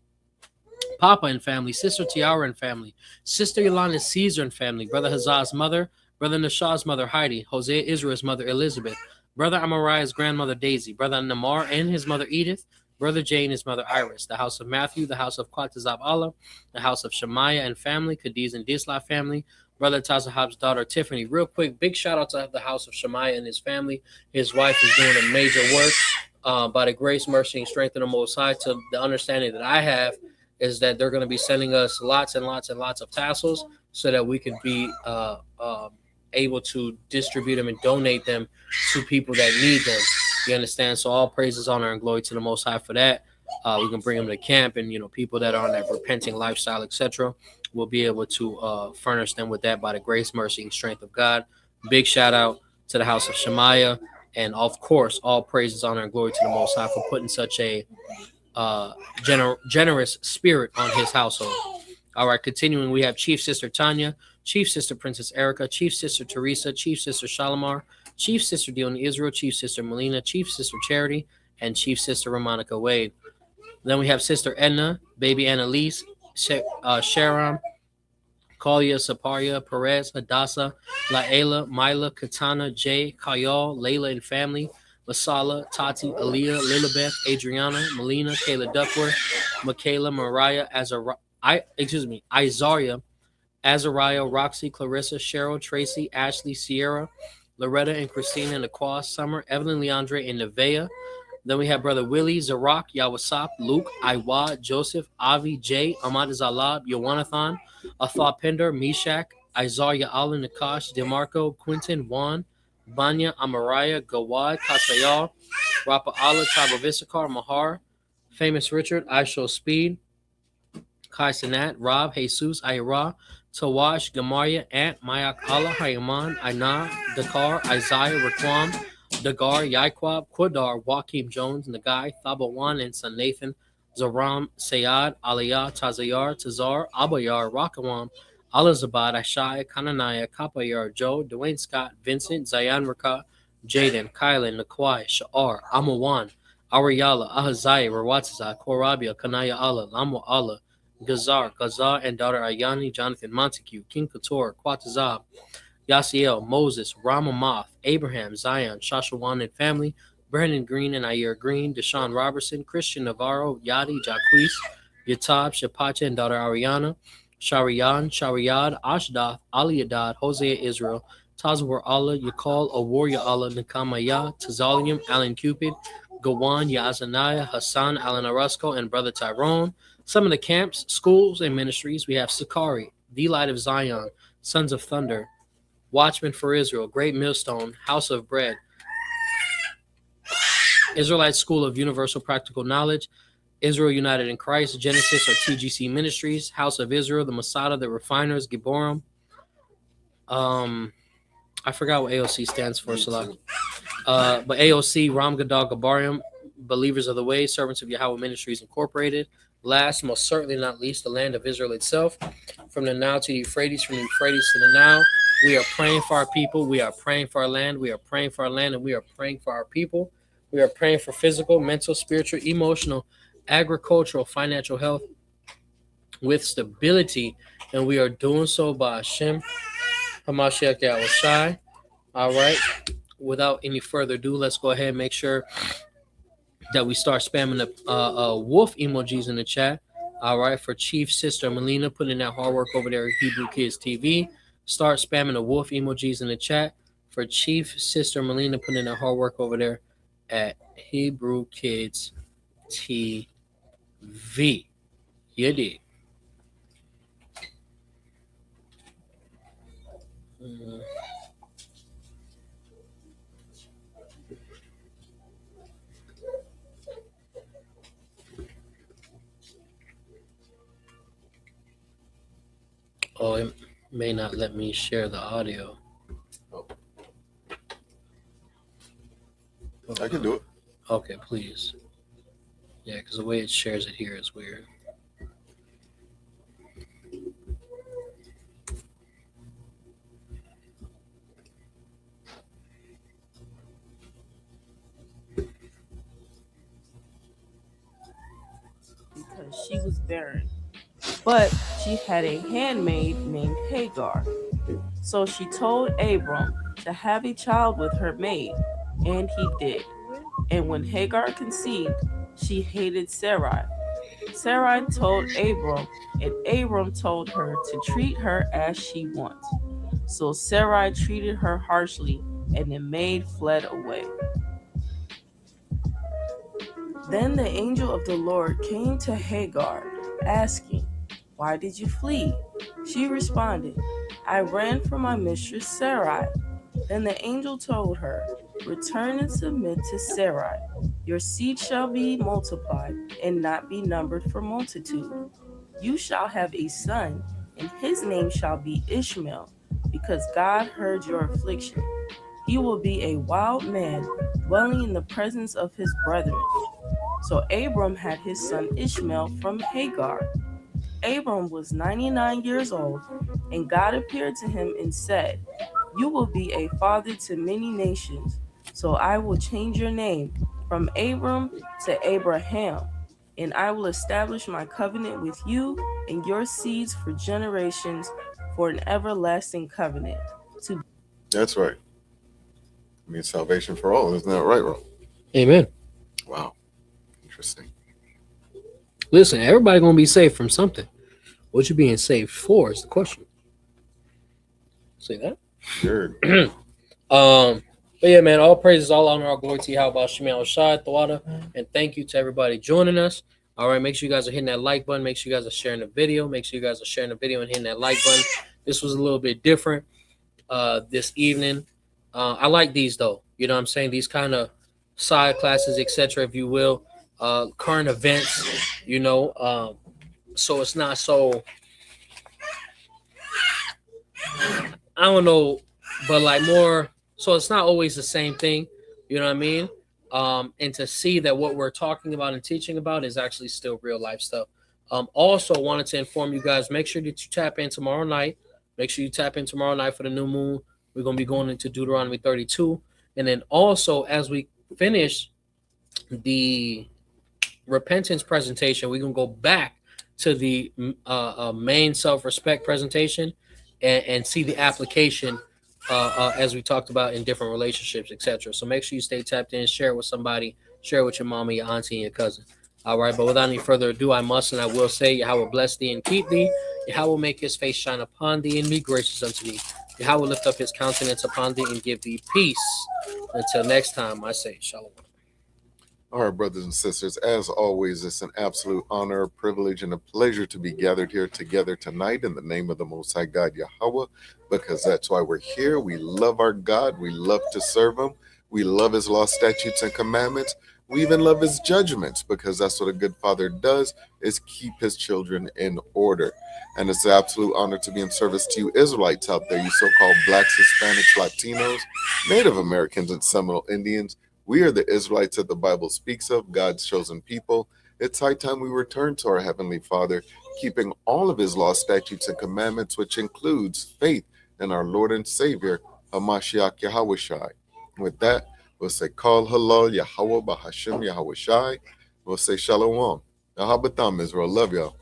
Papa and family, Sister Tiara and family, Sister Yolanda Caesar and family, Brother Hazaz's mother, Brother Nashah's mother Heidi, Hosea Israel's mother Elizabeth, Brother Amariah's grandmother Daisy, Brother Namar and his mother Edith, Brother Jay and his mother Iris, the house of Matthew, the house of Quatazab Allah, the house of Shemaiah and family, Cadiz and Disla family, Brother Tazahab's daughter Tiffany. Real quick, big shout out to the house of Shemaiah and his family. His wife is doing a major work by the grace, mercy, and strength of the Most High. To the understanding that I have is that they're going to be sending us lots and lots and lots of tassels so that we can be able to distribute them and donate them to people that need them. You understand? So all praises, honor, and glory to the Most High for that. We can bring them to camp, and people that are on that repenting lifestyle, etc., will be able to furnish them with that by the grace, mercy, and strength of God. Big shout out to the house of Shemaiah, and of course, all praises, honor, and glory to the Most High for putting such a generous spirit on his household. All right, continuing, we have Chief Sister Tanya, Chief Sister Princess Erica, Chief Sister Teresa, Chief Sister Shalimar, Chief Sister Dion Israel, Chief Sister Melina, Chief Sister Charity, and Chief Sister Romanica Wade. Then we have Sister Edna, Baby Annalise, Sharon, Kalia, Saparia, Perez, Hadassah, Laela, Mila, Katana, Jay, Kayal, Layla and family, Masala, Tati, Aaliyah, Lilibeth, Adriana, Melina, Kayla Duckworth, Michaela, Mariah, Izaria, Azariah, Roxy, Clarissa, Cheryl, Tracy, Ashley, Sierra, Loretta and Christina, Naquan, Summer, Evelyn, Leandre, and Nevaeh. Then we have Brother Willie, Zarak, Yawasap, Luke, Iwa, Joseph, Avi, Jay, Ahmad Zalab, Yowanathan, Athar Pender, Meshach, Isaiah Allen, Nakash, DeMarco, Quinton, Juan, Banya, Amariah, Gawad, Kasayal, Rapa Allah, Tribe of Issachar, Mahar, Famous Richard, Aisho Speed, Kai Sanat, Rob, Jesus, Ira, Tawash, Gamaria, Ant, Mayak Allah, Hayaman, Aina, Dakar, Isaiah, Raquam, Dagar, Yaikwab, Quadar, Joaquim Jones, Nagai, Thabawan, and Son Nathan, Zaram, Sayad, Aliyah, Tazayar, Tazar, Abayar, Rakawam, Alizabad, Ashai, Kananaya, Kapayar, Joe, Dwayne Scott, Vincent, Zayan Raka, Jaden, Kylan, Nakwai, Sha'ar, Amawan, Ariala, Ahaziah, Rawatazah, Korabia, Kanaya Allah, Lamu Allah, Gazar, and daughter Ayani, Jonathan Montague, King Couture, Quatazab, Yasiel, Moses, Ramamoth, Abraham, Zion, Shashawan and family, Brandon Green and Ayer Green, Deshaun Robertson, Christian Navarro, Yadi, Jacquees, Yatab, Shapacha and daughter Ariana, Shariad, Ashdath, Aliyadad, Hosea Israel, Tazwar Allah, Yakal, Awarya Allah, Nakamaya, Tazalium, Alan Cupid, Gawan, Yazaniah, Hassan, Alan Arusco, and Brother Tyrone. Some of the camps, schools, and ministries, we have Sakari, The Light of Zion, Sons of Thunder, Watchmen for Israel, Great Millstone, House of Bread, Israelite School of Universal Practical Knowledge, Israel United in Christ, Genesis or TGC Ministries, House of Israel, the Masada, the Refiners, Gibborim. I forgot what AOC stands for, Salah. But AOC, Ram Gadal Gabarium, Believers of the Way, Servants of YHWH Ministries Incorporated. Last, most certainly not least, the land of Israel itself. From the Nile to the Euphrates, from the Euphrates to the Nile. We are praying for our people. We are praying for our land. We are praying for our land, and we are praying for our people. We are praying for physical, mental, spiritual, emotional, agricultural, financial health with stability. And we are doing so by Hashem HaMashiach Yahushai. All right. Without any further ado, let's go ahead and make sure that we start spamming the wolf emojis in the chat. All right. For Chief Sister Melina putting that hard work over there at Hebrew Kids TV. Start spamming the wolf emojis in the chat. For Chief Sister Melina putting that hard work over there at Hebrew Kids TV. You did. Oh, it may not let me share the audio. I can do it. Okay, please. Yeah, because the way it shares it here is weird. Because she was barren. But she had a handmaid named Hagar. So she told Abram to have a child with her maid, and he did. And when Hagar conceived, she hated Sarai. Sarai told Abram, and Abram told her to treat her as she wants. So Sarai treated her harshly, and the maid fled away. Then the angel of the Lord came to Hagar, asking, "Why did you flee?" She responded, "I ran from my mistress Sarai." Then the angel told her, "Return and submit to Sarai. Your seed shall be multiplied and not be numbered for multitude. You shall have a son, and his name shall be Ishmael, because God heard your affliction. He will be a wild man, dwelling in the presence of his brethren." So Abram had his son Ishmael from Hagar. Abram was 99 years old, and God appeared to him and said, You will be a father to many nations. So I will change your name from Abram to Abraham, and I will establish my covenant with you and your seeds for generations, for an everlasting covenant. That's right. I mean, salvation for all. Isn't that right, Ron? Amen. Wow. Interesting. Listen, everybody going to be saved from something. What you being saved for is the question. See that? Sure. But yeah, man, all praises, all honor, all glory to you. How about Shemel Shad, Thawada? And thank you to everybody joining us. All right, make sure you guys are hitting that like button. Make sure you guys are sharing the video. Make sure you guys are sharing the video and hitting that like button. This was a little bit different this evening. I like these, though. You know what I'm saying? These kind of side classes, etc., if you will. Current events, you know. So it's not so, I don't know, but like more, so it's not always the same thing, you know what I mean? And to see that what we're talking about and teaching about is actually still real life stuff. Also wanted to inform you guys, make sure that you tap in tomorrow night. Make sure you tap in tomorrow night for the new moon. We're going to be going into Deuteronomy 32. And then also, as we finish the repentance presentation, we're going to go back to the main self-respect presentation and see the application as we talked about in different relationships, etc. So make sure you stay tapped in, share it with somebody, share it with your mama, your auntie, and your cousin. All right, but without any further ado, I must and I will say, Yahweh bless thee and keep thee. Yahweh make his face shine upon thee and be gracious unto thee. Yahweh lift up his countenance upon thee and give thee peace. Until next time, I say shalom. All right, brothers and sisters, as always, it's an absolute honor, privilege, and a pleasure to be gathered here together tonight in the name of the Most High God, Yahweh, because that's why we're here. We love our God. We love to serve him. We love his law, statutes, and commandments. We even love his judgments, because that's what a good father does, is keep his children in order. And it's an absolute honor to be in service to you Israelites out there, you so-called blacks, Hispanics, Latinos, Native Americans, and Seminole Indians. We are the Israelites that the Bible speaks of, God's chosen people. It's high time we return to our Heavenly Father, keeping all of his laws, statutes, and commandments, which includes faith in our Lord and Savior, Hamashiach Yahushai. With that, we'll say, Kal Halal Yahweh Bahashim Yahushai. We'll say, Shalom. Yahabatam, Israel. Love y'all.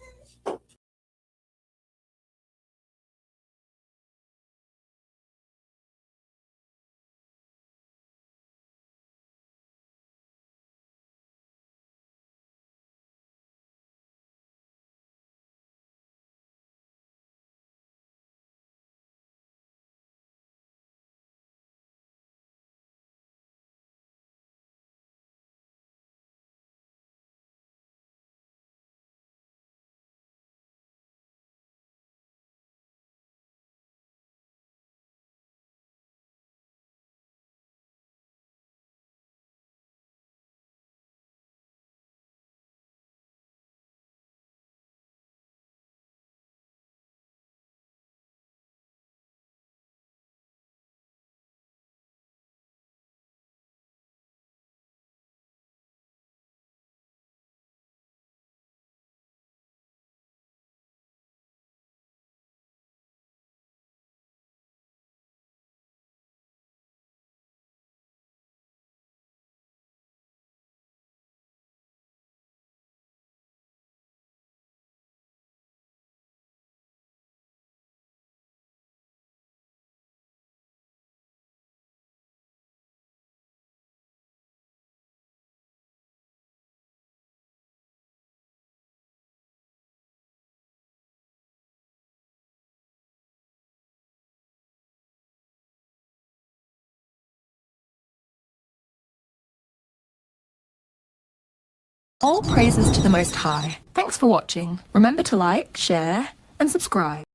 All praises to the Most High. Thanks for watching. Remember to like, share, and subscribe.